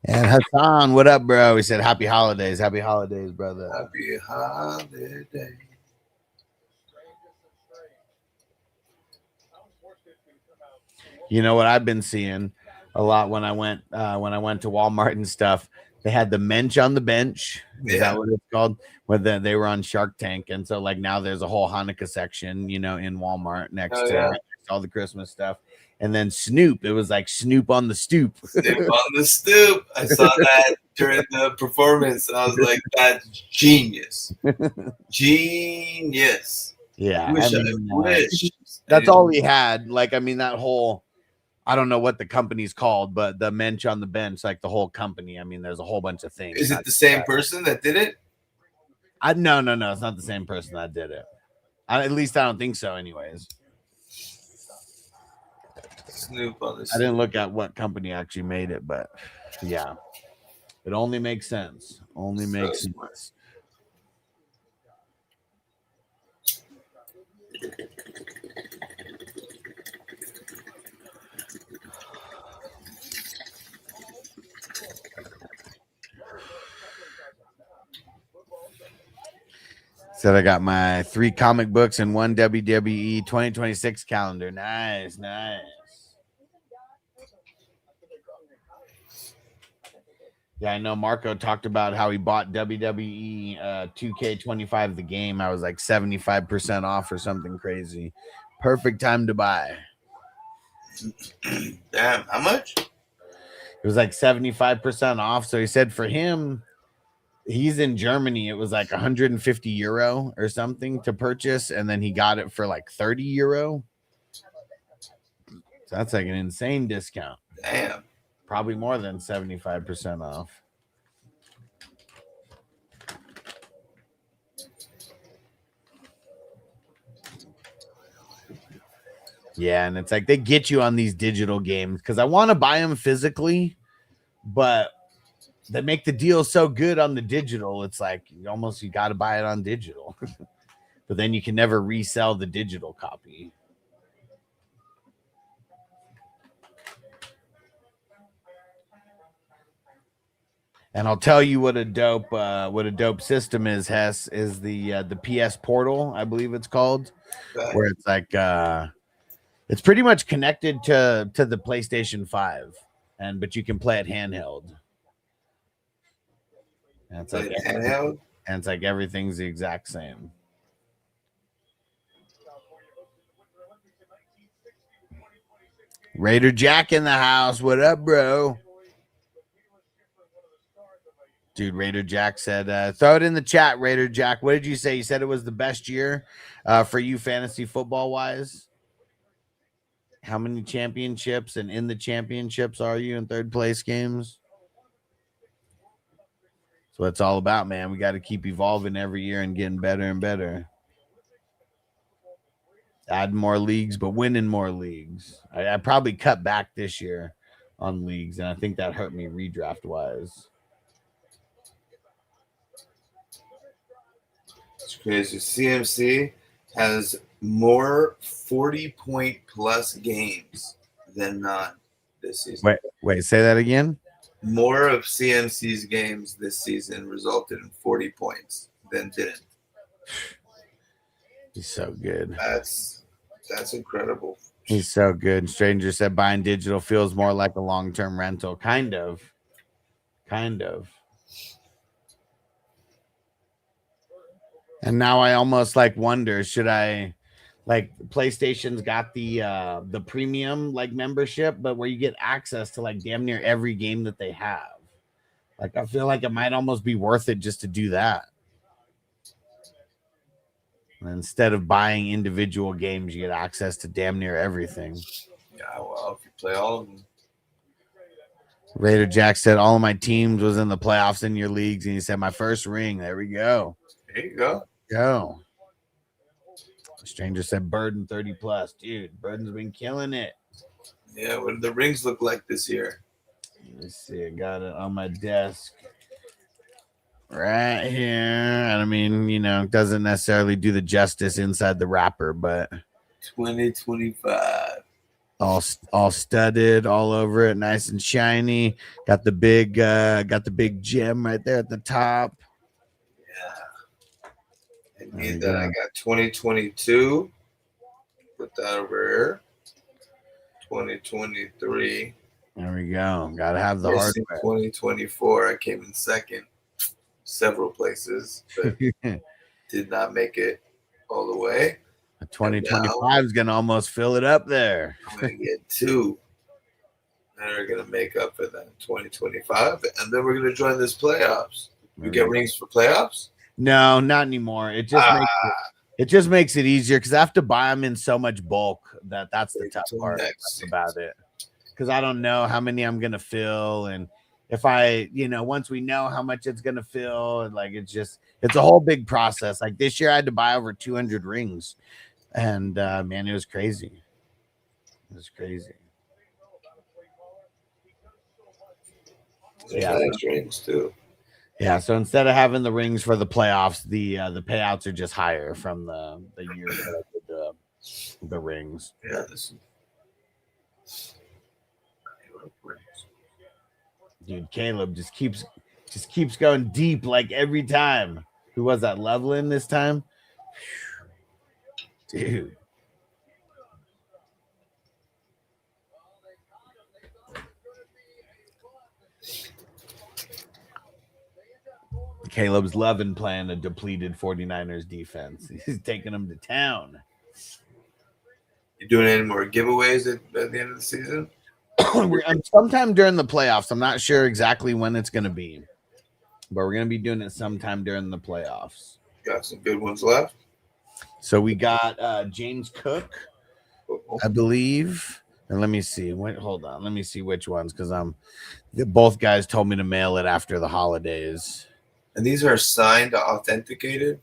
And Hassan, what up, bro? He said, "Happy holidays, brother." Happy holiday. You know what I've been seeing a lot when I went to Walmart and stuff. They had the mensch on the bench. Is that what it's called? Where they were on Shark Tank, and so like now there's a whole Hanukkah section, in Walmart next to all the Christmas stuff. And then Snoop, it was like Snoop on the stoop. Snoop on the stoop. I saw that during the performance, and I was like, "That's genius, genius." Yeah, wish. That's all he had. Like, I mean, that whole. I don't know what the company's called, but the mensch on the bench, like the whole company. I mean, there's a whole bunch of things. Is it the same person that did it? No. It's not the same person that did it. At least I don't think so. Anyways, Snoop on this. I didn't look at what company actually made it, but yeah, it only makes sense. Only makes sense. Said I got my 3 comic books and 1 WWE 2026 calendar. Nice. Yeah, I know Marco talked about how he bought WWE 2K25 the game. I was like 75% off or something crazy. Perfect time to buy. Damn, how much? It was like 75% off. So he said for him, he's in Germany. It was like 150 euro or something to purchase, and then he got it for like 30 euro. So that's like an insane discount. Damn. Probably more than 75% off. Yeah, and it's like they get you on these digital games because I want to buy them physically, but they make the deal so good on the digital. It's like you got to buy it on digital, but then you can never resell the digital copy. And I'll tell you what a dope system is. Hess is the PS Portal, I believe it's called, where it's like it's pretty much connected to the PlayStation 5, but you can play it handheld. And it's like handheld, and it's like everything's the exact same. Raider Jack in the house. What up, bro? Dude, Raider Jack said, throw it in the chat, Raider Jack. What did you say? You said it was the best year for you fantasy football-wise? How many championships and in the championships are you in third place games? That's what it's all about, man. We got to keep evolving every year and getting better and better. Add more leagues, but winning more leagues. I probably cut back this year on leagues, and I think that hurt me redraft-wise. It's crazy. CMC has more 40-point plus games than not this season. Wait, say that again? more of CMC's games this season resulted in 40 points than didn't. He's so good. That's incredible. He's so good. Stranger said buying digital feels more like a long-term rental. Kind of. And now I almost like wonder, should I, like, PlayStation's got the premium like membership, but where you get access to like damn near every game that they have. Like, I feel like it might almost be worth it just to do that. Instead of buying individual games, you get access to damn near everything. Yeah, well, if you play all of them. Raider Jack said all of my teams was in the playoffs in your leagues, and he said my first ring. There we go. There you go. Go. Stranger said Burden 30 plus. Dude, Burden's been killing it. Yeah, what do the rings look like this year? Let's see. I got it on my desk right here. And I mean, you know, it doesn't necessarily do the justice inside the wrapper, but 2025. all studded all over it, nice and shiny. Got the big gem right there at the top. Yeah. And then I got 2022. Put that over here. 2023. There we go. Gotta have the hardware. 2024. I came in second several places, but did not make it all the way. 2025 is gonna almost fill it up there. I'm gonna get two that are gonna make up for that 2025, and then we're gonna join this playoffs. You get rings for playoffs? No, not anymore. It just makes it easier because I have to buy them in so much bulk that's the tough part about it. Because I don't know how many I'm gonna fill, and if I, you know, once we know how much it's gonna fill, and like it's a whole big process. Like this year, I had to buy over 200 rings, and man, it was crazy. It was crazy. Yeah, nice rings too. Yeah, so instead of having the rings for the playoffs, the payouts are just higher from the year that I did the rings. Yeah, dude, Caleb just keeps going deep like every time. Who was that? Loveland this time? Dude. Caleb's loving playing a depleted 49ers defense. He's taking them to town. You doing any more giveaways at the end of the season? Sometime during the playoffs. I'm not sure exactly when it's going to be, but we're going to be doing it sometime during the playoffs. Got some good ones left. So we got James Cook, I believe. And let me see. Hold on. Let me see which ones, because both guys told me to mail it after the holidays. And these are signed, authenticated?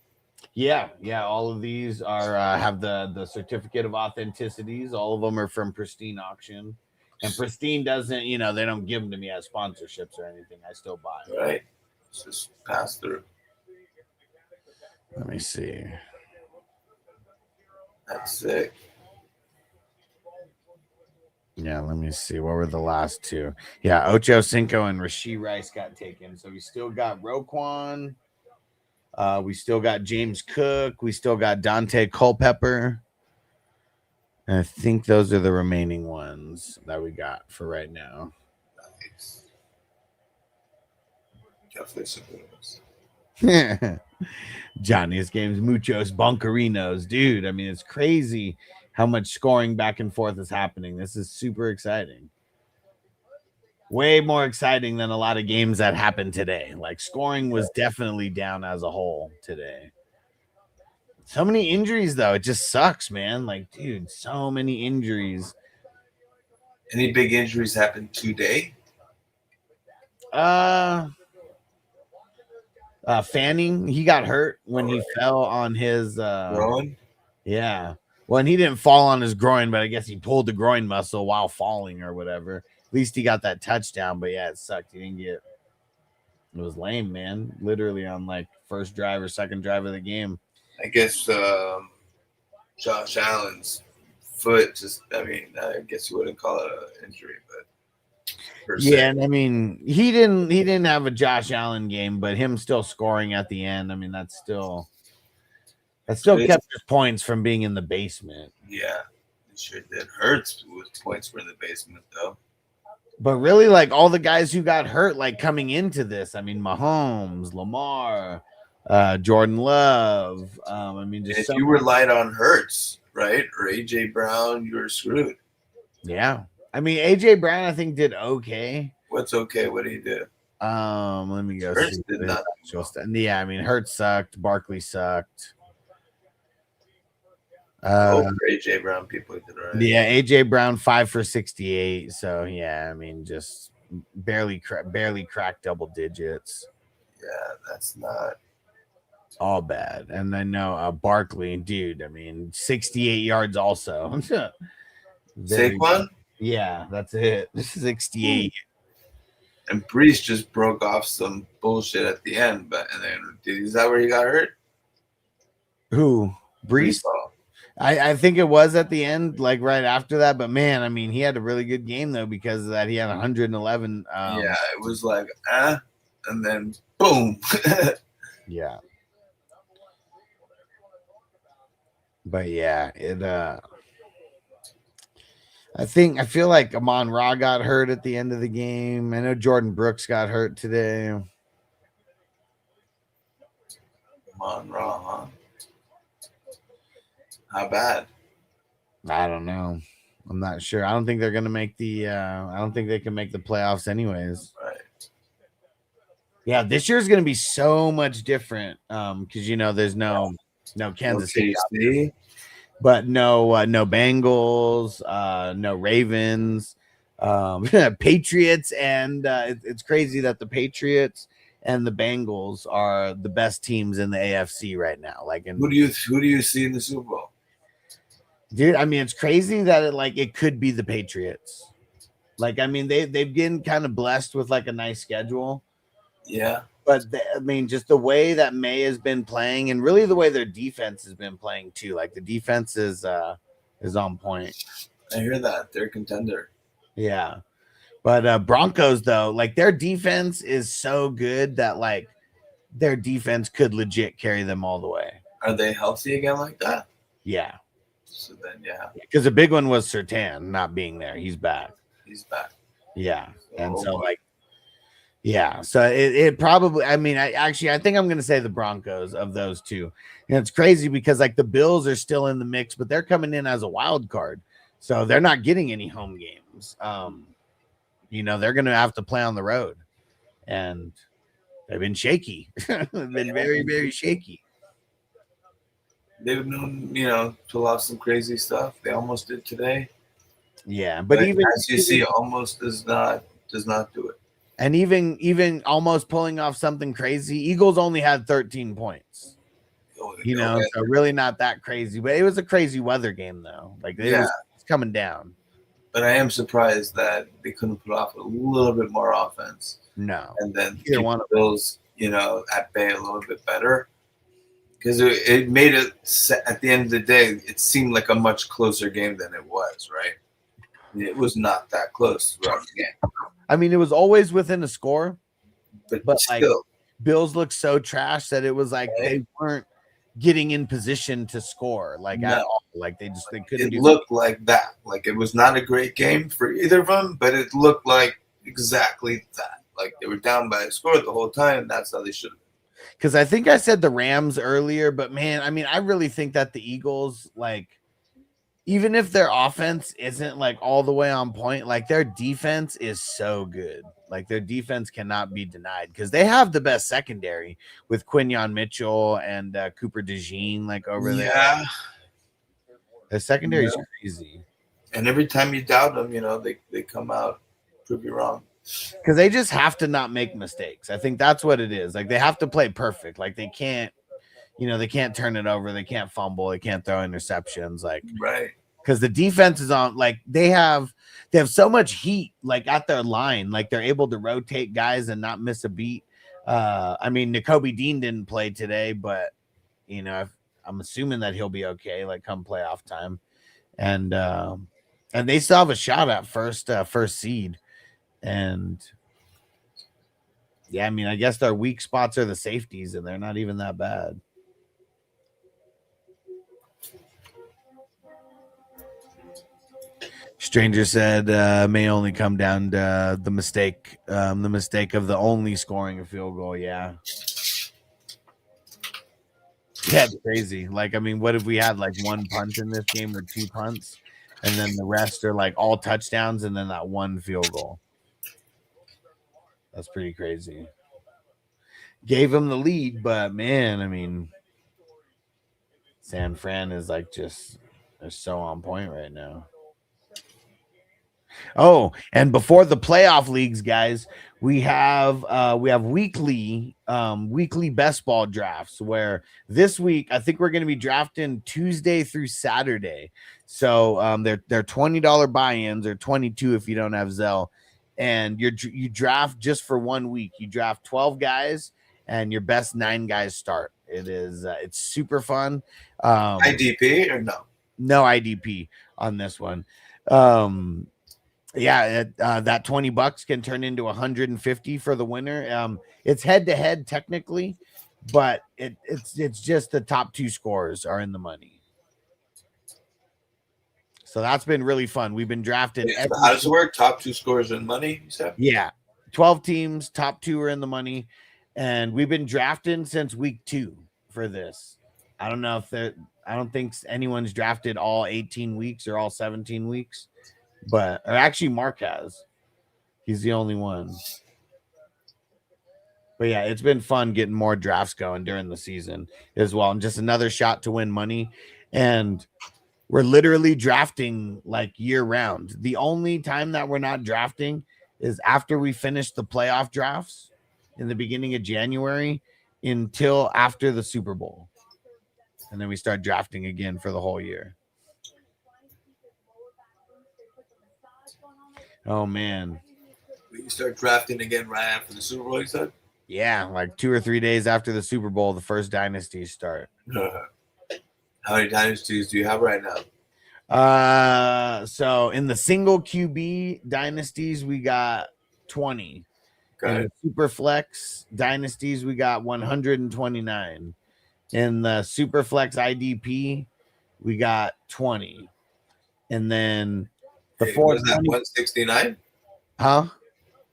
Yeah. All of these are have the certificate of authenticities. All of them are from Pristine Auction. And Pristine doesn't, you know, they don't give them to me as sponsorships or anything. I still buy them. Right. It's just pass through. Let me see. That's sick. Yeah, let me see. What were the last two? Yeah, Ocho Cinco and Rashee Rice got taken. So we still got Roquan. We still got James Cook. We still got Dante Culpepper. And I think those are the remaining ones that we got for right now. Nice. Definitely some good ones. Johnny's games, muchos bunkerinos. Dude, I mean, it's crazy how much scoring back and forth is happening. This is super exciting. Way more exciting than a lot of games that happened today. Like, scoring was definitely down as a whole today. So many injuries, though. It just sucks, man. Like, dude, so many injuries. Any big injuries happened today? Fanning, he got hurt when he fell on his groin. Yeah. Well, and he didn't fall on his groin, but I guess he pulled the groin muscle while falling or whatever. At least he got that touchdown, but yeah, it sucked. He didn't get. It was lame, man. Literally on like first drive or second drive of the game. I guess Josh Allen's foot just. I mean, I guess you wouldn't call it an injury, but per Yeah, se. and I mean, he didn't have a Josh Allen game, but him still scoring at the end. I mean, that still kept his points from being in the basement. Yeah, it sure did. Hurts with points were in the basement though. But really, like all the guys who got hurt, like coming into this, I mean, Mahomes, Lamar, Jordan Love. I mean, just If so you relied on Hurts, right, or AJ Brown, you were screwed. yeah. I mean, AJ Brown, I think did okay. What's okay? What do you do? Let me go Hurts see. did the not do actual well. Yeah, I mean, Hurts sucked. Barkley sucked. For AJ Brown, people did all right. Yeah, AJ Brown 5 for 68. So yeah, I mean, just barely cracked double digits. Yeah, that's not. All bad. And I know Barkley, dude. I mean, 68 yards also. Very- Saquon Yeah, that's it. 68. and Brees just broke off some bullshit at the end, but and then is that where he got hurt? Who? Brees? Ball. I think it was at the end, like right after that. But man, I mean, he had a really good game though because of that. He had 111. Yeah, it was like and then boom. Yeah. But yeah, I feel like Amon Ra got hurt at the end of the game. I know Jordan Brooks got hurt today. Amon Ra, huh? How bad? I don't know. I'm not sure. I don't think they're gonna make the I don't think they can make the playoffs anyways. Right. Yeah, this year's gonna be so much different. Because there's no Kansas City, KC. but no Bengals, no Ravens, Patriots, and it's crazy that the Patriots and the Bengals are the best teams in the AFC right now. Like, Who do you see in the Super Bowl? dude, I mean, it's crazy that it could be the Patriots. Like, I mean, they've been kind of blessed with like a nice schedule. Yeah. But I mean, just the way that May has been playing, and really the way their defense has been playing too. Like the defense is on point. I hear that. They're a contender. Yeah. But Broncos though, like their defense is so good that like their defense could legit carry them all the way. Are they healthy again like that? Yeah. So then, yeah, Because the big one was Surtain not being there. He's back. he's back. Yeah. And Oh, so boy. like, yeah. So it probably, I mean, I think I'm going to say the Broncos of those two. And it's crazy because like the Bills are still in the mix, but they're coming in as a wild card. So they're not getting any home games. They're going to have to play on the road. And they've been shaky. They've been very, very shaky. They've known, pull off some crazy stuff. They almost did today. Yeah, but even as you see, almost does not do it. And even almost pulling off something crazy, Eagles only had 13 points. So really not that crazy. But it was a crazy weather game though. Like it's coming down. But I am surprised that they couldn't put off a little bit more offense. No, and then either keep one the Bills, at bay a little bit better. Because it made it, at the end of the day, it seemed like a much closer game than it was, right? It was not that close throughout the game. I mean, it was always within a score, but still, like Bills looked so trash that it was like they weren't getting in position to score, like at all. Like they couldn't. It looked like that. Like it was not a great game for either of them, but it looked like exactly that. Like they were down by a score the whole time. That's how they should have. Because I think I said the Rams earlier, but man, I mean, I really think that the Eagles, like, even if their offense isn't like all the way on point, like their defense is so good. Like their defense cannot be denied because they have the best secondary with Quinyon Mitchell and Cooper DeJean, like over there. Yeah, the secondary is crazy. And every time you doubt them, they come out, prove you wrong. Because they just have to not make mistakes. I think that's what it is. Like they have to play perfect. Like they can't, they can't turn it over. They can't fumble. They can't throw interceptions. Like right. Because the defense is on. Like they have so much heat. Like at their line. Like they're able to rotate guys and not miss a beat. I mean, Nakobe Dean didn't play today, but I'm assuming that he'll be okay. Like come playoff time, and they still have a shot at first seed. And yeah, I mean, I guess their weak spots are the safeties, and they're not even that bad. Stranger said may only come down to the mistake of the only scoring a field goal. Yeah, it's crazy. Like, I mean, what if we had like one punt in this game or two punts, and then the rest are like all touchdowns, and then that one field goal? That's pretty crazy. Gave him the lead, but man, I mean, San Fran is like just they're so on point right now. Oh, and before the playoff leagues, guys, we have weekly best ball drafts where this week I think we're going to be drafting Tuesday through Saturday. So they're $20 buy-ins or 22 if you don't have Zelle, and you draft just for 1 week. You draft 12 guys, and your best 9 guys start. It's super fun. IDP or no? No IDP on this one. Yeah, that $20 can turn into 150 for the winner. It's head to head technically, but it's just the top 2 scores are in the money. So that's been really fun. We've been drafting. How does it work? Top 2 scores in money, you said? Yeah, 12 teams, top 2 are in the money, and we've been drafting since week 2 for this. I don't think anyone's drafted all 18 weeks or all 17 weeks. Or actually Mark has. He's the only one. But yeah, it's been fun getting more drafts going during the season as well. And just another shot to win money. And we're literally drafting like year round. The only time that we're not drafting is after we finish the playoff drafts in the beginning of January until after the Super Bowl. And then we start drafting again for the whole year. Oh man, We start drafting again right after the Super Bowl, you said? Yeah, like 2 or 3 days after the Super Bowl, the first dynasties start. How many dynasties do you have right now? So in the single QB dynasties, we got 20. Okay. In the super flex dynasties, we got 129. In the super flex IDP, we got 20. And then the Hey, four was that 169? Huh?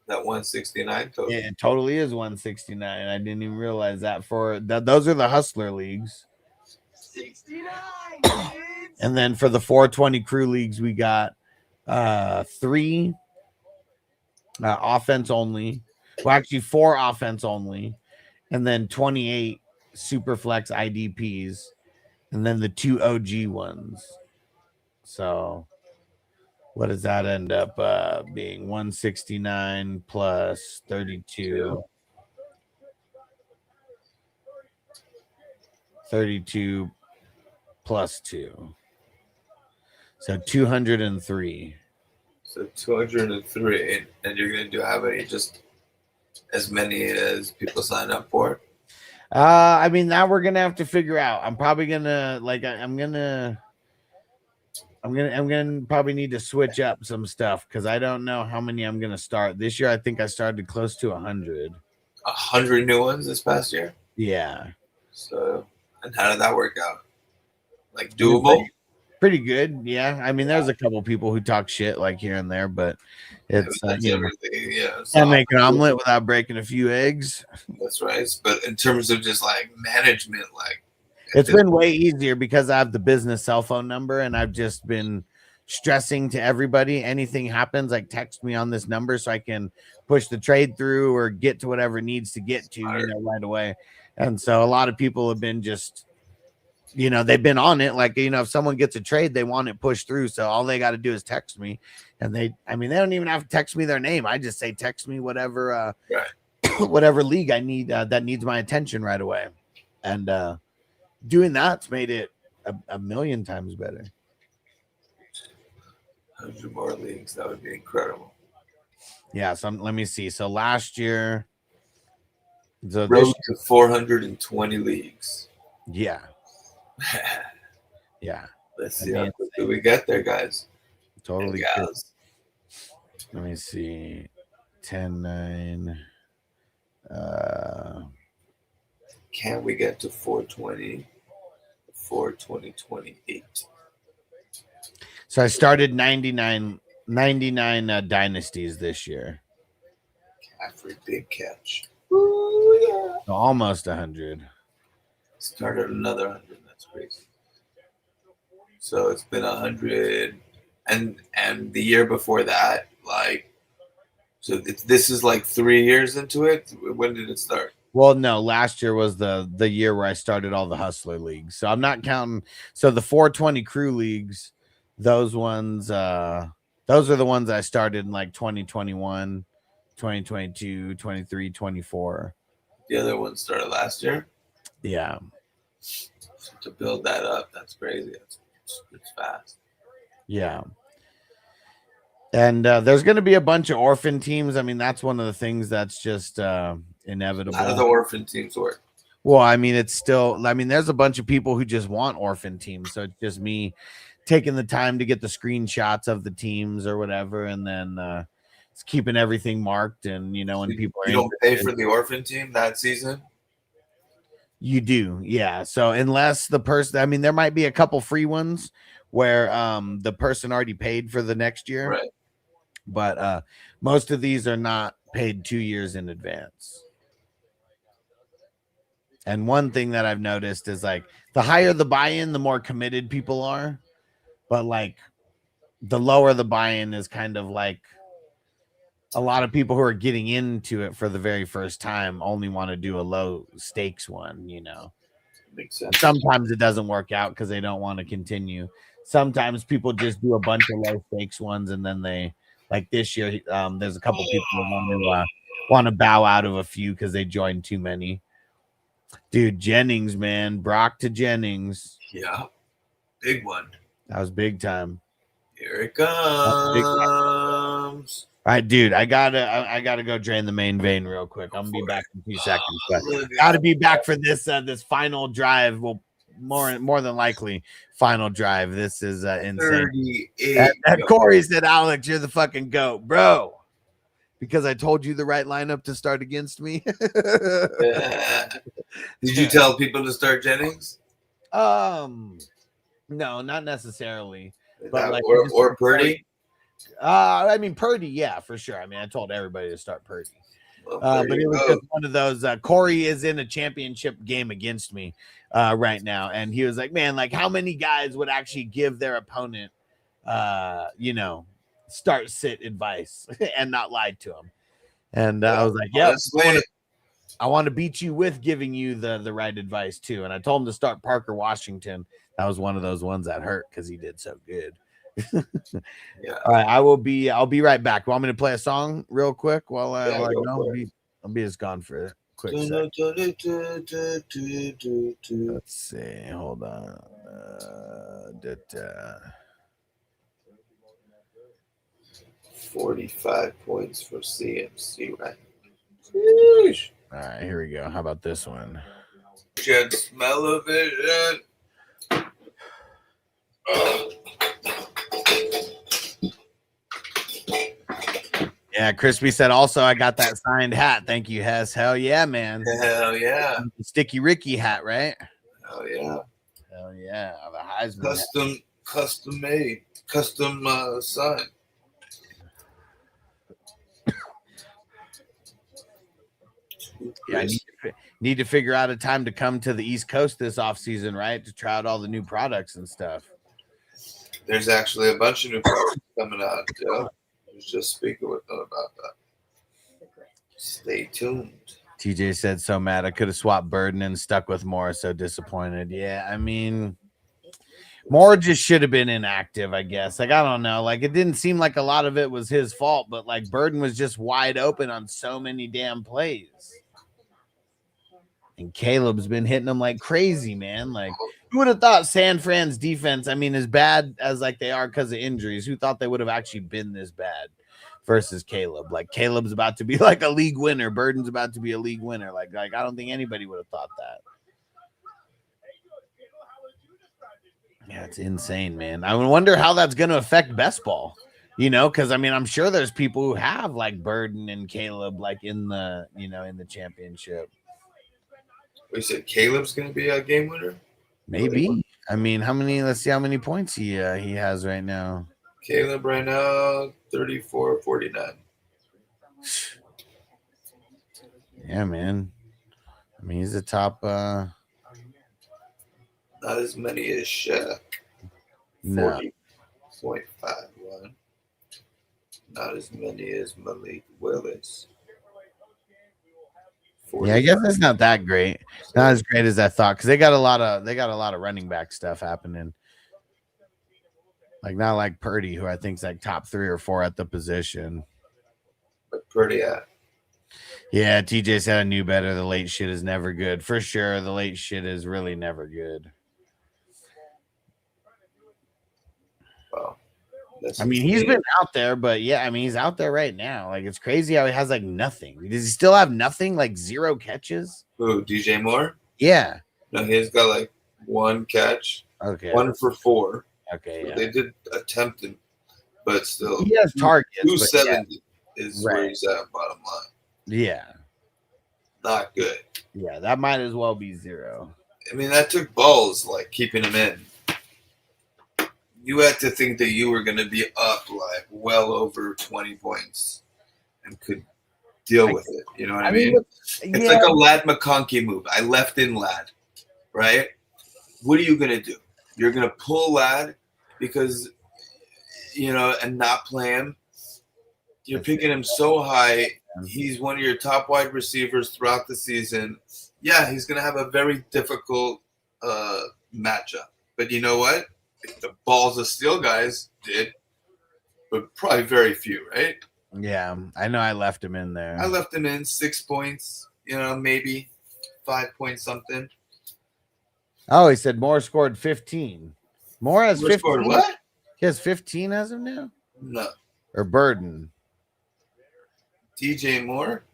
That 169 total. Yeah, it totally is 169. I didn't even realize that. Those are the hustler leagues. 69, dudes. And then for the 420 crew leagues, we got 3 offense only. Well, actually 4 offense only, and then 28 super flex IDPs, and then the 2 OG ones. So what does that end up being? 169 plus 32. 32 plus 2. So 203. So 203. And you're going to have any, just as many as people sign up for? I mean, that we're gonna have to figure out. I'm probably gonna I'm gonna probably need to switch up some stuff because I don't know how many I'm gonna start this year. I think I started close to 100. 100 new ones this past year? Yeah. So, and how did that work out? Like doable? Pretty good. Yeah. I mean, there's a couple people who talk shit like here and there, but it's can't make an omelet without breaking a few eggs. That's right. But in terms of just like management, like it's been way easier because I have the business cell phone number, and I've just been stressing to everybody. Anything happens, like text me on this number so I can push the trade through or get to whatever it needs to get to, right away. And so a lot of people have been just, they've been on it. Like, if someone gets a trade, they want it pushed through. So all they got to do is text me. And they don't even have to text me their name. I just say, text me whatever, whatever league I need that needs my attention right away. And doing that's made it a million times better. 100 more leagues. That would be incredible. Yeah. So let me see. So last year, road to 420 leagues. Yeah. Yeah. Let's see how quickly we get there, guys. Totally. Let me see. 10-9. Can we get to 420 for 2028? So I started 99 dynasties this year. Caffrey, big catch. So almost 100. Started another 100. That's crazy. So it's been 100, and the year before that, like, so this is like 3 years into it. When did it start? Well, no, last year was the year where I started all the hustler leagues. So I'm not counting. So the 420 crew leagues, those ones, those are the ones I started in like 2021, 2022, 23, 24. The other one started last year. Yeah. So to build that up, that's crazy. It's fast. Yeah. And there's going to be a bunch of orphan teams. I mean, that's one of the things that's just inevitable. How do the orphan teams work? Well, I mean, it's still, I mean, there's a bunch of people who just want orphan teams. So it's just me taking the time to get the screenshots of the teams or whatever. And then it's keeping everything marked. And, you know, when people are, you don't pay for the orphan team that season? You do. Yeah. So unless the person, I mean, there might be a couple free ones where the person already paid for the next year. Right. But most of these are not paid 2 years in advance. And one thing that I've noticed is like the higher the buy-in, the more committed people are. But like the lower the buy-in is kind of like a lot of people who are getting into it for the very first time only want to do a low stakes one, you know. Makes sense. Sometimes it doesn't work out because they don't want to continue. Sometimes people just do a bunch of low stakes ones and then they, like this year, there's a couple people who want to bow out of a few because they joined too many. Dude, Jennings, man, Brock to Jennings. Yeah, big one. That was big time. Here it comes. All right, dude, I gotta go drain the main vein real quick. I'm gonna be back in 2 seconds, but gotta be back for this this final drive. Well, more than likely final drive. This is insane. And Corey said, Alex, you're the fucking GOAT, bro. Because I told you the right lineup to start against me. Did you tell people to start Jennings? No, not necessarily. But like, or Purdy? I mean Purdy, yeah, for sure. I mean, I told everybody to start Purdy. But it was just one of those. Corey is in a championship game against me right now, and he was like, "Man, like, how many guys would actually give their opponent, you know, start sit advice and not lie to him?" And I was like, "Yeah, I want to beat you with giving you the right advice too." And I told him to start Parker Washington. That was one of those ones that hurt because he did so good. Yeah. All right, I'll be right back. Want me to play a song real quick while I go? I'll be just gone for a quick second. Let's see. Hold on. 45 points for CMC, right? All right, here we go. How about this one? Jet smell-o-vision. Yeah, Crispy said also I got that signed hat. Thank you, Hess. Hell yeah, man. Hell yeah. The Sticky Ricky hat, right? Hell yeah. Hell yeah. The Heisman Custom made. Custom signed. Yeah, I need to figure out a time to come to the East Coast this offseason, right? To try out all the new products and stuff. There's actually a bunch of new products coming out. I was just speaking with them about that. Stay tuned. TJ said, so mad. I could have swapped Burden and stuck with Moore. So disappointed. Yeah, I mean, Moore just should have been inactive, I guess. Like, I don't know. Like, it didn't seem like a lot of it was his fault, but like Burden was just wide open on so many damn plays. And Caleb's been hitting them like crazy, man. Like, who would have thought San Fran's defense, I mean, as bad as like they are because of injuries, who thought they would have actually been this bad versus Caleb? Like, Caleb's about to be like a league winner. Burden's about to be a league winner. Like I don't think anybody would have thought that. Yeah, it's insane, man. I wonder how that's going to affect best ball. You know, because I mean, I'm sure there's people who have like Burden and Caleb like in the in the championship. We said Caleb's going to be a game winner. Maybe. I mean, how many? Let's see how many points he has right now. Caleb right now 34-49. Yeah, man. I mean, he's a top. Not as many as Shaq. No. 40.51. Not as many as Malik Willis. Yeah, I guess that's not that great. Not as great as I thought because they got a lot of running back stuff happening. Like not like Purdy, who I think is like top 3 or 4 at the position. But Purdy at. Yeah, TJ said I knew better. The late shit is never good. For sure, the late shit is really never good. Well, I mean, he's been out there, but yeah, I mean, he's out there right now. Like, it's crazy how he has like nothing. Does he still have nothing? Like 0 catches? Who, DJ Moore? Yeah. No, he's got like 1 catch. Okay. 1 for 4. Okay. So Yeah. they did attempt him, but still. He has targets. 270 is Right. where he's at, bottom line. Yeah. Not good. Yeah, that might as well be 0. I mean, that took balls, like keeping him in. You had to think that you were going to be up like well over 20 points and could deal with it. You know what I mean? It's like a Lad McConkey move. I left in Lad, right? What are you going to do? You're going to pull Lad because, and not play him. You're picking him so high. He's one of your top wide receivers throughout the season. Yeah, he's going to have a very difficult matchup. But you know what? The balls of steel guys did, but probably very few, right? Yeah, I know I left him in there. I left him in 6 points, maybe 5 point something. Oh, he said Moore scored 15. Moore has 15. Scored what? He has 15 as of now? No. Or Burden? DJ Moore?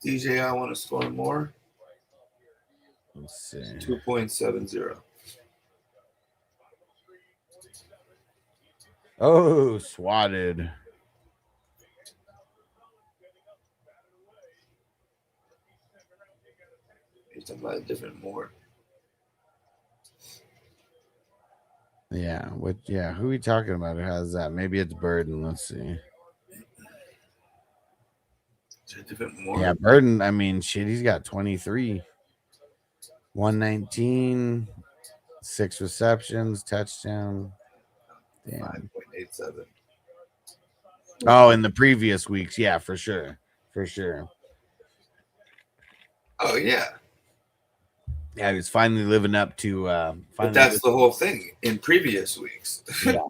DJ, I want to score more. Let's see. 2.70. Oh, swatted. He's talking about a different Moore. Yeah, who are we talking about who has that? Maybe it's Burden. Let's see. It's a different Moore. Yeah, Burden, I mean, shit, he's got 23. 119, 6 receptions, touchdown. Damn. 5.87. Oh, in the previous weeks, yeah, for sure. For sure. Oh, yeah. Yeah, he was finally living up to But that's the whole thing in previous weeks. Yeah.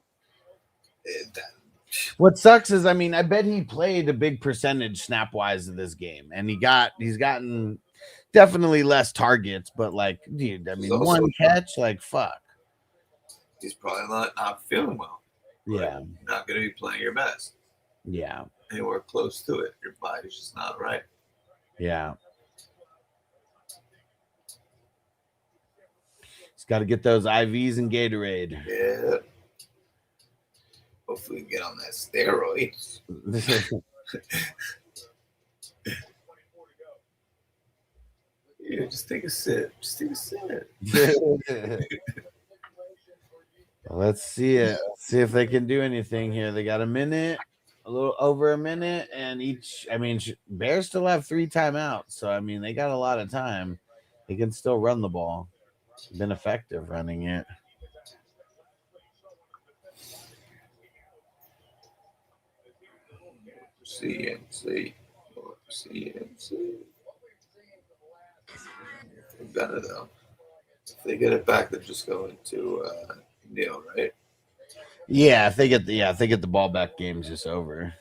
What sucks is, I mean, I bet he played a big percentage snap wise of this game, and he's gotten definitely less targets, but like, dude, I mean, Also, 1 catch, like, fuck. He's probably not feeling well. Yeah. Not going to be playing your best. Yeah. Anywhere close to it. Your body's just not right. Yeah. He's got to get those IVs and Gatorade. Yeah. Hopefully get on that steroids. Yeah, just take a sip. Just take a sip. Let's see it. Let's see if they can do anything here. They got a minute, a little over a minute, and Bears still have 3 timeouts. So, I mean, they got a lot of time. They can still run the ball. Been effective running it. CNC. They've got it though. If they get it back, they're just going to Neil, right? Yeah, if they get the ball back, game's just over.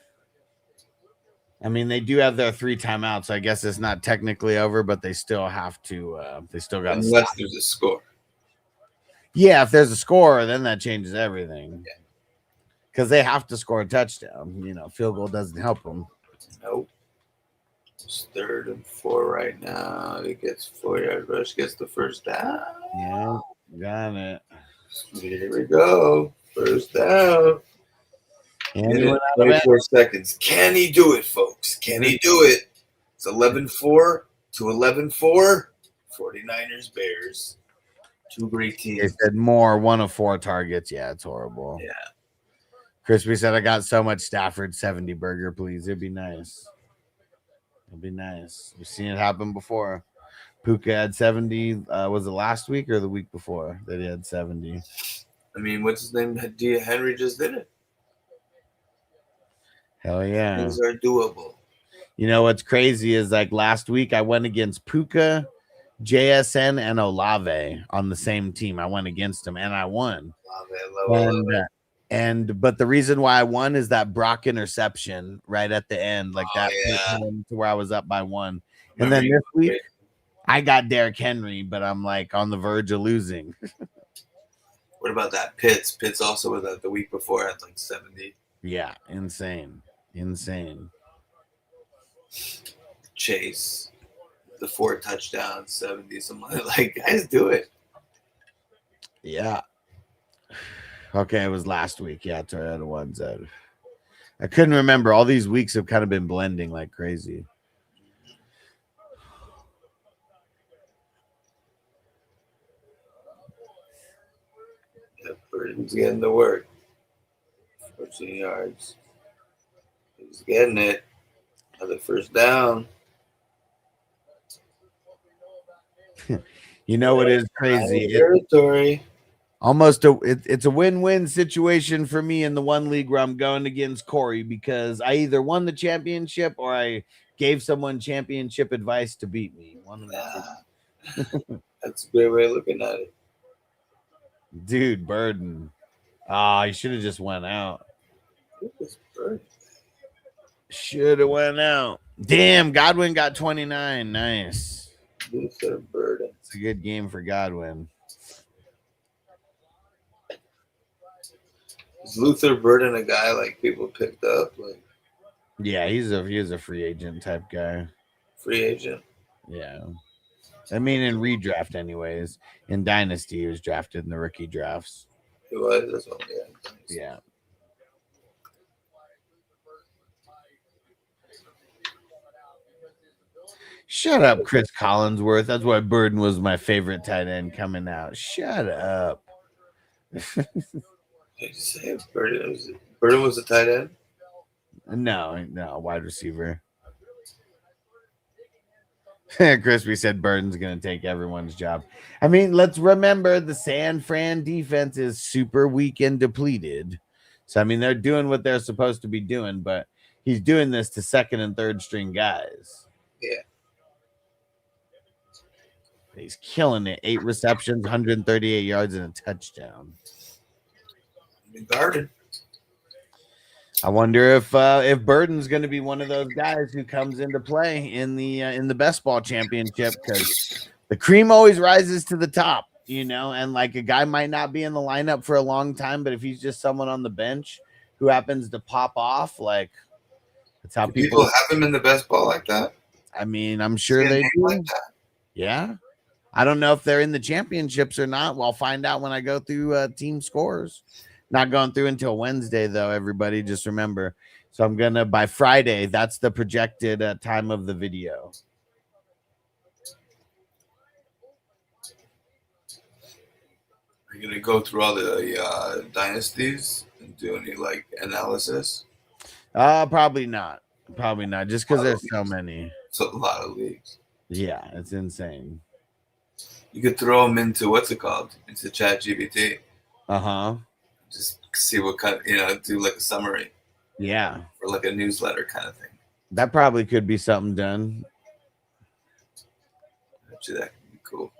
I mean, they do have their 3 timeouts, so I guess it's not technically over, but they still have to. They still got unless there's a score. Yeah, if there's a score, then that changes everything. Because they have to score a touchdown. Field goal doesn't help them. Nope. It's 3rd and 4 right now. He gets 4-yard rush, gets the first down. Yeah, got it. Here we go. First down. Anyone Minute, out of it? 24 seconds. Can he do it, folks? Can he do it? It's 11-4 to 11-4. 49ers, Bears. Two great They teams. said more, 1 of 4 targets. Yeah, it's horrible. Yeah. Crispy said, I got so much Stafford 70 burger, please. It'd be nice. It'd be nice. We've seen it happen before. Puka had 70. Was it last week or the week before that he had 70? I mean, what's his name? Henry just did it. Hell yeah. Things are doable. You know what's crazy is like last week I went against Puka, JSN, and Olave on the same team. I went against him and I won. But the reason why I won is that Brock interception right at the end, like that to where I was up by 1. And then this week I got Derrick Henry, but I'm like on the verge of losing. What about that Pitts? Pitts also was at the week before at like 70. Yeah, insane. Chase, the 4 touchdowns, 70, something like guys do it. Yeah. Okay, it was last week. Yeah, Toyota ones. I couldn't remember. All these weeks have kind of been blending like crazy. The Burton's getting to work. 14 yards. He's getting it. Another first down. You know what is crazy? Territory. It's a win-win situation for me in the one league where I'm going against Corey because I either won the championship or I gave someone championship advice to beat me. That's a great way of looking at it. Dude, Burden. You should have just went out. Should have went out. Damn, Godwin got 29. Nice. Luther Burden. It's a good game for Godwin. Is Luther Burden a guy like people picked up? Like, yeah, he's a free agent type guy. Free agent. Yeah. I mean, in redraft, anyways. In Dynasty, he was drafted in the rookie drafts. He was. That's what Yeah. Shut up, Chris Collinsworth. That's why Burden was my favorite tight end coming out. Shut up. Did you say Burden was a tight end? No, wide receiver. Crispy said Burden's going to take everyone's job. I mean, let's remember the San Fran defense is super weak and depleted. So, I mean, they're doing what they're supposed to be doing, but he's doing this to second and third string guys. Yeah. He's killing it. 8 receptions, 138 yards, and a touchdown. Guarded. I wonder if Burden's going to be one of those guys who comes into play in the best ball championship because the cream always rises to the top, you know, and like a guy might not be in the lineup for a long time, but if he's just someone on the bench who happens to pop off, like that's how people have him in the best ball like that. I mean, I'm sure they do. Like that. Yeah. I don't know if they're in the championships or not. Well, I'll find out when I go through team scores. Not going through until Wednesday, though, everybody. Just remember. So I'm going to, by Friday, that's the projected time of the video. Are you going to go through all the dynasties and do any, like, analysis? Probably not. Probably not, just because there's so many. It's a lot of leagues. Yeah, it's insane. You could throw them into, what's it called? Into ChatGPT. Uh-huh. Just see what kind of, do like a summary. Yeah. Or like a newsletter kind of thing. That probably could be something done. Actually, that could be cool.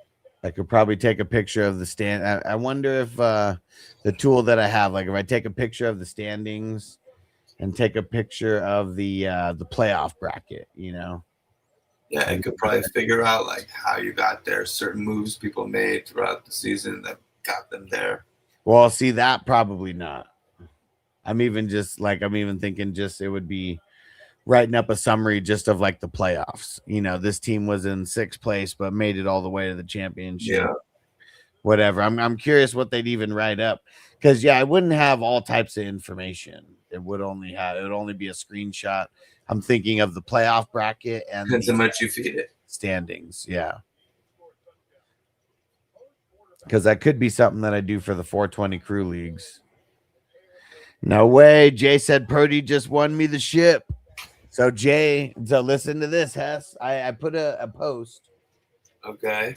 I could probably take a picture of the stand. I wonder if the tool that I have, like if I take a picture of the standings and take a picture of the playoff bracket, you know? Yeah, it could probably figure out like how you got there, certain moves people made throughout the season that got them there. Well, see, that probably not. I'm even thinking just it would be writing up a summary just of like the playoffs. You know, this team was in 6th place, but made it all the way to the championship. Yeah. Whatever. I'm curious what they'd even write up. Because, yeah, I wouldn't have all types of information. It would only be a screenshot. I'm thinking of the playoff bracket and Depends how the much you feed it. standings. Yeah. Because that could be something that I do for the 420 crew leagues. No way. Jay said Purdy just won me the ship. So Jay, so listen to this, Hess. I put a post Okay.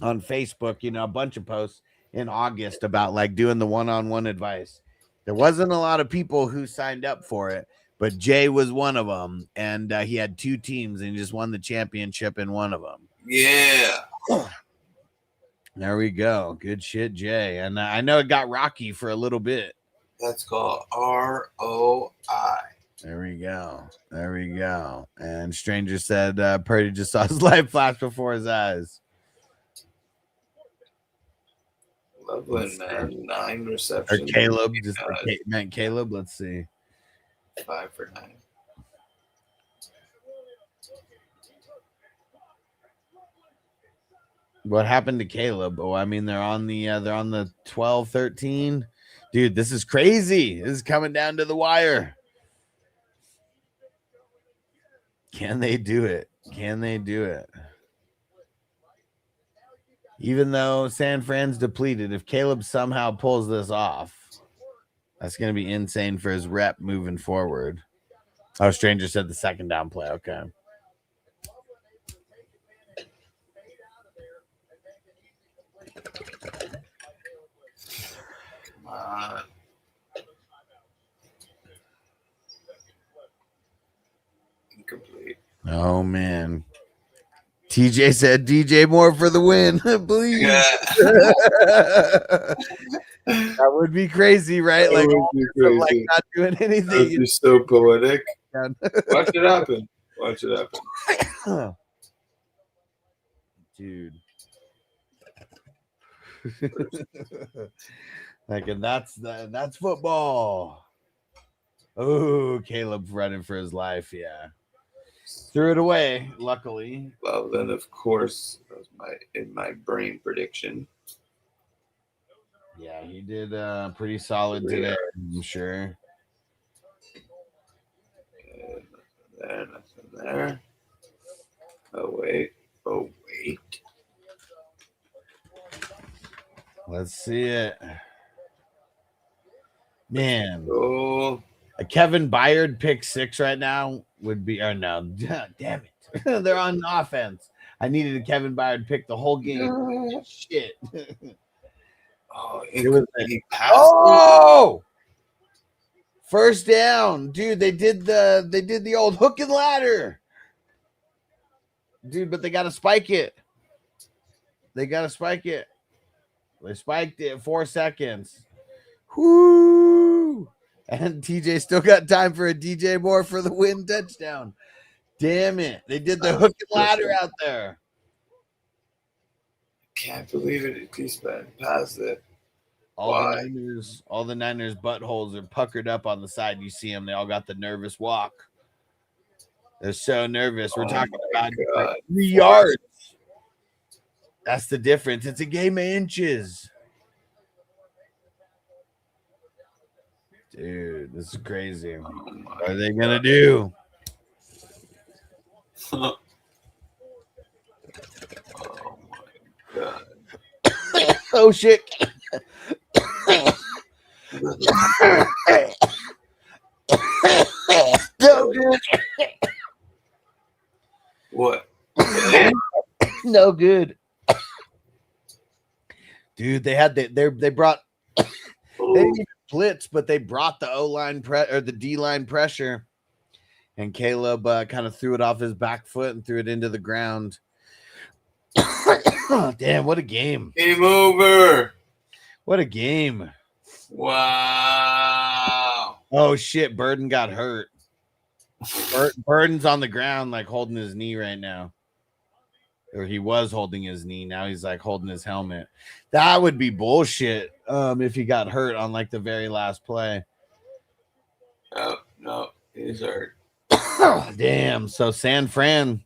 on Facebook, a bunch of posts in August about like doing the one-on-one advice. There wasn't a lot of people who signed up for it, but Jay was one of them, and he had 2 teams and he just won the championship in one of them. Yeah. There we go. Good shit, Jay. And I know it got rocky for a little bit. That's called ROI. There we go. There we go. And Stranger said Purdy just saw his life flash before his eyes. Loveland, man. 9 Or receptions. Caleb. Just meant Caleb. Let's see. 5 for 9. What happened to Caleb? Oh, I mean, they're on the 12-13. Dude, this is crazy. This is coming down to the wire. Can they do it? Can they do it? Even though San Fran's depleted, if Caleb somehow pulls this off, that's going to be insane for his rep moving forward. Oh, Stranger said the second down play. Okay. Come on. Incomplete. Oh, man. TJ said DJ Moore for the win. Please. Yeah. That would be crazy, right? Like, That would be like crazy. not doing That would anything. be so poetic. Watch it happen. Watch it happen. Dude. Like, and that's football. Oh, Caleb's running for his life. Yeah. Threw it away, luckily. Well, then of course that was in my brain prediction. Yeah, he did pretty solid today, I'm sure. Nothing there. Oh wait. Let's see it. Man. Oh, A Kevin Byard pick 6 right now would be, or no, damn it. They're on offense. I needed a Kevin Byard pick the whole game. Shit. it was he passed. Oh, first down, dude. They did the old hook and ladder, dude. But they got to spike it. They spiked it 4 seconds. Whoo! And TJ still got time for a DJ Moore for the win touchdown. Damn it. They did the hook and ladder out there. Can't believe it. He sped past it. All Why? the Niners buttholes are puckered up on the side. You see them. They all got the nervous walk. They're so nervous. We're talking about like 3 yards. That's the difference. It's a game of inches. Dude, this is crazy. What are they going to do? Oh my god. Oh, shit. No good. What? No good. Dude, they brought they didn't even blitz, but they brought the O-line or the D-line pressure. And Caleb kind of threw it off his back foot and threw it into the ground. Damn, what a game. Game over. What a game. Wow. Oh, shit. Burden got hurt. Burden's on the ground, like holding his knee right now. Or he was holding his knee. Now he's like holding his helmet. That would be bullshit if he got hurt on like the very last play. Oh, no, he's hurt. Damn. So San Fran,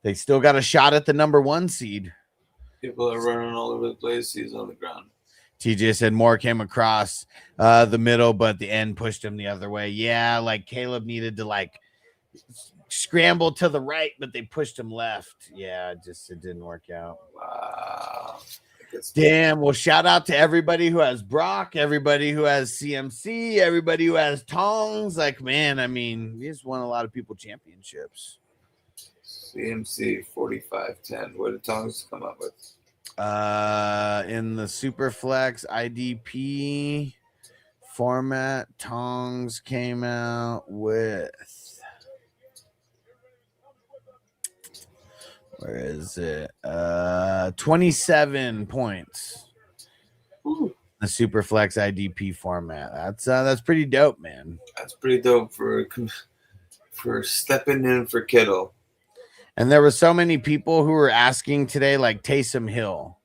they still got a shot at the number 1 seed. People are running all over the place. He's on the ground. TJ said Moore came across the middle, but the end pushed him the other way. Yeah, like Caleb needed to like scramble to the right, but they pushed him left. Yeah, it didn't work out. Wow. Damn. Well, shout out to everybody who has Brock, everybody who has CMC, everybody who has Tongs. Like, man, I mean, we just won a lot of people championships. CMC 45-10. What did Tongs come up with? In the Superflex IDP format, Tongs came out with, where is it? 27 points. Ooh. The Superflex IDP format. That's pretty dope, man. That's pretty dope for stepping in for Kittle. And there were so many people who were asking today, like Taysom Hill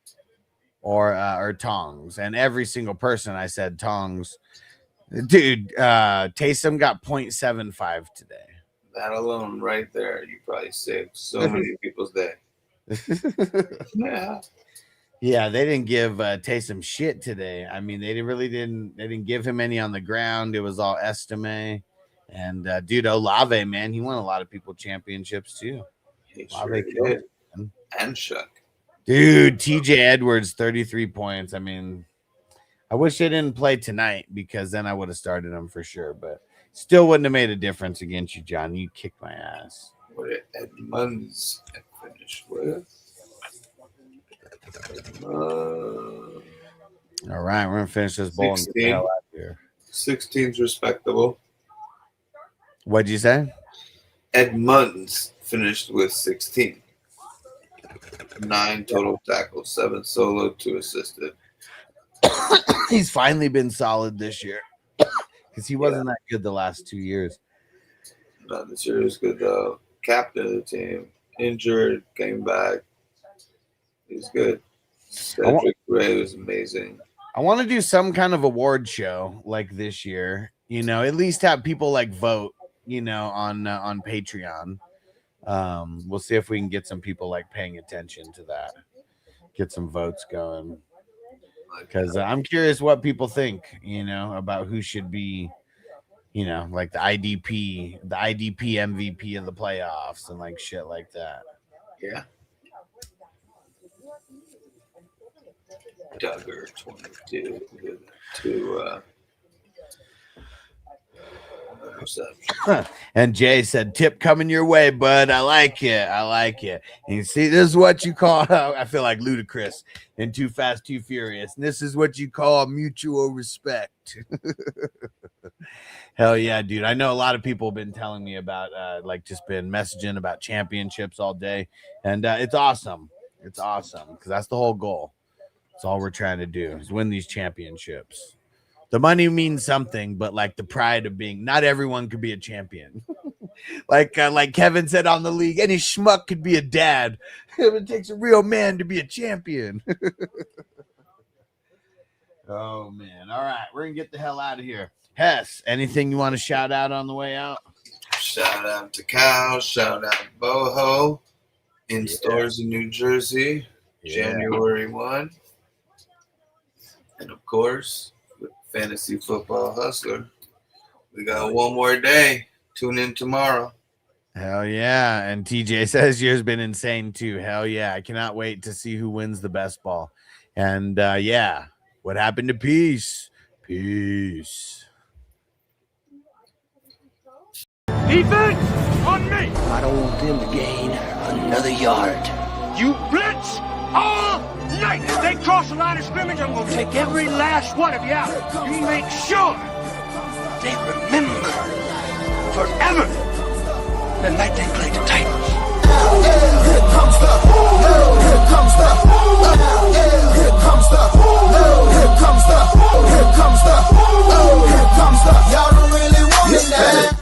or Tongs, and every single person I said Tongs. Dude, Taysom got 0.75 today. That alone right there, you probably saved so many people's day. Yeah. Yeah, they didn't give Taysom shit today. I mean, they didn't give him any on the ground. It was all Estime. And dude, Olave, man, he won a lot of people championships too. He Olave sure did. And Shuck. Dude, TJ Edwards, 33 points. I mean, I wish they didn't play tonight because then I would have started him for sure, but still wouldn't have made a difference against you, John. You kicked my ass. What did Edmonds finish with? All right, we're gonna finish this bowl and get the hell out of here. 16's respectable. What'd you say? Edmonds finished with 16. 9 total tackles, 7 solo, 2 assisted. He's finally been solid this year because he wasn't that good the last 2 years. No, this year was good though. Captain of the team, injured, came back. He's good. Cedric Gray was amazing. I want to do some kind of award show like this year. You know, at least have people like vote. You know, on Patreon. We'll see if we can get some people like paying attention to that. Get some votes going. Because I'm curious what people think, you know, about who should be, you know, like the IDP MVP of the playoffs and like shit like that. Yeah. Duggar 22 with 2 receptions. And Jay said, "Tip coming your way, bud. I like it. I like it." And you see, this is what you call, I feel like Ludacris in Too Fast, Too Furious. And this is what you call mutual respect. Hell yeah, dude. I know a lot of people have been telling me about, like, just been messaging about championships all day. And it's awesome. It's awesome because that's the whole goal. That's all we're trying to do is win these championships. The money means something, but like the pride of being, not everyone could be a champion. like Kevin said on the league, any schmuck could be a dad. It takes a real man to be a champion. Oh man. All right. We're going to get the hell out of here. Hess, anything you want to shout out on the way out? Shout out to Cal. Shout out to Boho in stores in New Jersey, January 1. And of course, Fantasy Football Hustler. We got one more day. Tune in tomorrow. Hell yeah. And TJ says yours been insane too. Hell yeah. I cannot wait to see who wins the best ball. And yeah, what happened to Peace? Peace. Defense on me. I don't want them to gain another yard. You blitz all night. If they cross the line of scrimmage, I'm going to take every last one of you out. You make sure they remember forever the night they played the Titans. Here comes the, here comes the, here comes the, here comes the, here comes the, here comes the, y'all don't really want it now.